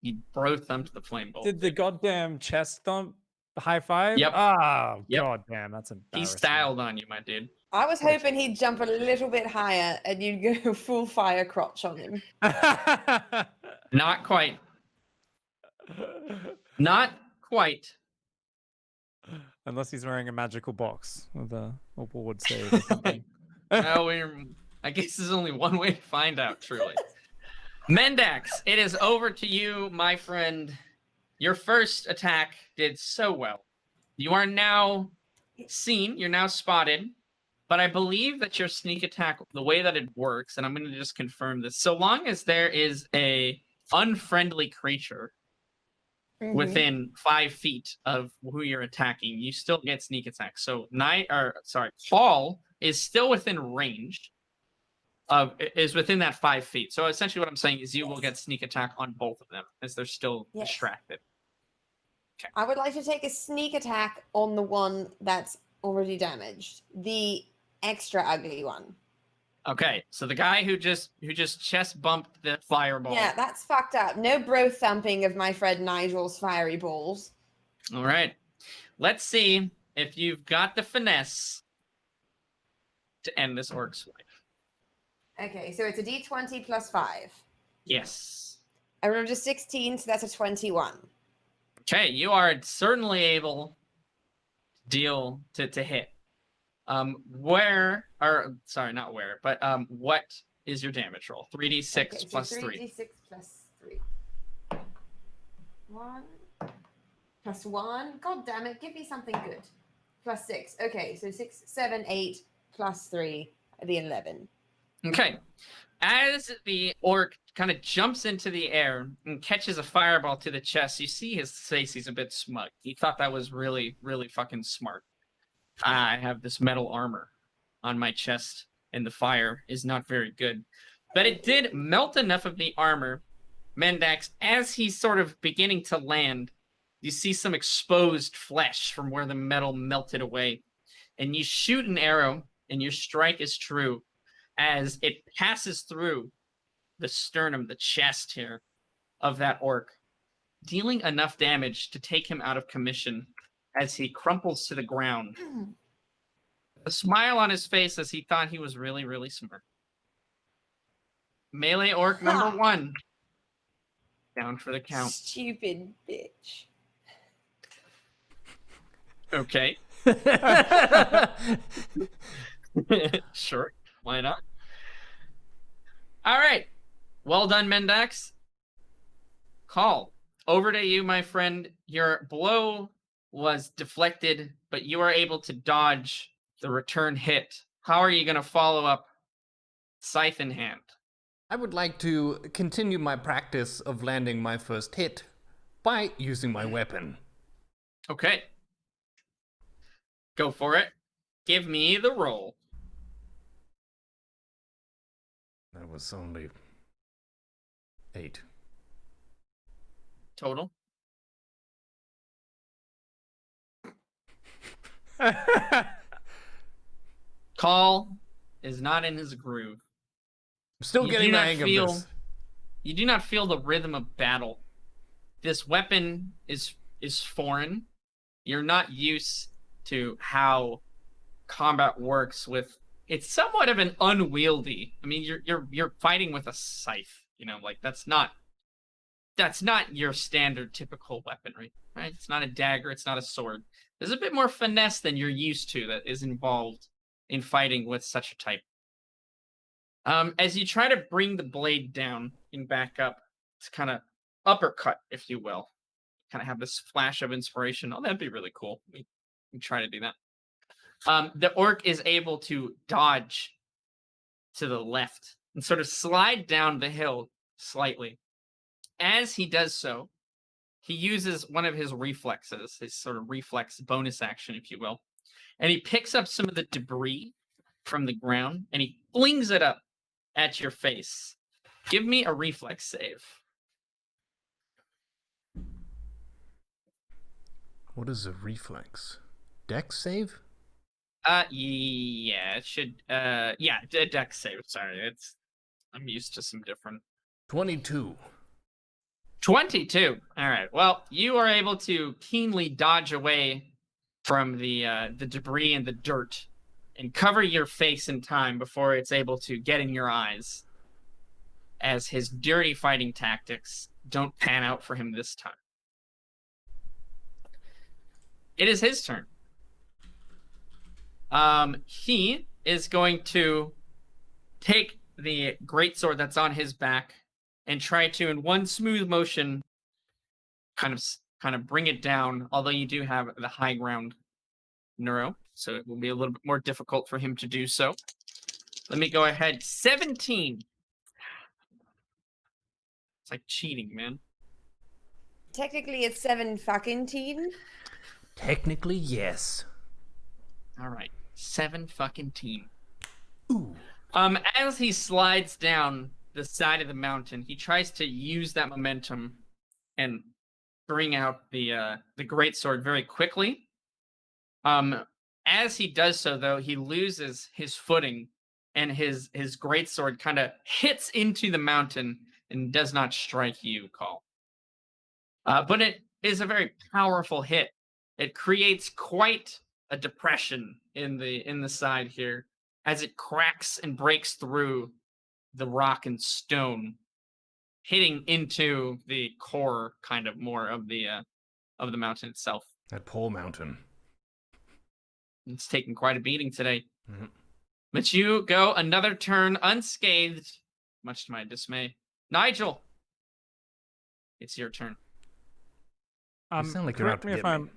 He bro thumped the flame bolt. Did the goddamn chest thump high five? Yep. Goddamn, that's embarrassing. He styled on you, my dude. I was hoping he'd jump a little bit higher and you'd go full fire crotch on him. Not quite. Not quite. Unless he's wearing a magical box with a ward save or something. No, I guess there's only one way to find out, truly. Mendax, it is over to you, my friend. Your first attack did so well. You are now seen, you're now spotted, but I believe that your sneak attack, the way that it works, and I'm going to just confirm this, so long as there is a unfriendly creature within 5 feet of who you're attacking, you still get sneak attack. So Paul is still within range is within that 5 feet. So essentially what I'm saying is you will get sneak attack on both of them as they're still distracted. Okay. I would like to take a sneak attack on the one that's already damaged. The extra ugly one. Okay, so the guy who just chest bumped the fireball. Yeah, that's fucked up. No bro thumping of my friend Nigel's fiery balls. All right. Let's see if you've got the finesse to end this orc's life. Okay, so it's a d20 plus 5. Yes. I rolled a 16, so that's a 21. Okay, you are certainly able to hit. What is your damage roll? 3d6 plus 3. 3d6 plus 3. 1 plus 1. God damn it, give me something good. Plus 6. Okay, so 6, 7, 8 plus 3, the 11. Okay. As the orc kind of jumps into the air and catches a fireball to the chest, you see his face, he's a bit smug. He thought that was really, really fucking smart. I have this metal armor on my chest, and the fire is not very good. But it did melt enough of the armor. Mendax, as he's sort of beginning to land, you see some exposed flesh from where the metal melted away. And you shoot an arrow, and your strike is true as it passes through the sternum, the chest here of that orc, dealing enough damage to take him out of commission as he crumples to the ground. A smile on his face as he thought he was really, really smart. Melee orc number 1. Down for the count. Stupid bitch. Okay. Sure. Why not? All right. Well done, Mendax. Call. Over to you, my friend. Your blow was deflected, but you are able to dodge the return hit. How are you going to follow up scythe in hand? I would like to continue my practice of landing my first hit by using my weapon. Okay. Go for it. Give me the roll. That was only 8. Total. Call is not in his groove. I'm still getting the hang of this. You do not feel the rhythm of battle. This weapon is foreign. You're not used to how combat works with. It's somewhat of an unwieldy. I mean, you're fighting with a scythe. You know, like that's not your standard typical weaponry, right? It's not a dagger. It's not a sword. There's a bit more finesse than you're used to that is involved in fighting with such a type. As you try to bring the blade down and back up, it's kind of uppercut, if you will. Kind of have this flash of inspiration. Oh, that'd be really cool. We can try to do that. The orc is able to dodge to the left and sort of slide down the hill slightly. As he does so, he uses one of his reflexes, his sort of reflex bonus action, if you will, and he picks up some of the debris from the ground and he flings it up at your face. Give me a reflex save. What is a reflex? Dex save? Yeah, it should. Dex save. Sorry, I'm used to some different. 22. 22. All right. Well, you are able to keenly dodge away from the debris and the dirt, and cover your face in time before it's able to get in your eyes. As his dirty fighting tactics don't pan out for him this time. It is his turn. He is going to take the greatsword that's on his back and try to, in one smooth motion, kind of bring it down. Although you do have the high ground, Neuro, so it will be a little bit more difficult for him to do so. Let me go ahead. 17. It's like cheating, man. Technically, it's 7 fucking teen. Technically, yes. All right, 7 fucking teen. Ooh. As he slides down the side of the mountain, he tries to use that momentum and bring out the greatsword very quickly. As he does so, though, he loses his footing, and his greatsword kind of hits into the mountain and does not strike you, Call. But it is a very powerful hit. It creates quite a depression in the side here as it cracks and breaks through the rock and stone, hitting into the core kind of more of the mountain itself. That poor mountain. It's taken quite a beating today. Mm-hmm. But you go another turn unscathed, much to my dismay. Nigel, it's your turn. You sound like you're out Correct to me if get me.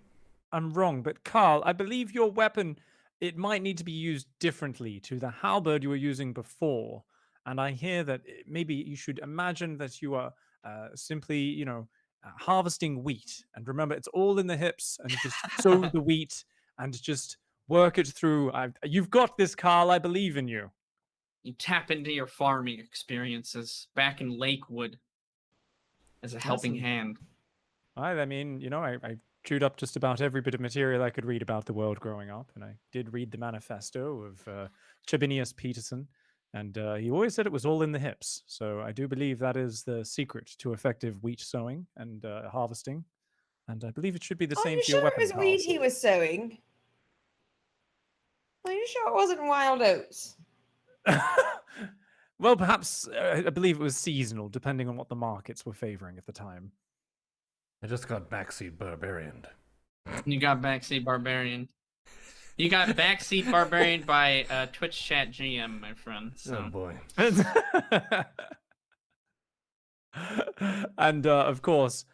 I'm wrong, but Carl, I believe your weapon, it might need to be used differently to the halberd you were using before. And I hear that maybe you should imagine that you are simply, harvesting wheat. And remember, it's all in the hips, and just sow the wheat and just work it through. You've got this, Carl. I believe in you. You tap into your farming experiences back in Lakewood as a helping hand. I mean, I chewed up just about every bit of material I could read about the world growing up, and I did read the manifesto of Chabinius Peterson, and he always said it was all in the hips. So I do believe that is the secret to effective wheat sowing and harvesting, and I believe it should be the same for your weapon. Are you sure it was wheat he was sowing? Are you sure it wasn't wild oats? Well, perhaps I believe it was seasonal, depending on what the markets were favoring at the time. I just got backseat barbarian. You got backseat barbarian. You got backseat barbarian by Twitch chat GM, my friend. So. Oh boy. And of course,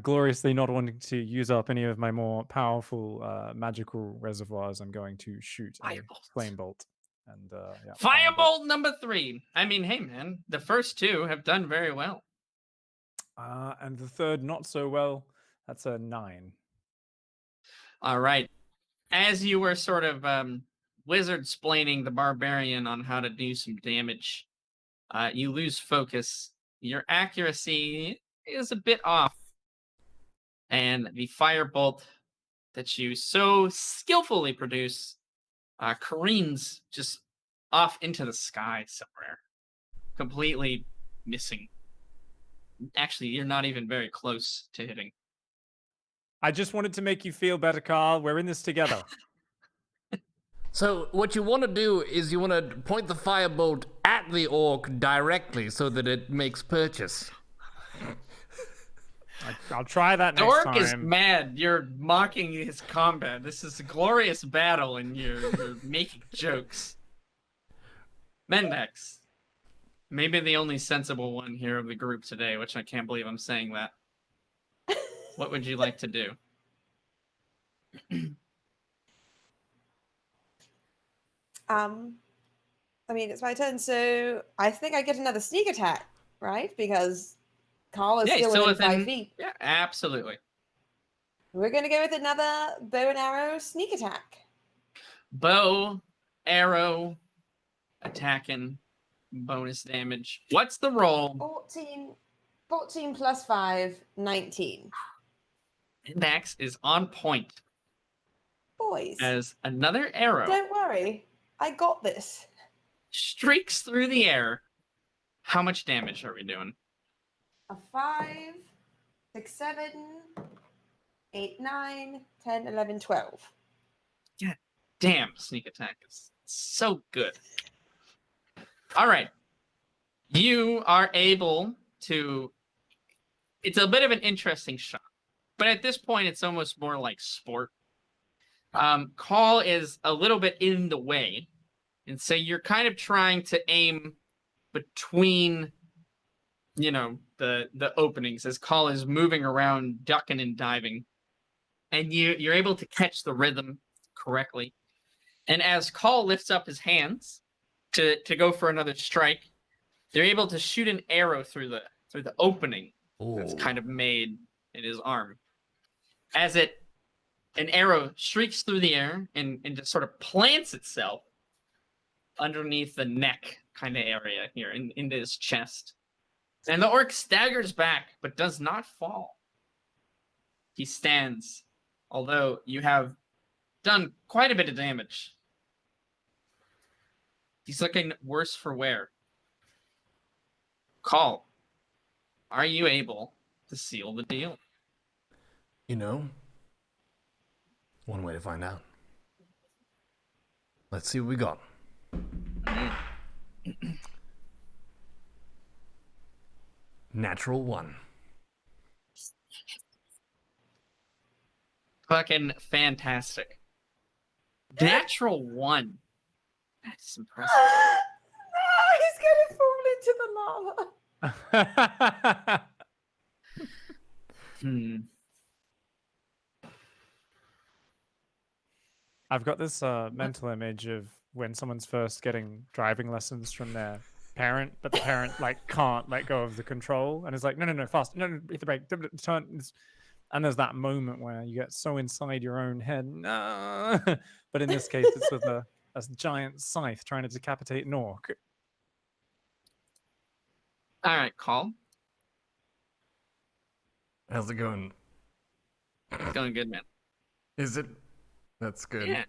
gloriously not wanting to use up any of my more powerful magical reservoirs, I'm going to shoot a flame bolt. And yeah, Firebolt number 3. I mean, hey man, the first 2 have done very well. And the third not so well. That's a 9. All right. As you were sort of wizard-splaining the barbarian on how to do some damage, you lose focus. Your accuracy is a bit off. And the firebolt that you so skillfully produce careens just off into the sky somewhere, completely missing. Actually, you're not even very close to hitting. I just wanted to make you feel better, Carl. We're in this together. So what you want to do is you want to point the firebolt at the orc directly so that it makes purchase. I'll try that next Dork time. is mad. You're mocking his combat. This is a glorious battle, and you're making jokes. Mendex. Maybe the only sensible one here of the group today, which I can't believe I'm saying that. What would you like to do? I mean, it's my turn, so I think I get another sneak attack, right? Because Carl is still within 5 feet. Yeah, absolutely. We're going to go with another bow and arrow sneak attack. Bow, arrow, attacking, bonus damage. What's the roll? 14 plus 5, 19. Index is on point. Boys. As another arrow. Don't worry. I got this. Streaks through the air. How much damage are we doing? A 5, 6, 7, 8, 9, 10, 11, 12. God damn, sneak attack is so good. All right. You are able to... It's a bit of an interesting shot. But at this point, it's almost more like sport. Call is a little bit in the way, and so you're kind of trying to aim between, the openings as Call is moving around, ducking and diving, and you're able to catch the rhythm correctly. And as Call lifts up his hands to go for another strike, they're able to shoot an arrow through the opening that's kind of made in his arm. As an arrow streaks through the air and just sort of plants itself underneath the neck kind of area here into his chest. And the orc staggers back, but does not fall. He stands, although you have done quite a bit of damage. He's looking worse for wear. Call, are you able to seal the deal? One way to find out. Let's see what we got. Natural 1. Fucking fantastic. Natural 1. That's impressive. He's gonna fall into the lava. I've got this mental image of when someone's first getting driving lessons from their parent, but the parent can't let go of the control and is like, no, fast, no, hit the brake, turn. And there's that moment where you get so inside your own head, no. But in this case, it's with a giant scythe trying to decapitate an orc. All right, Call. How's it going? It's going good, man. Is it? That's good. Yeah.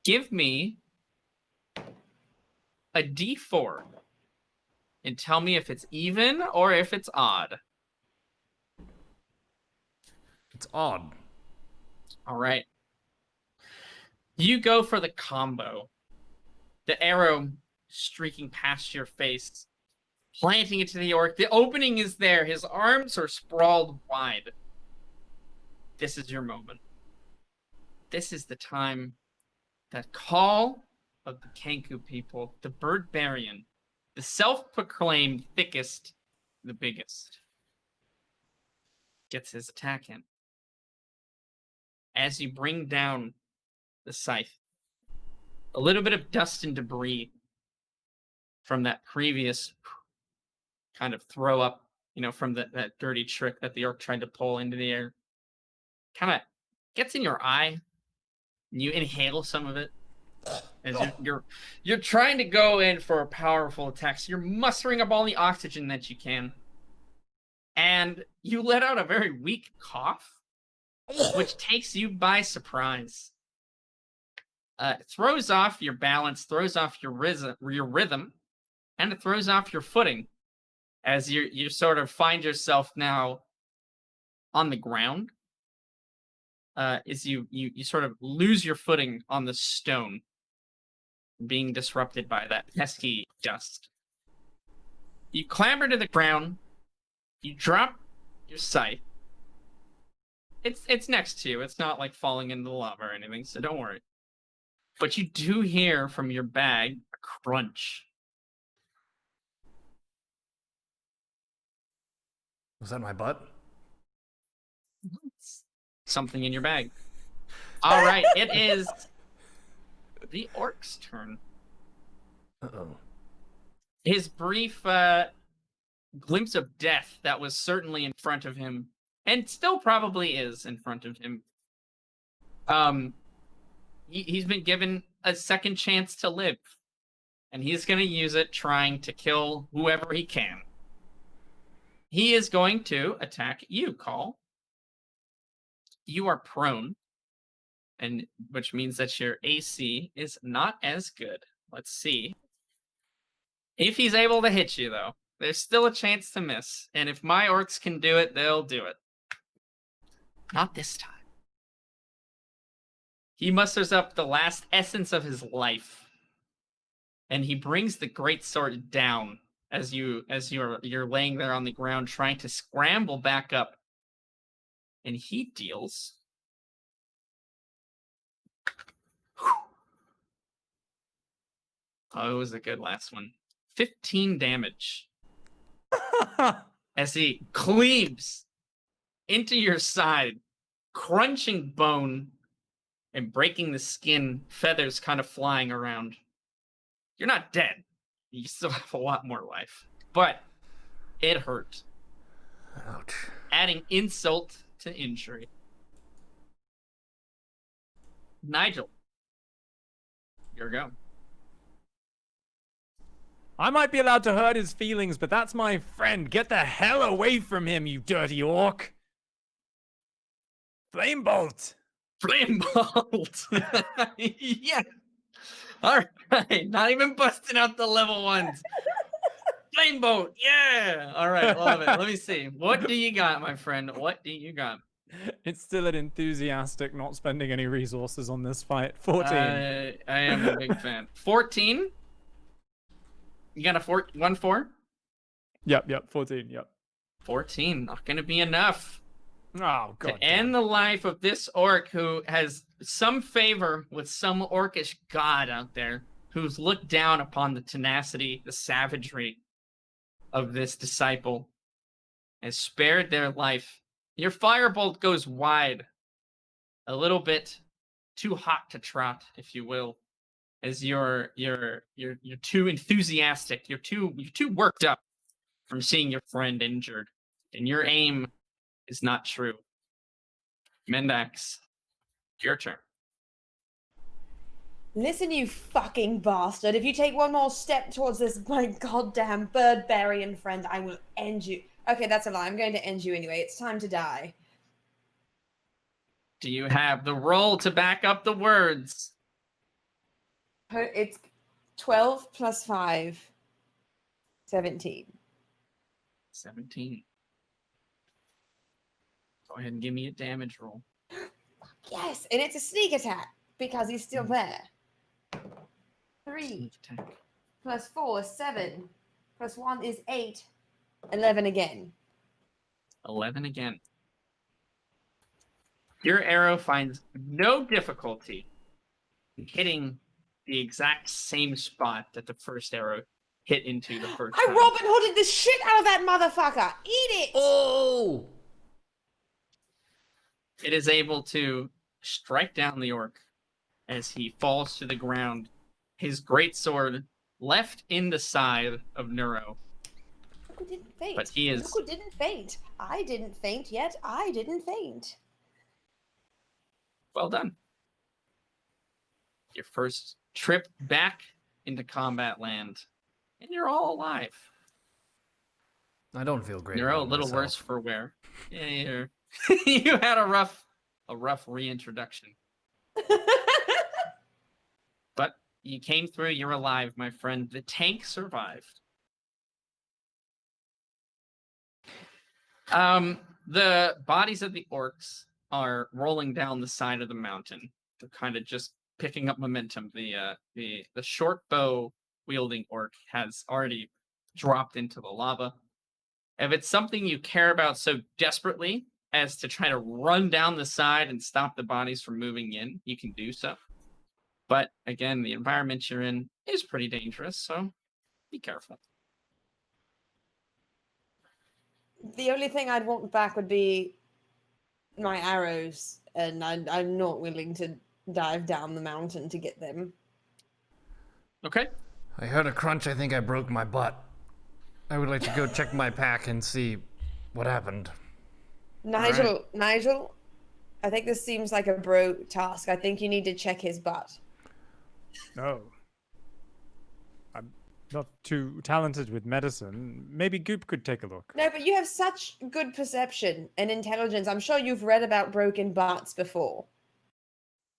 Give me a D4 and tell me if it's even or if it's odd. It's odd. All right. You go for the combo. The arrow streaking past your face, planting it to the orc. The opening is there. His arms are sprawled wide. This is your moment. This is the time that Call of the Kenku people, the Birdbarian, the self-proclaimed thickest, the biggest, gets his attack in. As you bring down the scythe, a little bit of dust and debris from that previous kind of throw up, from that dirty trick that the orc tried to pull into the air, kind of gets in your eye, and you inhale some of it as you're trying to go in for a powerful attack. So you're mustering up all the oxygen that you can, and you let out a very weak cough, which takes you by surprise. Throws off your balance, throws off your rhythm, and it throws off your footing as you sort of find yourself now on the ground. Is you sort of lose your footing on the stone, being disrupted by that pesky dust. You clamber to the ground. You drop your scythe. It's next to you. It's not like falling into the lava or anything, so don't worry. But you do hear from your bag a crunch. Was that my butt? Something in your bag. All right, it is the orc's turn. Uh-oh. His brief glimpse of death that was certainly in front of him, and still probably is in front of him. He's been given a second chance to live, and he's going to use it trying to kill whoever he can. He is going to attack you, Call. You are prone, and which means that your AC is not as good. Let's see. If he's able to hit you, though, there's still a chance to miss. And if my orcs can do it, they'll do it. Not this time. He musters up the last essence of his life, and he brings the greatsword down as you're laying there on the ground trying to scramble back up. And he deals... Oh, it was a good last one. 15 damage. As he cleaves into your side, crunching bone and breaking the skin, feathers kind of flying around. You're not dead. You still have a lot more life. But it hurt. Ouch. Adding insult to injury. Nigel, your go. I might be allowed to hurt his feelings, but that's my friend. Get the hell away from him, you dirty orc. Flame bolt. Flame bolt. Yeah. All right. Not even busting out the level ones. Flame bolt. Yeah. All right. Love it. Let me see. What do you got, my friend? What do you got? It's still an enthusiastic, not spending any resources on this fight. 14. I am a big fan. 14. You got a 4? Yep, 14, yep. 14, not gonna be enough. Oh, God. To end the life of this orc who has some favor with some orcish god out there who's looked down upon the tenacity, the savagery of this disciple and spared their life. Your firebolt goes wide, a little bit too hot to trot, if you will. As you're too enthusiastic, you're too worked up from seeing your friend injured, and your aim is not true. Mendax, your turn. Listen, you fucking bastard. If you take one more step towards this my goddamn bird-burying friend, I will end you. Okay, that's a lie. I'm going to end you anyway. It's time to die. Do you have the roll to back up the words? It's 12 plus 5. 17. 17. Go ahead and give me a damage roll. Yes, and it's a sneak attack because he's still there. 3 Sneak attack. plus 4 is 7. Plus 1 is 8. 11 again. 11 again. Your arrow finds no difficulty in hitting the exact same spot that the first arrow hit into the first I time. Robin Hooded the shit out of that motherfucker! Eat it! Oh! It is able to strike down the orc as he falls to the ground, his greatsword left in the side of Neuro. Look who didn't faint. But he is... Look who didn't faint. I didn't faint yet. I didn't faint. Well done. Your first trip back into combat land, and you're all alive. I don't feel great. You're a little myself. worse for wear. Yeah, you're... you had a rough reintroduction. But you came through. You're alive, my friend. The tank survived. The bodies of the orcs are rolling down the side of the mountain. They're kind of just picking up momentum. The short bow wielding orc has already dropped into the lava. If it's something you care about so desperately as to try to run down the side and stop the bodies from moving in, you can do so. But again, the environment you're in is pretty dangerous, so be careful. The only thing I'd want back would be my arrows, and I'm not willing to dive down the mountain to get them. Okay. I heard a crunch. I think I broke my butt. I would like to go check my pack and see what happened. Nigel, I think this seems like a bro task. I think you need to check his butt. No. I'm not too talented with medicine. Maybe Goop could take a look. No, but you have such good perception and intelligence. I'm sure you've read about broken butts before.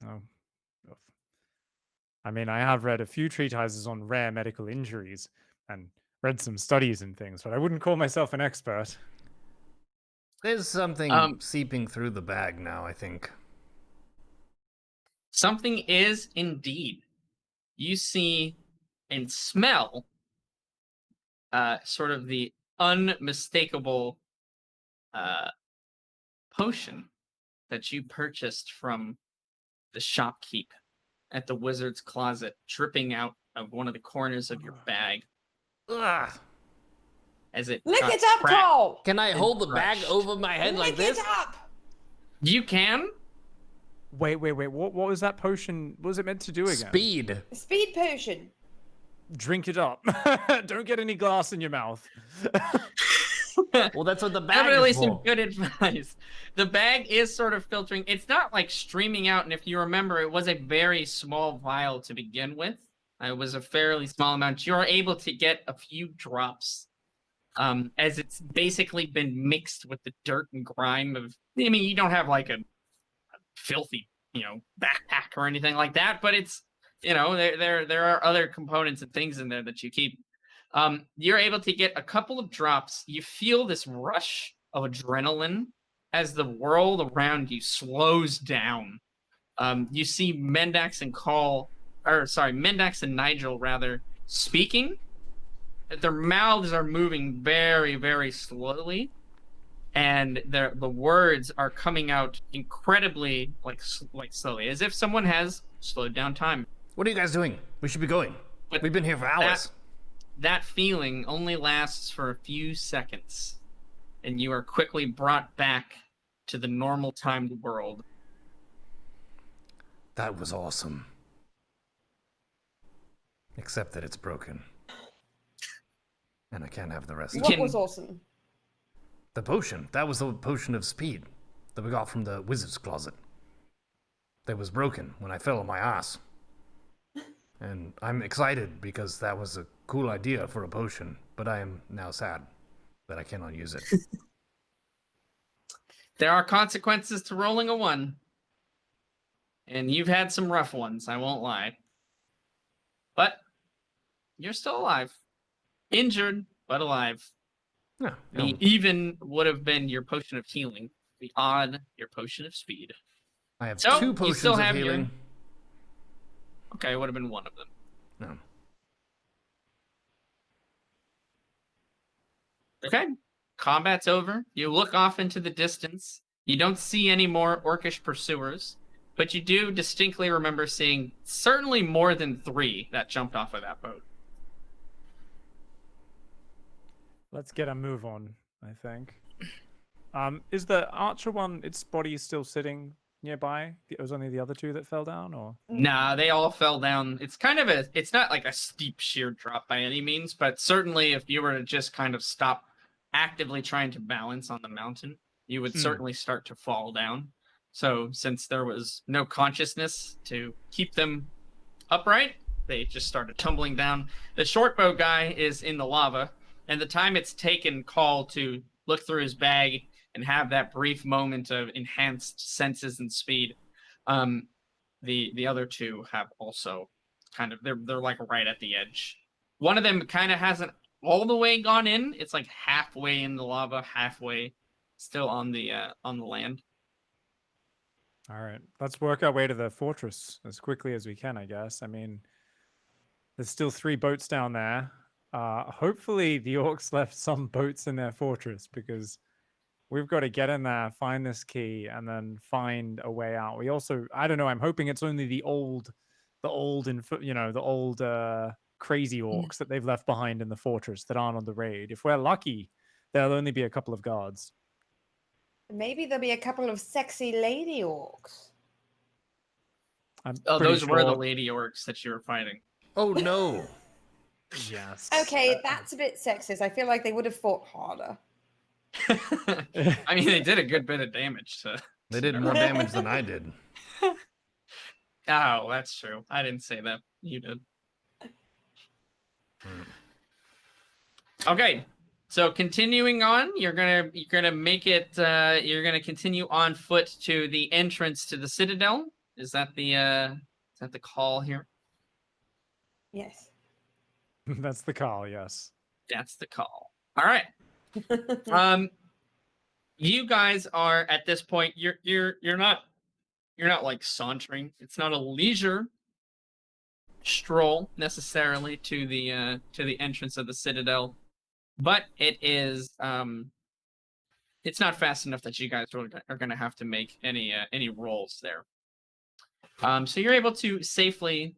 Oh. I mean, I have read a few treatises on rare medical injuries and read some studies and things, but I wouldn't call myself an expert. There's something seeping through the bag now, I think. Something is indeed. You see and smell sort of the unmistakable potion that you purchased from the shopkeep at the wizard's closet dripping out of one of the corners of your bag. Ugh. As it Lick it up, Cole! Can I hold the bag crushed. over my head like this? Lick it up! You can? Wait. What was that potion? What was it meant to do again? Speed. Speed potion. Drink it up. Don't get any glass in your mouth. Well, that's what the bag Definitely is for. some good advice. The bag is sort of filtering. It's not like streaming out, and if you remember, it was a very small vial to begin with. It was a fairly small amount. You're able to get a few drops, as it's basically been mixed with the dirt and grime of. I mean, you don't have like a filthy, backpack or anything like that, but it's, there are other components and things in there that you keep. You're able to get a couple of drops. You feel this rush of adrenaline as the world around you slows down. You see Mendax and Nigel rather speaking. Their mouths are moving very, very slowly, and the words are coming out incredibly like slowly, as if someone has slowed down time. What are you guys doing? We should be going. But we've been here for hours. That feeling only lasts for a few seconds, and you are quickly brought back to the normal timed world. That was awesome. Except that it's broken. And I can't have the rest of it. What was awesome? The potion. That was the potion of speed that we got from the wizard's closet. That was broken when I fell on my ass. And I'm excited because that was a cool idea for a potion, but I am now sad that I cannot use it. There are consequences to rolling a 1. And you've had some rough ones, I won't lie. But you're still alive. Injured, but alive. Yeah, The even would have been your potion of healing. The odd, your potion of speed. I have So, 2 you potions still of have healing. Okay, it would have been one of them. No. Okay. Combat's over. You look off into the distance. You don't see any more orcish pursuers, but you do distinctly remember seeing certainly more than 3 that jumped off of that boat. Let's get a move on, I think. Is the archer one, its body still sitting nearby? It was only the other 2 that fell down, or? Nah, they all fell down. It's kind of it's not like a steep sheer drop by any means, but certainly if you were to just kind of stop actively trying to balance on the mountain, you would certainly start to fall down. So since there was no consciousness to keep them upright, they just started tumbling down. The short bow guy is in the lava, and the time it's taken Call to look through his bag and have that brief moment of enhanced senses and speed, the other 2 have also kind of, they're like right at the edge. One of them kind of hasn't all the way gone in. It's like halfway in the lava, halfway still on the land. All right, let's work our way to the fortress as quickly as we can, I guess. I mean, there's still 3 boats down there. Hopefully the orcs left some boats in their fortress, because we've got to get in there, find this key, and then find a way out. We also, I don't know, I'm hoping it's only the old crazy orcs that they've left behind in the fortress that aren't on the raid. If we're lucky, there'll only be a couple of guards. Maybe there'll be a couple of sexy lady orcs. Those were the lady orcs that you were fighting. Oh no. Yes. Okay, that's a bit sexist. I feel like they would have fought harder. I mean, they did a good bit of damage. So. They did more damage than I did. Oh, that's true. I didn't say that. You did. Okay, so continuing on, you're gonna make it. You're gonna continue on foot to the entrance to the citadel. Is that the call here? Yes. That's the call. Yes. That's the call. All right. You guys are at this point. You're not like sauntering. It's not a leisure stroll necessarily to the entrance of the citadel, but it is it's not fast enough that you guys are going to have to make any rolls there. So you're able to safely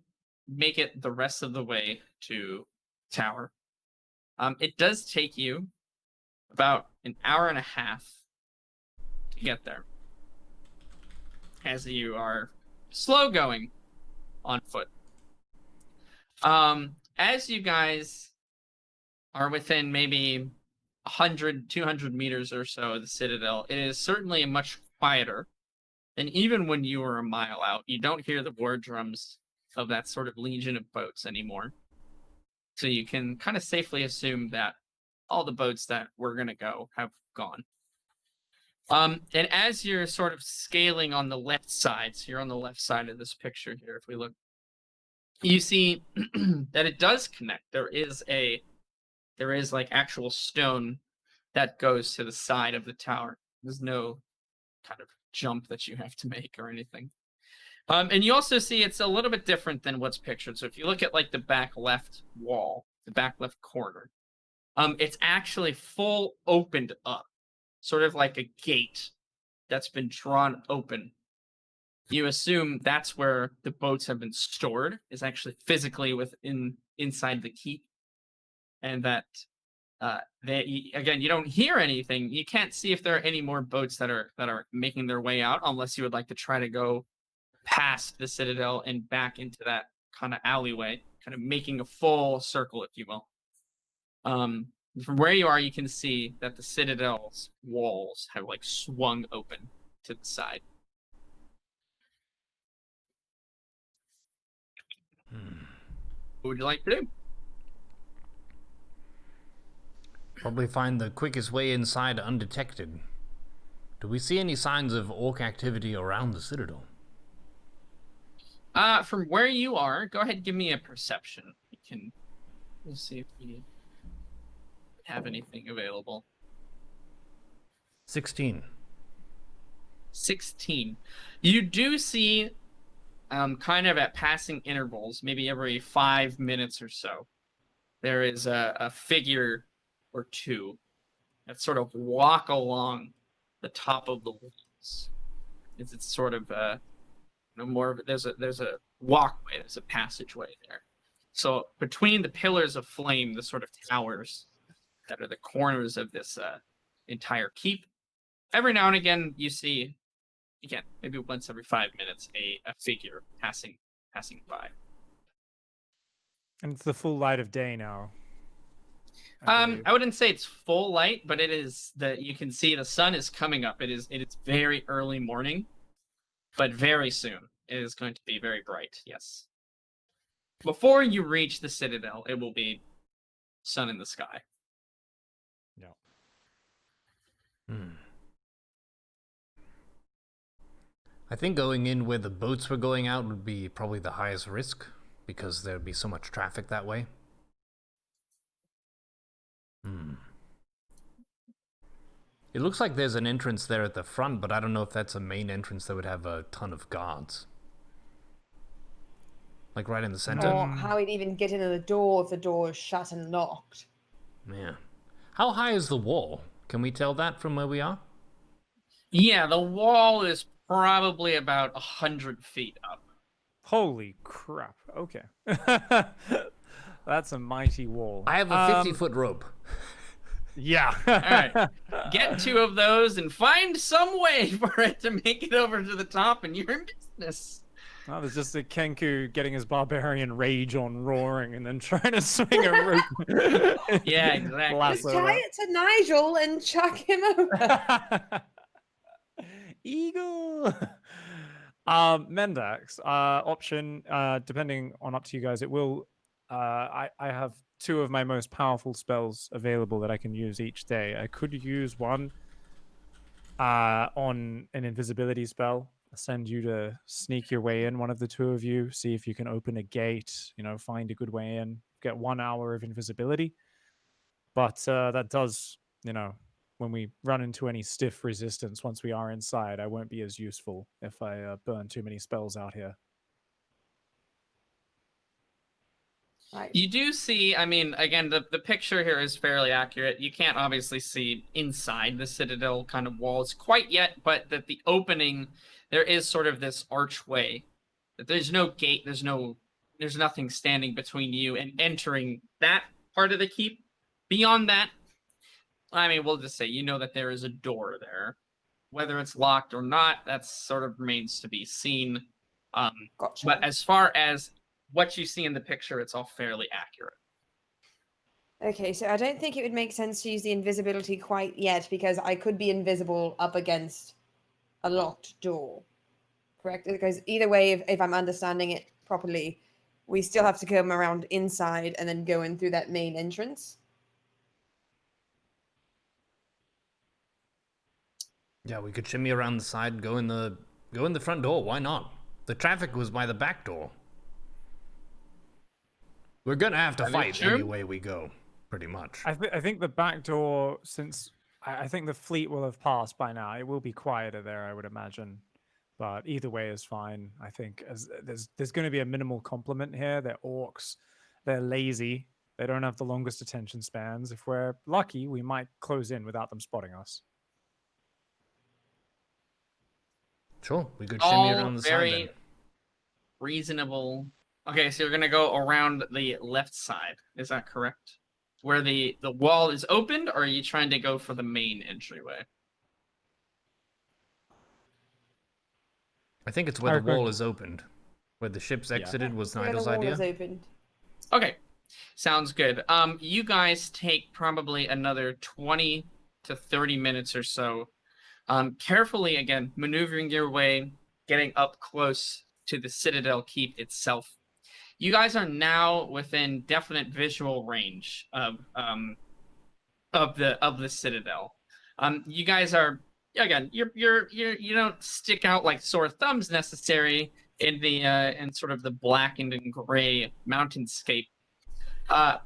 make it the rest of the way to tower. It does take you about an hour and a half to get there, as you are slow going on foot. As you guys are within maybe 100, 200 meters or so of the Citadel, it is certainly much quieter. And even when you were a mile out, you don't hear the war drums of that sort of legion of boats anymore. So you can kind of safely assume that all the boats that were going to go have gone. And as you're sort of scaling on the left side, so you're on the left side of this picture here, if we look, you see that it does connect. There is like actual stone that goes to the side of the tower. There's no kind of jump that you have to make or anything. And you also see it's a little bit different than what's pictured. So if you look at like the back left wall, the back left corner, it's actually full opened up, sort of like a gate that's been drawn open. You assume that's where the boats have been stored, is actually physically inside the keep, and that again, you don't hear anything. You can't see if there are any more boats that are making their way out, unless you would like to try to go past the Citadel and back into that kind of alleyway, kind of making a full circle, if you will. From where you are, you can see that the Citadel's walls have like swung open to the side. What would you like to do? Probably find the quickest way inside undetected. Do we see any signs of orc activity around the Citadel? From where you are, go ahead and give me a perception. We'll see if we have anything available. 16. 16. You do see, kind of at passing intervals, maybe every 5 minutes or so, there is a figure or two that sort of walk along the top of the walls. It's sort of more of there's a walkway, there's a passageway there. So between the pillars of flame, the sort of towers that are the corners of this entire keep, every now and again you see, again, maybe once every 5 minutes, a figure passing by. And it's the full light of day now. I wouldn't say it's full light, but it is that you can see the sun is coming up. It is very early morning, but very soon it is going to be very bright. Yes. Before you reach the Citadel, it will be sun in the sky. No. I think going in where the boats were going out would be probably the highest risk, because there'd be so much traffic that way. It looks like there's an entrance there at the front, but I don't know if that's a main entrance that would have a ton of guards. Like right in the center. Or how he'd even get into the door if the door is shut and locked. Yeah. How high is the wall? Can we tell that from where we are? Yeah, the wall is probably about 100 feet up. Holy crap. Okay. That's a mighty wall. I have a 50-foot rope. Yeah. All right. Get 2 of those and find some way for it to make it over to the top, and you're in business. Oh, there's just a Kenku getting his barbarian rage on, roaring, and then trying to swing a rope. Yeah, exactly. Just tie it to Nigel and chuck him over. Eagle. Mendax, option, depending on up to you guys, it will. I have 2 of my most powerful spells available that I can use each day. I could use one on an invisibility spell. Send you to sneak your way in, one of the 2 of you, see if you can open a gate, find a good way in, get 1 hour of invisibility. But that does, when we run into any stiff resistance once we are inside, I won't be as useful if I burn too many spells out here. Right. You do see, I mean, again, the picture here is fairly accurate. You can't obviously see inside the citadel kind of walls quite yet, but that the opening, there is sort of this archway. That there's no gate, there's nothing standing between you and entering that part of the keep. Beyond that, I mean, we'll just say you know that there is a door there. Whether it's locked or not, that sort of remains to be seen. Gotcha. But as far as what you see in the picture, it's all fairly accurate. Okay, so I don't think it would make sense to use the invisibility quite yet because I could be invisible up against a locked door. Correct? Because either way, if I'm understanding it properly, we still have to come around inside and then go in through that main entrance. Yeah, we could shimmy around the side, go in the front door. Why not? The traffic was by the back door. We're gonna have to fight any way we go, pretty much. I think the back door, since I think the fleet will have passed by now, it will be quieter there, I would imagine. But either way is fine. I think as there's going to be a minimal complement here. They're orcs. They're lazy. They don't have the longest attention spans. If we're lucky, we might close in without them spotting us. Sure, we could shimmy around the side then. Reasonable. Okay, so you're gonna go around the left side. Is that correct? Where the wall is opened, or are you trying to go for the main entryway? I think it's where the wall is opened. Where the ship's exited was Nigel's idea. Where the wall is opened. Okay, sounds good. You guys take probably another 20 to 30 minutes or so. Carefully, again, maneuvering your way, getting up close to the Citadel Keep itself. You guys are now within definite visual range of the Citadel. You guys are, again, you don't stick out like sore thumbs necessary in the in sort of the blackened and gray mountainscape,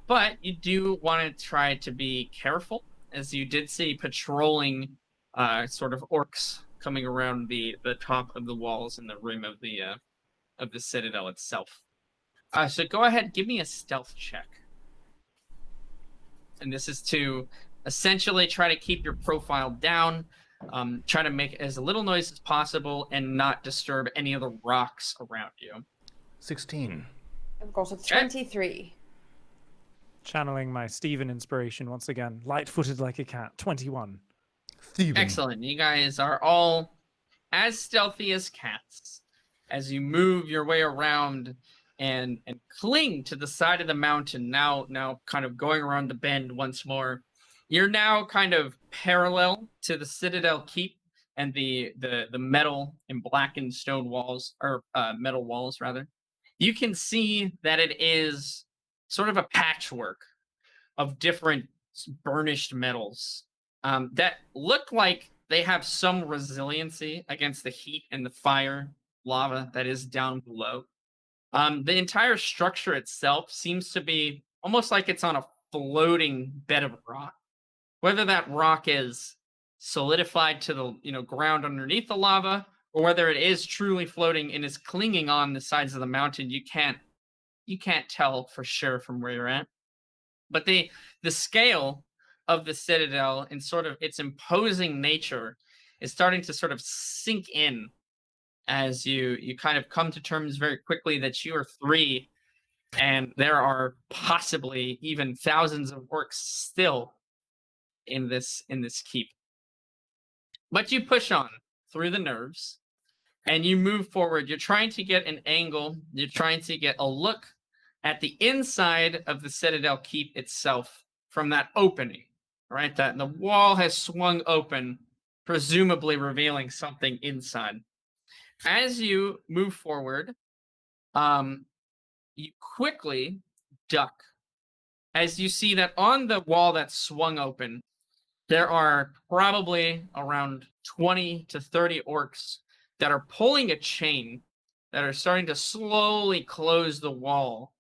but you do want to try to be careful, as you did see patrolling sort of orcs coming around the top of the walls and the rim of the Citadel itself. So go ahead, give me a stealth check. And this is to essentially try to keep your profile down, try to make as little noise as possible and not disturb any of the rocks around you. 16. Of course, it's 23. Channeling my Steven inspiration once again. Light-footed like a cat. 21. Steven. Excellent. You guys are all as stealthy as cats as you move your way around and cling to the side of the mountain, now kind of going around the bend once more. You're now kind of parallel to the Citadel Keep and the metal and blackened stone walls, or metal walls rather. You can see that it is sort of a patchwork of different burnished metals that look like they have some resiliency against the heat and the fire lava that is down below. The entire structure itself seems to be almost like it's on a floating bed of rock. Whether that rock is solidified to the ground underneath the lava, or whether it is truly floating and is clinging on the sides of the mountain, you can't tell for sure from where you're at. But the scale of the Citadel and sort of its imposing nature is starting to sort of sink in as you kind of come to terms very quickly that you are three, and there are possibly even thousands of orcs still in this keep. But you push on through the nerves, and you move forward. You're trying to get an angle. You're trying to get a look at the inside of the Citadel Keep itself from that opening, right? That the wall has swung open, presumably revealing something inside. As you move forward, you quickly duck as you see that on the wall that's swung open, there are probably around 20 to 30 orcs that are pulling a chain that are starting to slowly close the wall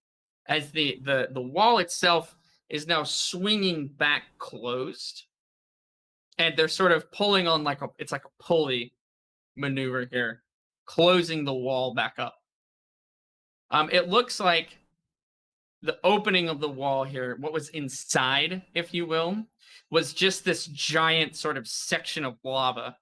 as the wall itself is now swinging back closed. And they're sort of pulling on it's like a pulley maneuver here, closing the wall back up. It looks like the opening of the wall here, what was inside, if you will, was just this giant sort of section of lava,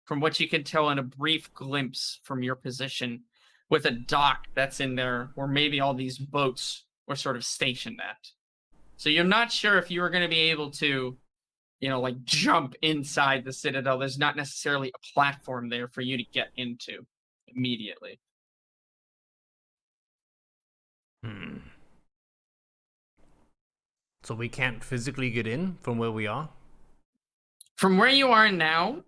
from what you can tell in a brief glimpse from your position, with a dock that's in there where maybe all these boats were sort of stationed at. So you're not sure if you were going to be able to, like jump inside the citadel. There's not necessarily a platform there for you to get into immediately. So we can't physically get in from where we are? From where you are now,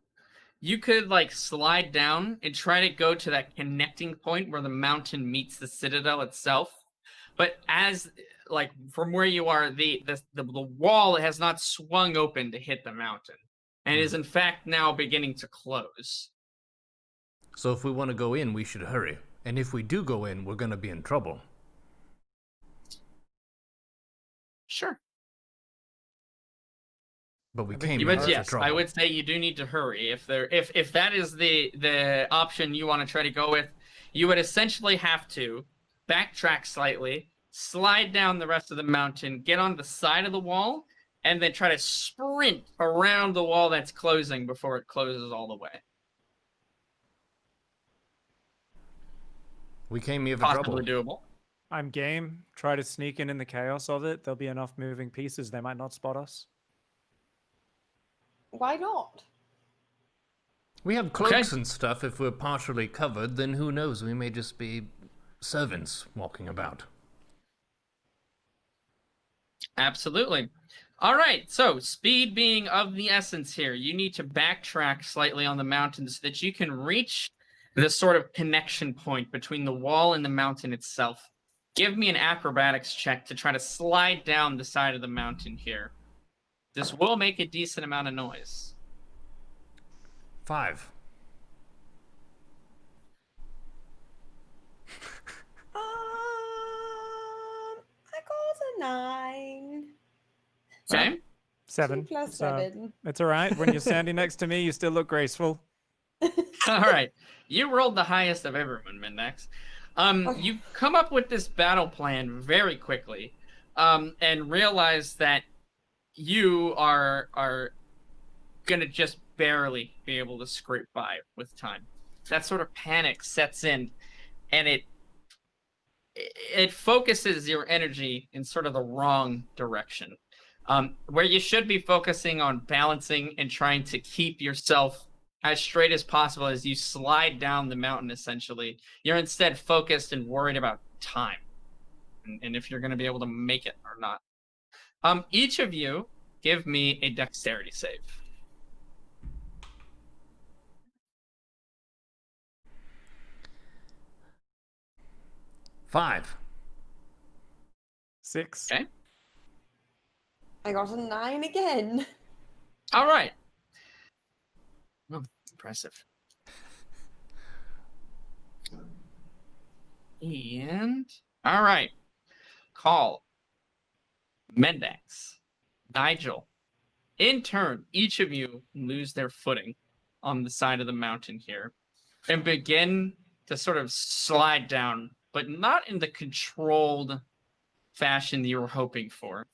you could like slide down and try to go to that connecting point where the mountain meets the citadel itself. But as like from where you are, the wall has not swung open to hit the mountain, and is in fact now beginning to close. So if we want to go in, we should hurry. And if we do go in, we're going to be in trouble. Sure. But we came But here yes, for trouble. I would say you do need to hurry. If that is the option you want to try to go with, you would essentially have to backtrack slightly, slide down the rest of the mountain, get on the side of the wall, and then try to sprint around the wall that's closing before it closes all the way. We came here for trouble. Possibly doable. I'm game. Try to sneak in the chaos of it. There'll be enough moving pieces. They might not spot us. Why not? We have cloaks and stuff. If we're partially covered, then who knows? We may just be servants walking about. Absolutely. All right, so speed being of the essence here, you need to backtrack slightly on the mountain so that you can reach this sort of connection point between the wall and the mountain itself. Give me an acrobatics check to try to slide down the side of the mountain here. This will make a decent amount of noise. 5. I got a 9. Okay. 7. 2 plus 7. It's all right. When you're standing next to me, you still look graceful. All right. You rolled the highest of everyone, Mendax. You come up with this battle plan very quickly, and realize that you are gonna just barely be able to scrape by with time. That sort of panic sets in, and it focuses your energy in sort of the wrong direction. Where you should be focusing on balancing and trying to keep yourself as straight as possible as you slide down the mountain, essentially, you're instead focused and worried about time and if you're going to be able to make it or not. Each of you give me a dexterity save. Five. 6. Okay. I got a 9 again. All right. Oh, impressive. And all right. Call. Mendax. Nigel. In turn, each of you lose their footing on the side of the mountain here and begin to sort of slide down, but not in the controlled fashion that you were hoping for.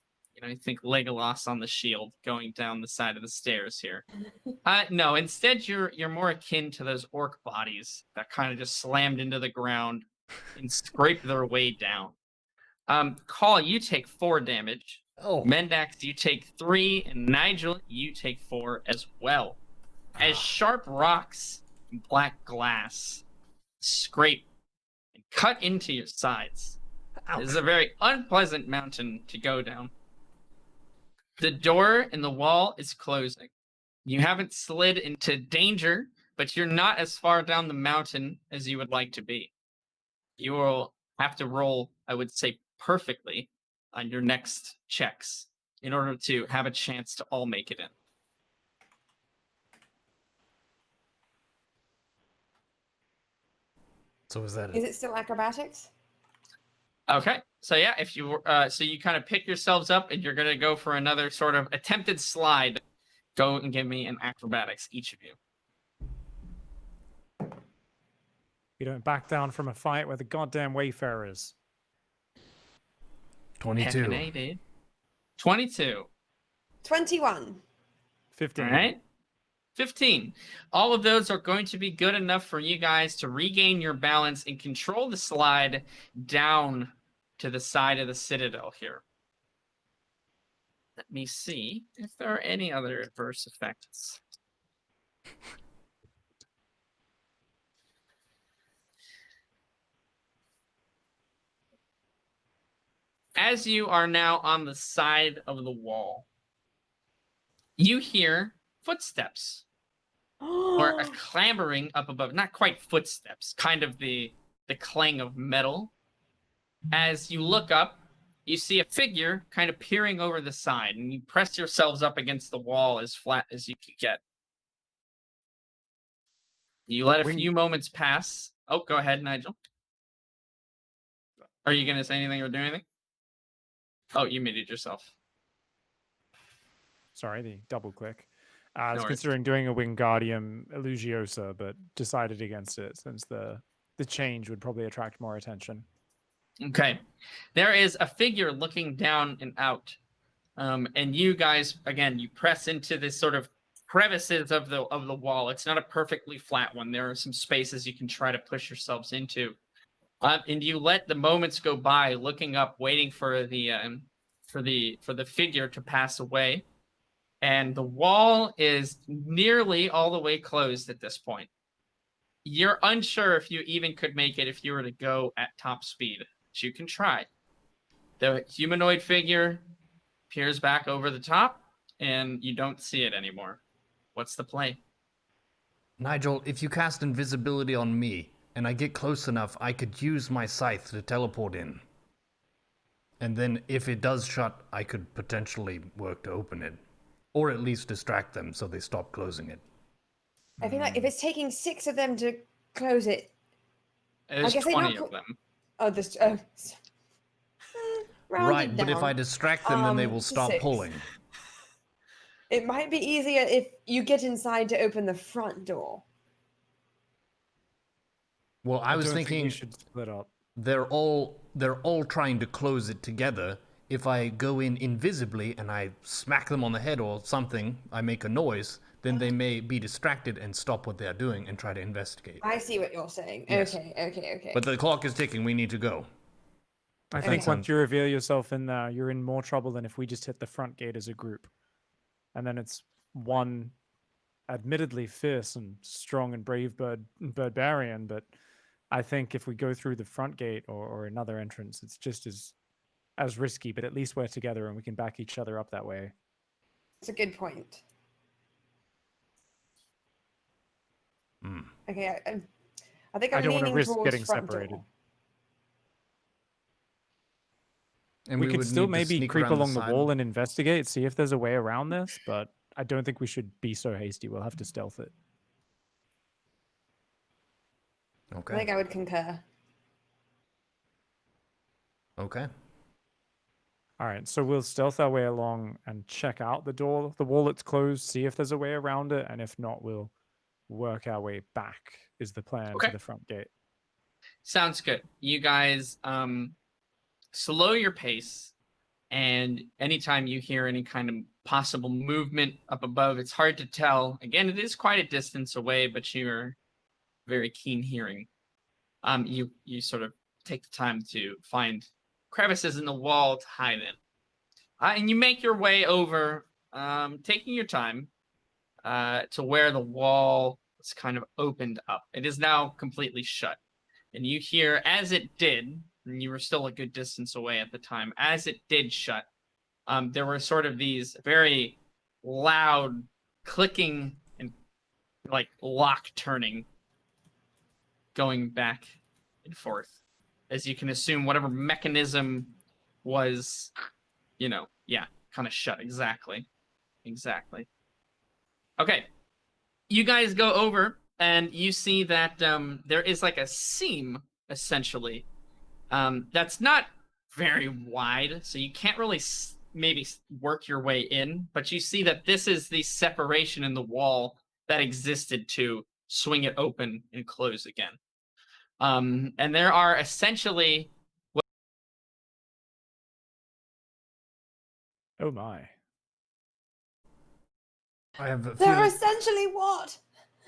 I think Legolas on the shield going down the side of the stairs here. No, instead you're more akin to those orc bodies that kind of just slammed into the ground and scraped their way down. Call, you take 4 damage. Oh. Mendax, you take 3, and Nigel, you take 4 as well. As sharp rocks and black glass scrape and cut into your sides. Ouch. This is a very unpleasant mountain to go down. The door in the wall is closing. You haven't slid into danger, but you're not as far down the mountain as you would like to be. You will have to roll, I would say, perfectly on your next checks in order to have a chance to all make it in. So is that Is it still acrobatics? Okay, so yeah, if you so you kind of pick yourselves up and you're gonna go for another sort of attempted slide. Go and give me an acrobatics, each of you. You don't back down from a fight with the goddamn Wayfarers. 22. F&A, dude. 22. 21. 15. All right. 15. All of those are going to be good enough for you guys to regain your balance and control the slide down to the side of the citadel here. Let me see if there are any other adverse effects. As you are now on the side of the wall, you hear footsteps or a clambering up above. Not quite footsteps, kind of the clang of metal. As you look up, you see a figure kind of peering over the side, and you press yourselves up against the wall as flat as you can get. You let a few moments pass. Oh, go ahead, Nigel. Are you going to say anything or do anything? Oh, you muted yourself. Sorry, the double click. I was No worries. considering doing a Wingardium Illusiosa, but decided against it since the change would probably attract more attention. Okay. There is a figure looking down and out. And you guys, again, you press into this sort of crevices of the wall. It's not a perfectly flat one. There are some spaces you can try to push yourselves into. And you let the moments go by, looking up, waiting for the figure to pass away. And the wall is nearly all the way closed at this point. You're unsure if you even could make it if you were to go at top speed. But you can try. The humanoid figure peers back over the top, and you don't see it anymore. What's the play? Nigel, if you cast invisibility on me, and I get close enough, I could use my scythe to teleport in. And then if it does shut, I could potentially work to open it. Or at least distract them so they stop closing it. I think like if it's taking 6 of them to close it, There's 20 of them. Oh, there's Right, but if I distract them, then they will stop 6. pulling. It might be easier if you get inside to open the front door. Well, I was thinking you should split up. They're all trying to close it together. If I go in invisibly and I smack them on the head or something, I make a noise, then they may be distracted and stop what they're doing and try to investigate. I see what you're saying. Yes. Okay. But the clock is ticking. We need to go. I think once you reveal yourself in there, you're in more trouble than if we just hit the front gate as a group. And then it's one admittedly fierce and strong and brave barbarian, but I think if we go through the front gate or another entrance, it's just as risky, but at least we're together and we can back each other up that way. It's a good point. Mm. Okay, I think I'm I don't want to leaning risk towards getting front separated. door. And we could would still need to maybe sneak creep around along the side. wall and investigate, see if there's a way around this, but I don't think we should be so hasty. We'll have to stealth it. Okay. I think I would concur. Okay. All right, so we'll stealth our way along and check out the door, the wall that's closed, see if there's a way around it, and if not, we'll work our way back, is the plan, to the front gate. Sounds good. You guys slow your pace, and anytime you hear any kind of possible movement up above, it's hard to tell. Again, it is quite a distance away, but you're very keen hearing. You sort of take the time to find crevices in the wall to hide in. And you make your way over, taking your time, to where the wall is kind of opened up. It is now completely shut. And you hear, as it did, and you were still a good distance away at the time, as it did shut, there were sort of these very loud clicking and like lock turning going back and forth. As you can assume, whatever mechanism was, kind of shut. Exactly. Okay. You guys go over and you see that there is like a seam, essentially, that's not very wide, so you can't really maybe work your way in, but you see that this is the separation in the wall that existed to swing it open and close again. And there are essentially Oh my. I have a They're feeling essentially what?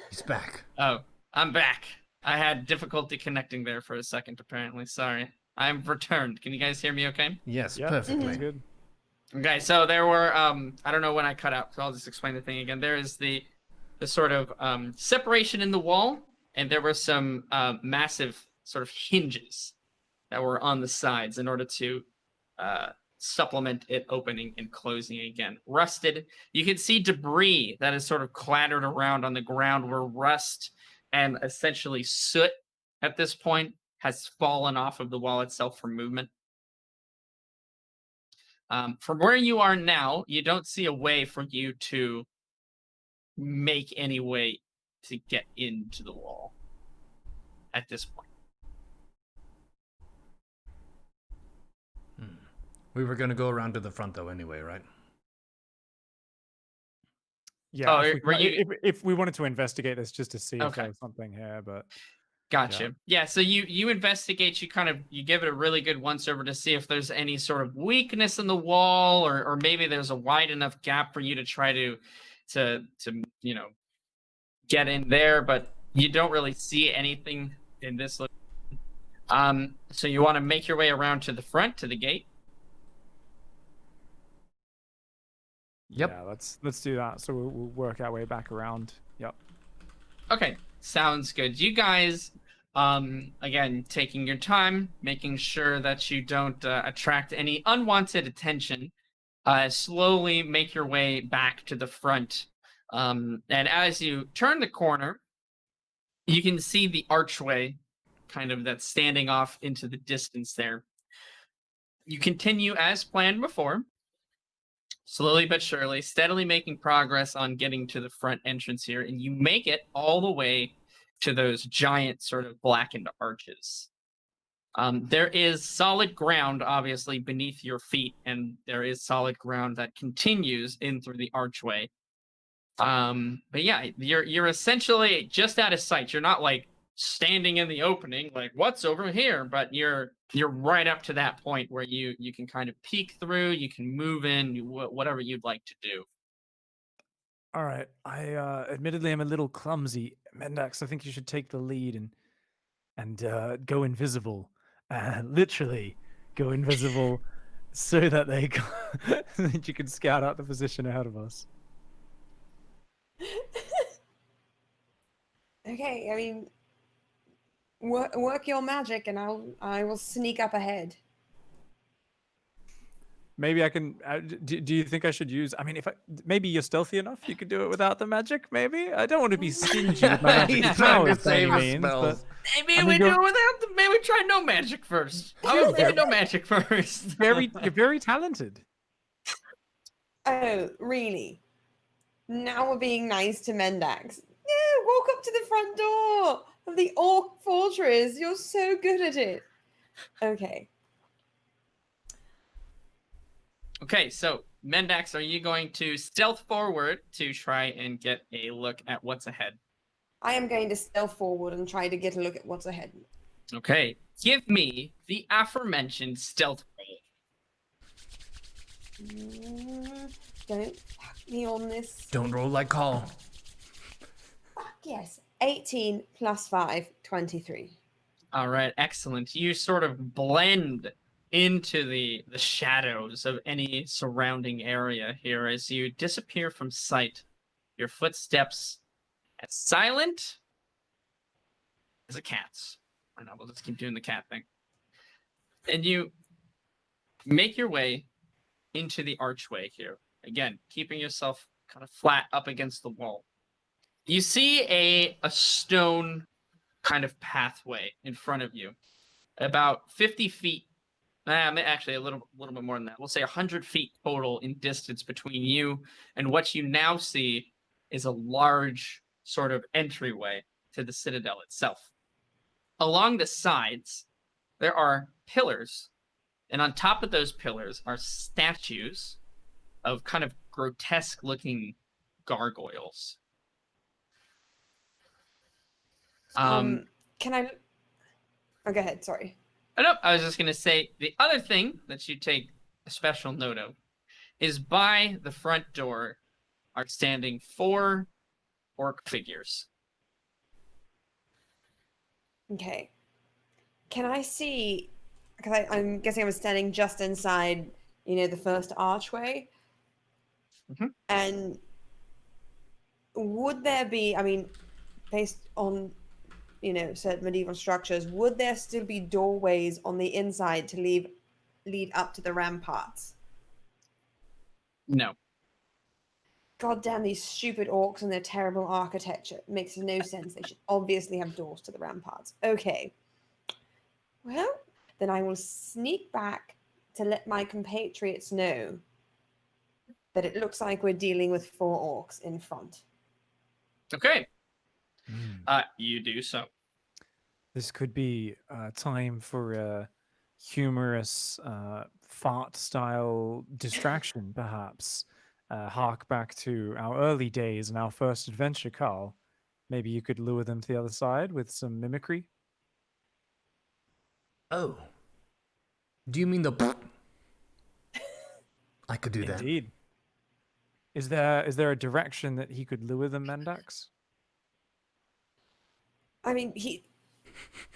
he's back. Oh, I'm back. I had difficulty connecting there for a second, apparently. Sorry. I'm returned. Can you guys hear me okay? Yes, Yeah, perfectly. that's good. Okay, so there were I don't know when I cut out, so I'll just explain the thing again. There is the sort of separation in the wall, and there were some massive sort of hinges that were on the sides in order to supplement it opening and closing again. Rusted. You can see debris that is sort of clattered around on the ground where rust and essentially soot at this point has fallen off of the wall itself for movement. From where you are now, you don't see a way for you to make any way to get into the wall at this point. We were going to go around to the front, though, anyway, right? Yeah, Oh, if we wanted to investigate this just to see if Okay. there was something here, but Gotcha. Yeah, so you investigate, you give it a really good once over to see if there's any sort of weakness in the wall, or maybe there's a wide enough gap for you to try to get in there, but you don't really see anything in this so you want to make your way around to the front, to the gate. Yep. yeah, let's do that. So we'll work our way back around. Yep. Okay, sounds good. You guys, again, taking your time, making sure that you don't attract any unwanted attention, slowly make your way back to the front. And as you turn the corner, you can see the archway kind of that's standing off into the distance there. You continue as planned before, slowly but surely, steadily making progress on getting to the front entrance here, and you make it all the way to those giant sort of blackened arches. There is solid ground, obviously, beneath your feet, and there is solid ground that continues in through the archway. But yeah, you're essentially just out of sight. You're not like standing in the opening, like what's over here, but you're right up to that point where you can kind of peek through, you can move in, whatever you'd like to do. All right. I admittedly am a little clumsy. Mendax, I think you should take the lead and go invisible. Literally go invisible so that that you can scout out the position ahead of us. Okay, I mean, work your magic, and I will sneak up ahead. Maybe I can. Do you think I should use? I mean, maybe you're stealthy enough, you could do it without the magic. Maybe I don't want to be stingy with my magic He's trying to powers by any save his means, spells. Maybe we do it without. Maybe we try no magic first. I'll do no magic first. you're very talented. Oh, really? Now we're being nice to Mendax. Yeah, walk up to the front door of the Orc Fortress. You're so good at it. Okay. Okay, so Mendax, are you going to stealth forward to try and get a look at what's ahead? I am going to stealth forward and try to get a look at what's ahead. Okay, give me the aforementioned stealth roll. Don't fuck me on this. Don't roll like Call. Fuck yes. 18 plus 5, 23. All right, excellent. You sort of blend into the shadows of any surrounding area here as you disappear from sight. Your footsteps as silent as a cat's. I know, we'll just keep doing the cat thing. And you make your way into the archway here. Again, keeping yourself kind of flat up against the wall. You see a stone kind of pathway in front of you, about 50 feet. Actually, a little bit more than that. We'll say 100 feet total in distance between you and what you now see is a large sort of entryway to the citadel itself. Along the sides, there are pillars, and on top of those pillars are statues of kind of grotesque-looking gargoyles. Can I? Oh, go ahead. Sorry. Oh, no, I was just going to say the other thing that you take a special note of is by the front door are standing 4 orc figures. Okay. Can I see? Because I'm guessing I was standing just inside, the first archway. And would there be? I mean, based on certain medieval structures, would there still be doorways on the inside to lead up to the ramparts? No. God damn these stupid orcs and their terrible architecture. It makes no sense. They should obviously have doors to the ramparts. Okay. Well, then I will sneak back to let my compatriots know that it looks like we're dealing with 4 orcs in front. Okay. You do so. This could be time for a humorous fart-style distraction, perhaps. Hark back to our early days and our first adventure, Carl. Maybe you could lure them to the other side with some mimicry? Oh. Do you mean the... I could do that. Indeed. Is there a direction that he could lure them, Mendax? I mean,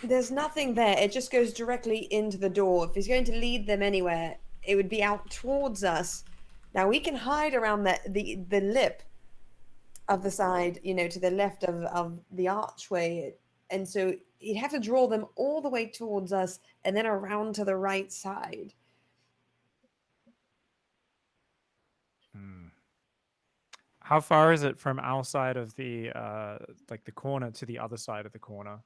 there's nothing there. It just goes directly into the door. If he's going to lead them anywhere, it would be out towards us. Now, we can hide around the lip of the side, to the left of the archway. And so he'd have to draw them all the way towards us and then around to the right side. How far is it from our side of the the corner to the other side of the corner?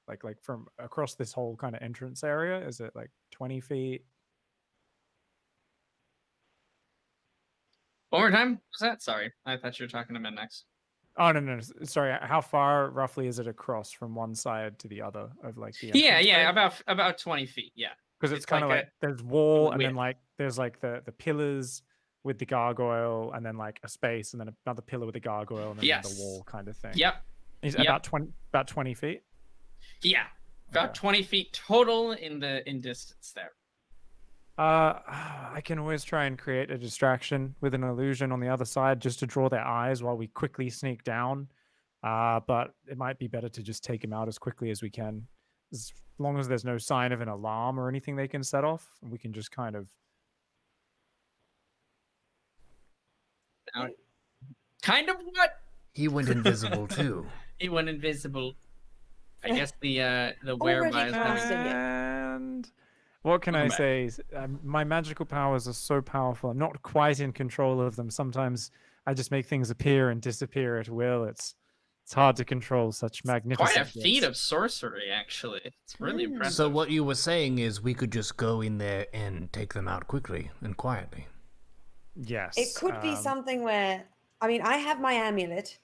Like from across this whole kind of entrance area? Is it like 20 feet? One more time? Was that? Sorry. I thought you were talking to Mendax. Oh, no. Sorry. How far roughly is it across from one side to the other of the Yeah, about 20 feet, yeah. Because it's kind of like there's wall and then there's the pillars with the gargoyle and then a space and then another pillar with a gargoyle and then another wall kind of thing. Yep. Is it about 20 feet? Yeah. About 20 feet total in distance there. I can always try and create a distraction with an illusion on the other side just to draw their eyes while we quickly sneak down. But it might be better to just take them out as quickly as we can. As long as there's no sign of an alarm or anything they can set off, we can just kind of... Kind of what? He went invisible too. He went invisible. I guess the whereby is And what can I say? My magical powers are so powerful. I'm not quite in control of them. Sometimes I just make things appear and disappear at will. It's hard to control such magnificent. Quite a feat of sorcery, actually. It's really impressive. So what you were saying is we could just go in there and take them out quickly and quietly. Yes. It could be something where, I mean, I have my amulet.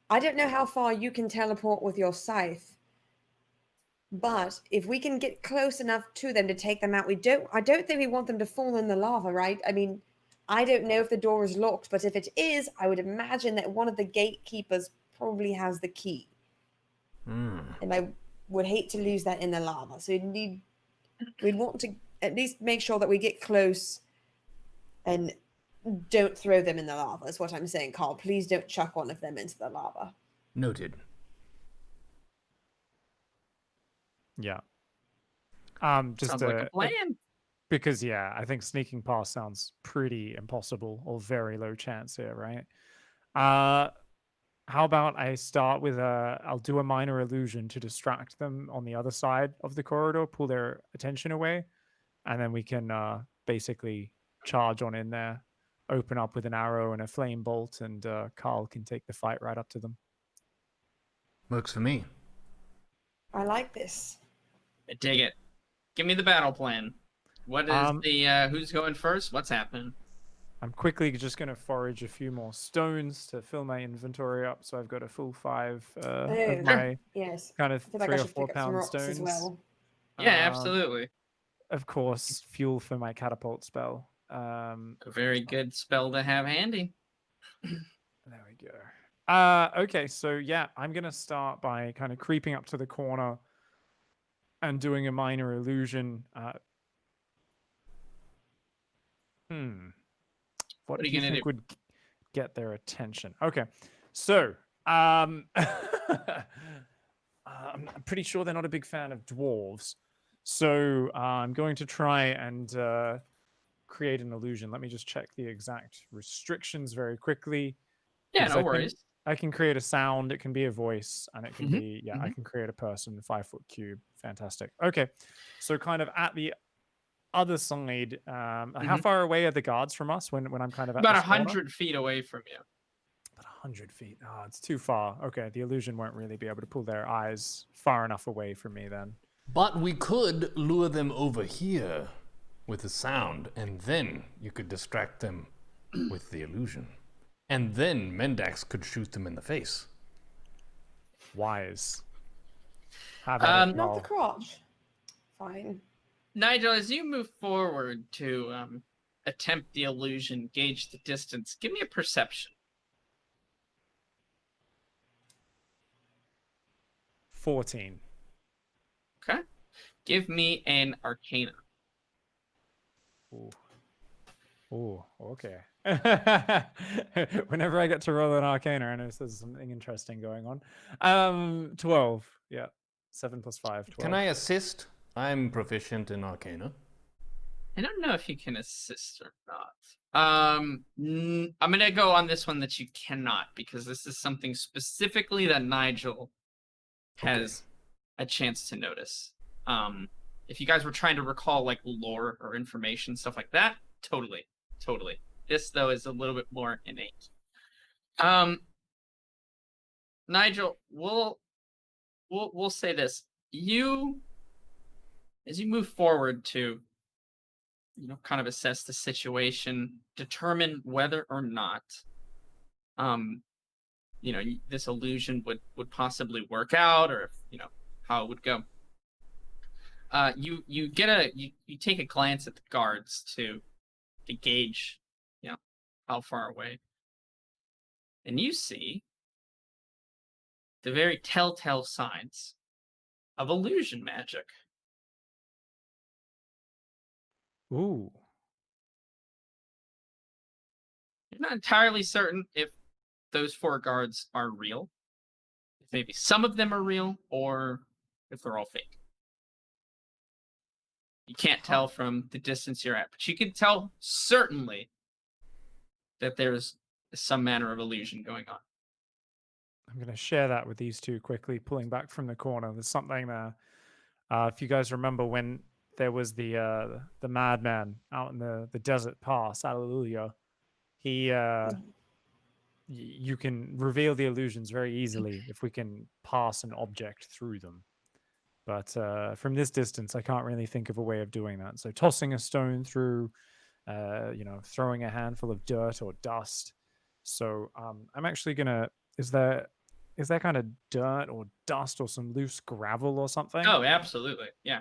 I don't know how far you can teleport with your scythe. But if we can get close enough to them to take them out, I don't think we want them to fall in the lava, right? I mean, I don't know if the door is locked, but if it is, I would imagine that one of the gatekeepers probably has the key. And I would hate to lose that in the lava. So we'd want to at least make sure that we get close and don't throw them in the lava, is what I'm saying, Carl. Please don't chuck one of them into the lava. Noted. Yeah. Just sounds like a plan. Because I think sneaking past sounds pretty impossible or very low chance here, right? How about I start with I'll do a minor illusion to distract them on the other side of the corridor, pull their attention away, and then we can basically charge on in there, open up with an arrow and a flame bolt, and Carl can take the fight right up to them. Works for me. I like this. I dig it. Give me the battle plan. What is the who's going first? What's happening? I'm quickly just going to forage a few more stones to fill my inventory up, so I've got a full 5 of my kind of 3 or 4 pound stones as well. Yeah, absolutely. Of course, fuel for my catapult spell. A very good spell to have handy. There we go. Okay, so I'm going to start by kind of creeping up to the corner and doing a minor illusion. What do you think would get their attention? Okay, so I'm pretty sure they're not a big fan of dwarves. So I'm going to try and create an illusion. Let me just check the exact restrictions very quickly. Yeah, no worries. I can create a sound, it can be a voice, and it can be, I can create a person, 5-foot cube. Fantastic. Okay, so kind of at the other side, how far away are the guards from us when I'm kind of at about this corner? 100 feet away from you? About 100 feet. Oh, it's too far. Okay, the illusion won't really be able to pull their eyes far enough away from me then. But we could lure them over here with the sound, and then you could distract them with the illusion. And then Mendax could shoot them in the face. Wise. Not the crotch. Fine. Nigel, as you move forward to attempt the illusion, gauge the distance, give me a perception. 14. Okay. Give me an arcana. Ooh. Ooh, okay. Whenever I get to roll an arcana, I know there's something interesting going on. 12. Yeah. 7 plus 5. 12. Can I assist? I'm proficient in arcana. I don't know if you can assist or not. I'm going to go on this one that you cannot, because this is something specifically that Nigel has a chance to notice. If you guys were trying to recall like lore or information, stuff like that, totally. This though is a little bit more innate. Nigel, we'll say this. As you move forward to, kind of assess the situation, determine whether or not, this illusion would possibly work out, or if, how it would go. You take a glance at the guards to gauge, how far away, and you see the very telltale signs of illusion magic. Ooh. You're not entirely certain if those 4 guards are real. If maybe some of them are real, or if they're all fake. You can't tell from the distance you're at, but you can tell certainly that there's some manner of illusion going on. I'm going to share that with these two quickly, pulling back from the corner. There's something there. If you guys remember when there was the madman out in the desert pass, Hallelujah, you can reveal the illusions very easily if we can pass an object through them. But from this distance, I can't really think of a way of doing that. So tossing a stone through, throwing a handful of dirt or dust. So I'm actually gonna. Is there kind of dirt or dust or some loose gravel or something? Oh, absolutely, yeah.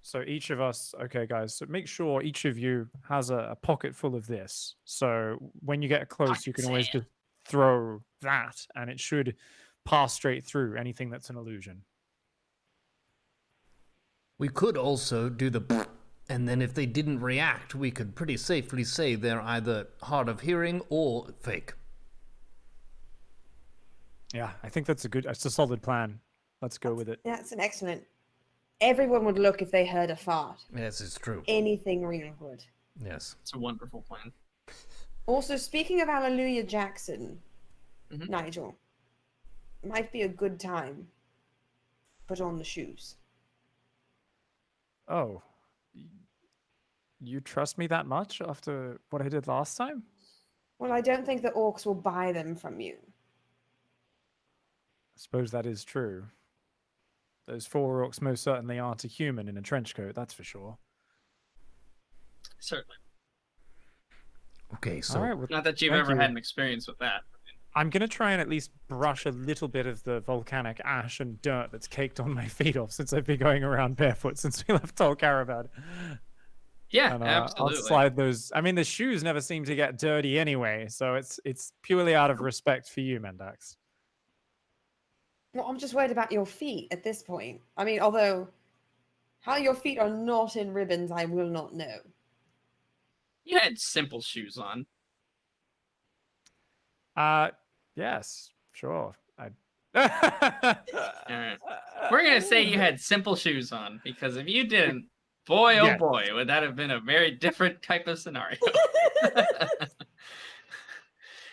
So each of us, okay, guys. So make sure each of you has a pocket full of this. So when you get close, you can always just throw that, and it should pass straight through anything that's an illusion. We could also do the and then if they didn't react, we could pretty safely say they're either hard of hearing or fake. Yeah, I think that's a solid plan. Let's go with it. That's an excellent. Everyone would look if they heard a fart. Yes, it's true. Anything real would. Yes. It's a wonderful plan. Also, speaking of Hallelujah Jackson, Nigel, might be a good time. Put on the shoes. Oh, you trust me that much after what I did last time? Well, I don't think the orcs will buy them from you. I suppose that is true. Those 4 orcs most certainly aren't a human in a trench coat, that's for sure. Certainly. Okay, so... All right, well, not that you've ever had an experience with that. I'm going to try and at least brush a little bit of the volcanic ash and dirt that's caked on my feet off, since I've been going around barefoot since we left Tol Karabad. Yeah, and, absolutely. I'll slide those. I mean, the shoes never seem to get dirty anyway, so it's purely out of respect for you, Mendax. Well, I'm just worried about your feet at this point. I mean, although how your feet are not in ribbons, I will not know. You had simple shoes on. Yes, sure. All right. We're gonna say you had simple shoes on, because if you didn't, boy oh boy, would that have been a very different type of scenario.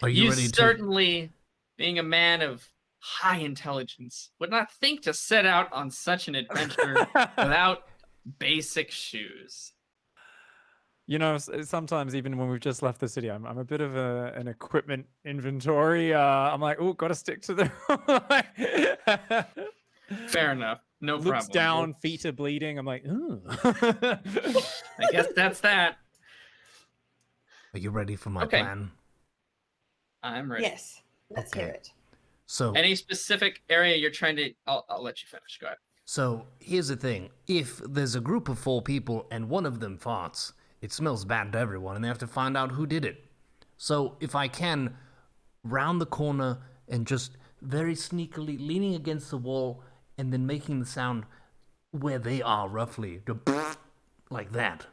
Are you ready certainly, being a man of high intelligence, would not think to set out on such an adventure without basic shoes. You know, sometimes even when we've just left the city, I'm a bit of an equipment inventory. I'm like, oh, got to stick to the. Fair enough. No problem. Looks down, feet are bleeding. I'm like, ooh. I guess that's that. Are you ready for my plan? I'm ready. Yes. Let's hear it. So, any specific area you're trying to... I'll let you finish. Go ahead. So, here's the thing. If there's a group of 4 people and one of them farts, it smells bad to everyone, and they have to find out who did it. So, if I can, round the corner and just very sneakily leaning against the wall and then making the sound where they are, roughly, like that.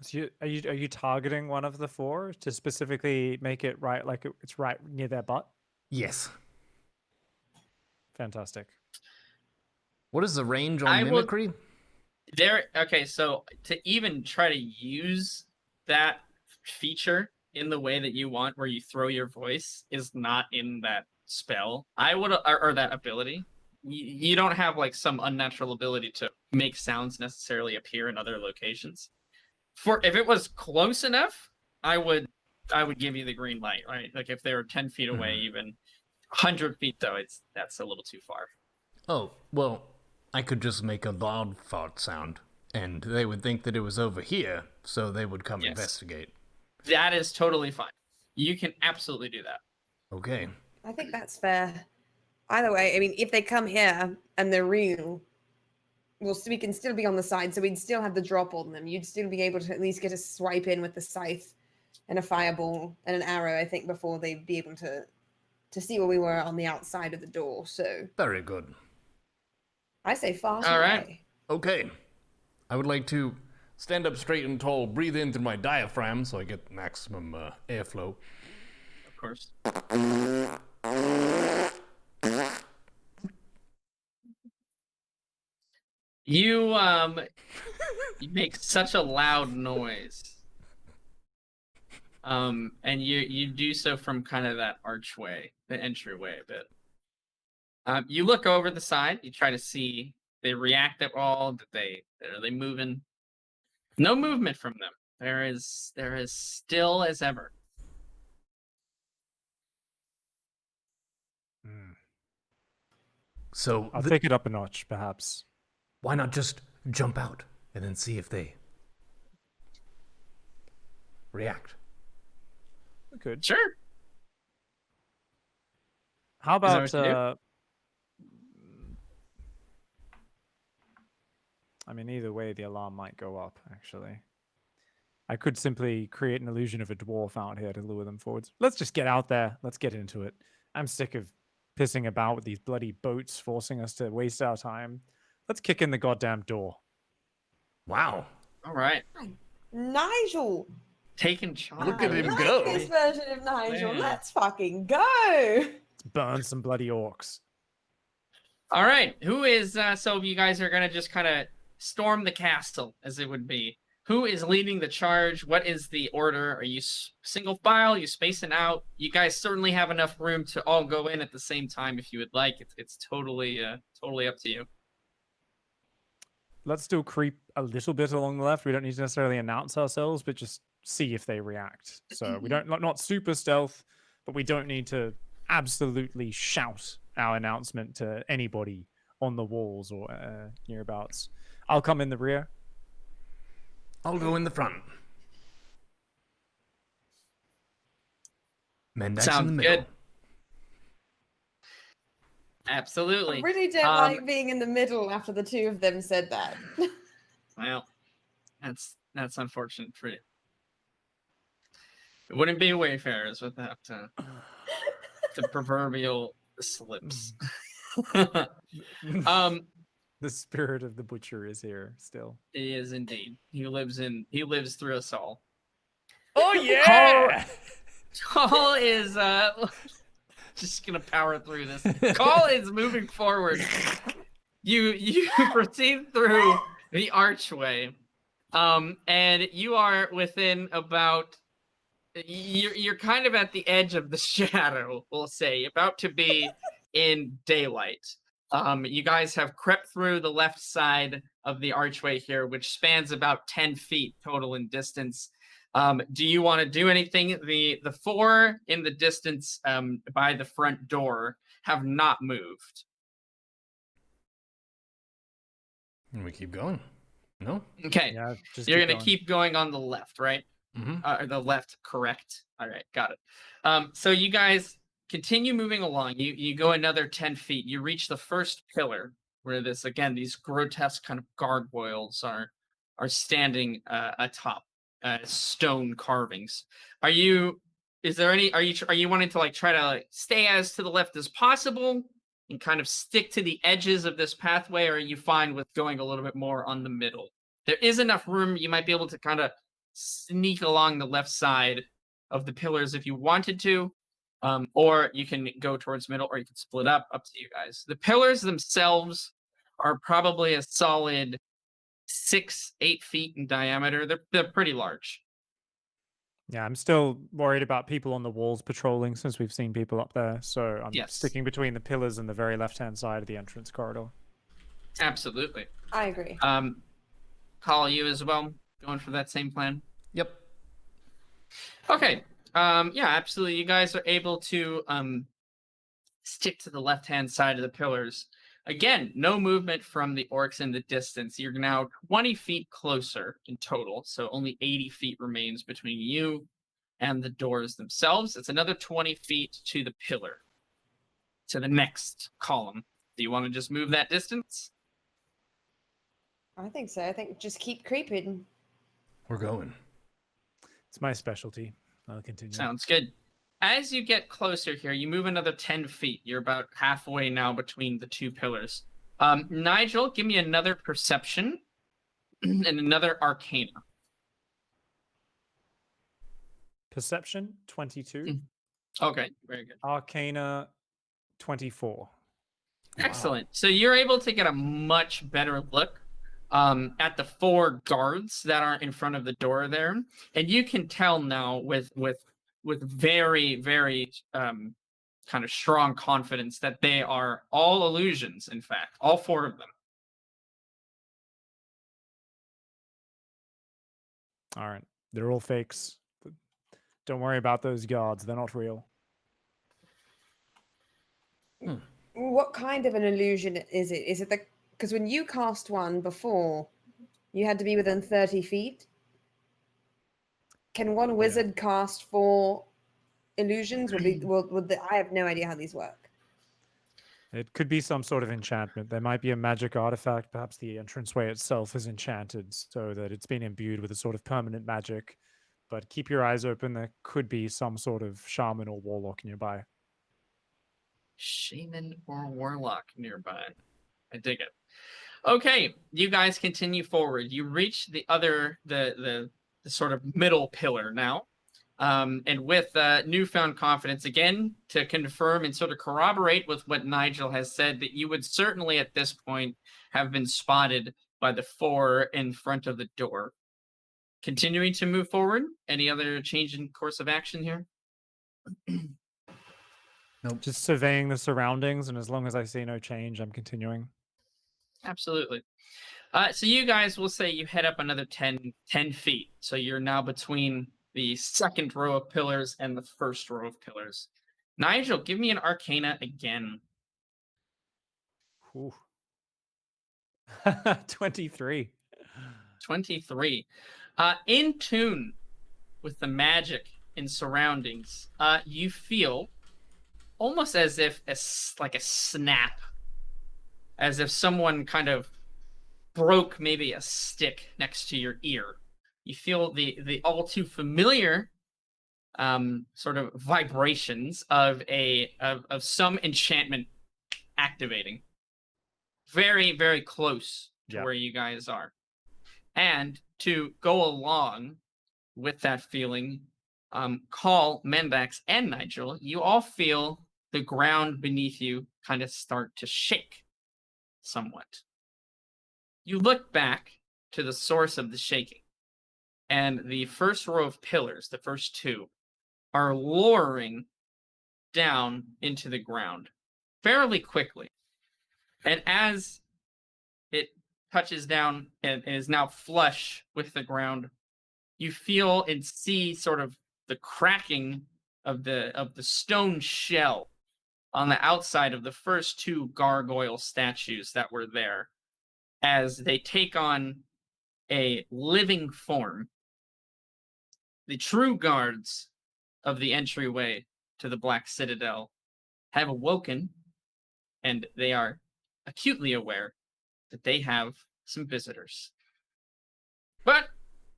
So are you targeting one of the 4 to specifically make it right, like it's right near their butt? Yes. Fantastic. What is the range on mimicry? Okay, so to even try to use that feature in the way that you want, where you throw your voice, is not in that spell. I would, or that ability. You don't have like some unnatural ability to make sounds necessarily appear in other locations. If it was close enough, I would give you the green light, right? Like if they were 10 feet away, even 100 feet though, that's a little too far. Oh, well, I could just make a loud fart sound, and they would think that it was over here, so they would come investigate. That is totally fine. You can absolutely do that. Okay. I think that's fair. Either way, I mean, if they come here and they're real, we can still be on the side, so we'd still have the drop on them. You'd still be able to at least get a swipe in with the scythe and a fireball and an arrow, I think, before they'd be able to see where we were on the outside of the door. So very good. I say fast. All right. Okay. I would like to stand up straight and tall, breathe in through my diaphragm so I get maximum airflow. Of course. You make such a loud noise. And you do so from kind of that archway, the entryway a bit. You look over the side, you try to see they react at all, are they moving? No movement from them. There is still as ever. So I'll take it up a notch, perhaps. Why not just jump out and then see if they react? We could. Sure. How about I mean, either way, the alarm might go up, actually. I could simply create an illusion of a dwarf out here to lure them forwards. Let's just get out there. Let's get into it. I'm sick of pissing about with these bloody boats forcing us to waste our time. Let's kick in the goddamn door. Wow. All right. Nigel. Taking charge. Look at him go. This version of Nigel. Man. Let's fucking go. Let's burn some bloody orcs. All right. Who is, so you guys are going to just kind of storm the castle, as it would be. Who is leading the charge? What is the order? Are you single file? Are you spacing out? You guys certainly have enough room to all go in at the same time if you would like. It's totally up to you. Let's still creep a little bit along the left. We don't need to necessarily announce ourselves, but just see if they react. So we don't, not super stealth, but we don't need to absolutely shout our announcement to anybody on the walls or nearabouts. I'll come in the rear. I'll go in the front. Mendax in the middle. Good. Absolutely. I really don't like being in the middle after the two of them said that. Well, that's unfortunate for you. It wouldn't be Wayfarers without the proverbial slips. The spirit of the butcher is here still. He is indeed. He lives through us all. Oh yeah! Call is just gonna power through this. Call is moving forward. You proceed through the archway, and you are within about. You're kind of at the edge of the shadow, we'll say, about to be in daylight. You guys have crept through the left side of the archway here, which spans about 10 feet total in distance. Do you want to do anything? The four in the distance by the front door have not moved. And we keep going. No? Okay. Yeah, You're going to keep going on the left, right? Mm-hmm. Or the left, correct. All right, got it. So you guys continue moving along. You go another 10 feet. You reach the first pillar where these grotesque kind of gargoyles are standing atop stone carvings. Are you wanting to like try to like stay as to the left as possible and kind of stick to the edges of this pathway, or are you fine with going a little bit more on the middle? There is enough room. You might be able to kind of sneak along the left side of the pillars if you wanted to, or you can go towards middle, or you can split up to you guys. The pillars themselves are probably a solid 6-8 feet in diameter. They're pretty large. Yeah, I'm still worried about people on the walls patrolling since we've seen people up there. So I'm sticking between the pillars and the very left-hand side of the entrance corridor. Absolutely. I agree. Call you as well, going for that same plan? Yep. Okay. Yeah, absolutely. You guys are able to stick to the left-hand side of the pillars. Again, no movement from the orcs in the distance. You're now 20 feet closer in total, so only 80 feet remains between you and the doors themselves. It's another 20 feet to the pillar, to the next column. Do you want to just move that distance? I think so. I think just keep creeping. We're going. It's my specialty. I'll continue. Sounds good. As you get closer here, you move another 10 feet. You're about halfway now between the two pillars. Nigel, give me another perception and another arcana. Perception, 22. Okay, very good. Arcana, 24. Excellent. So you're able to get a much better look at the four guards that are in front of the door there. And you can tell now with very, very kind of strong confidence that they are all illusions, in fact, all four of them. All right. They're all fakes. But don't worry about those guards. They're not real. What kind of an illusion is it? Is it because when you cast one before, you had to be within 30 feet? Can one wizard cast 4 illusions? I have no idea how these work. It could be some sort of enchantment. There might be a magic artifact. Perhaps the entranceway itself is enchanted so that it's been imbued with a sort of permanent magic. But keep your eyes open. There could be some sort of shaman or warlock nearby. Shaman or warlock nearby. I dig it. Okay, you guys continue forward. You reach the sort of middle pillar now. And with newfound confidence, again, to confirm and sort of corroborate with what Nigel has said, that you would certainly at this point have been spotted by the 4 in front of the door. Continuing to move forward, any other change in course of action here? Nope. Just surveying the surroundings, and as long as I see no change, I'm continuing. Absolutely. So you guys will say you head up another 10 feet. So you're now between the second row of pillars and the first row of pillars. Nigel, give me an arcana again. 23. 23. In tune with the magic in surroundings, you feel almost as if like a snap, as if someone kind of broke maybe a stick next to your ear. You feel the all too familiar sort of vibrations of some enchantment activating. very, very close to where you guys are. And to go along with that feeling, Call, Mendax, and Nigel, you all feel the ground beneath you kind of start to shake somewhat. You look back to the source of the shaking, and the first row of pillars, the first two, are lowering down into the ground fairly quickly. And as it touches down and is now flush with the ground, you feel and see sort of the cracking of the stone shell on the outside of the first two gargoyle statues that were there, as they take on a living form. The true guards of the entryway to the Black Citadel have awoken, and they are acutely aware that they have some visitors. But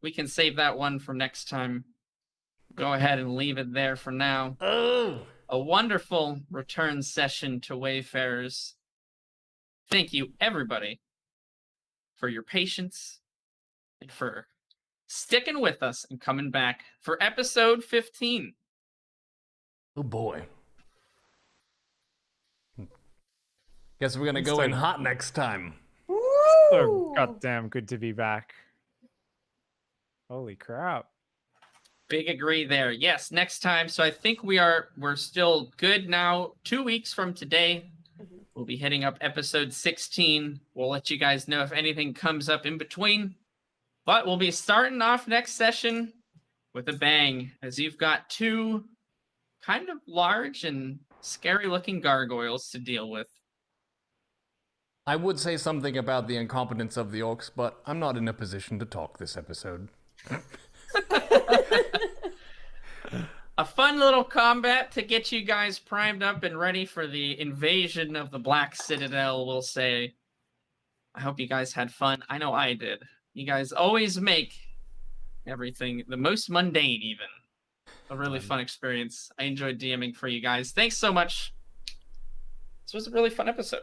we can save that one for next time. Go ahead and leave it there for now. Oh! A wonderful return session to Wayfarers. Thank you, everybody, for your patience and for sticking with us and coming back for episode 15. Oh boy. Guess we're gonna go in hot next time. So goddamn good to be back. Holy crap. Big agree there. Yes, next time. So I think we're still good now. 2 weeks from today, we'll be hitting up episode 16. We'll let you guys know if anything comes up in between. But we'll be starting off next session with a bang, as you've got two kind of large and scary looking gargoyles to deal with. I would say something about the incompetence of the orcs, but I'm not in a position to talk this episode. A fun little combat to get you guys primed up and ready for the invasion of the Black Citadel, we'll say. I hope you guys had fun. I know I did. You guys always make everything, the most mundane even, a really fun experience. I enjoyed DMing for you guys. Thanks so much. This was a really fun episode.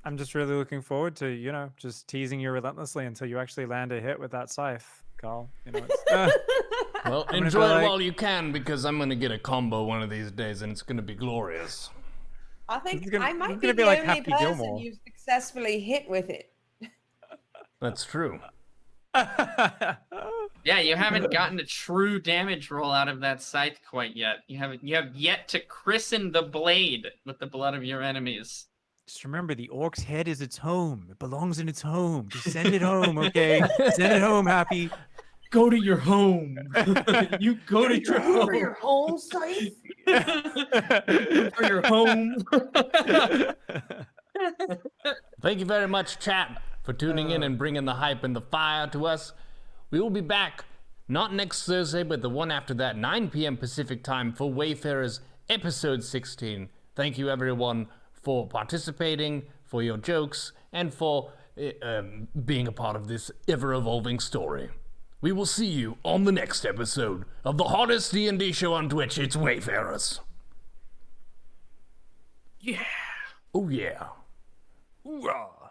I'm just really looking forward to, just teasing you relentlessly until you actually land a hit with that scythe, Carl. Well, enjoy it while you can, because I'm going to get a combo one of these days, and it's going to be glorious. I think I might be the only person you've successfully hit with it. That's true. Yeah, you haven't gotten a true damage roll out of that scythe quite yet. You have yet to christen the blade with the blood of your enemies. Just remember, the orc's head is its home. It belongs in its home. Just send it home, okay? Send it home, Happy. Go to your home. You go to your home. For your home, scythe? For your home. Thank you very much, chat, for tuning in and bringing the hype and the fire to us. We will be back, not next Thursday, but the one after that, 9 p.m. Pacific time for Wayfarers episode 16. Thank you, everyone, for participating, for your jokes, and for being a part of this ever-evolving story. We will see you on the next episode of the hottest D&D show on Twitch. It's Wayfarers. Yeah. Oh, yeah. Hoorah.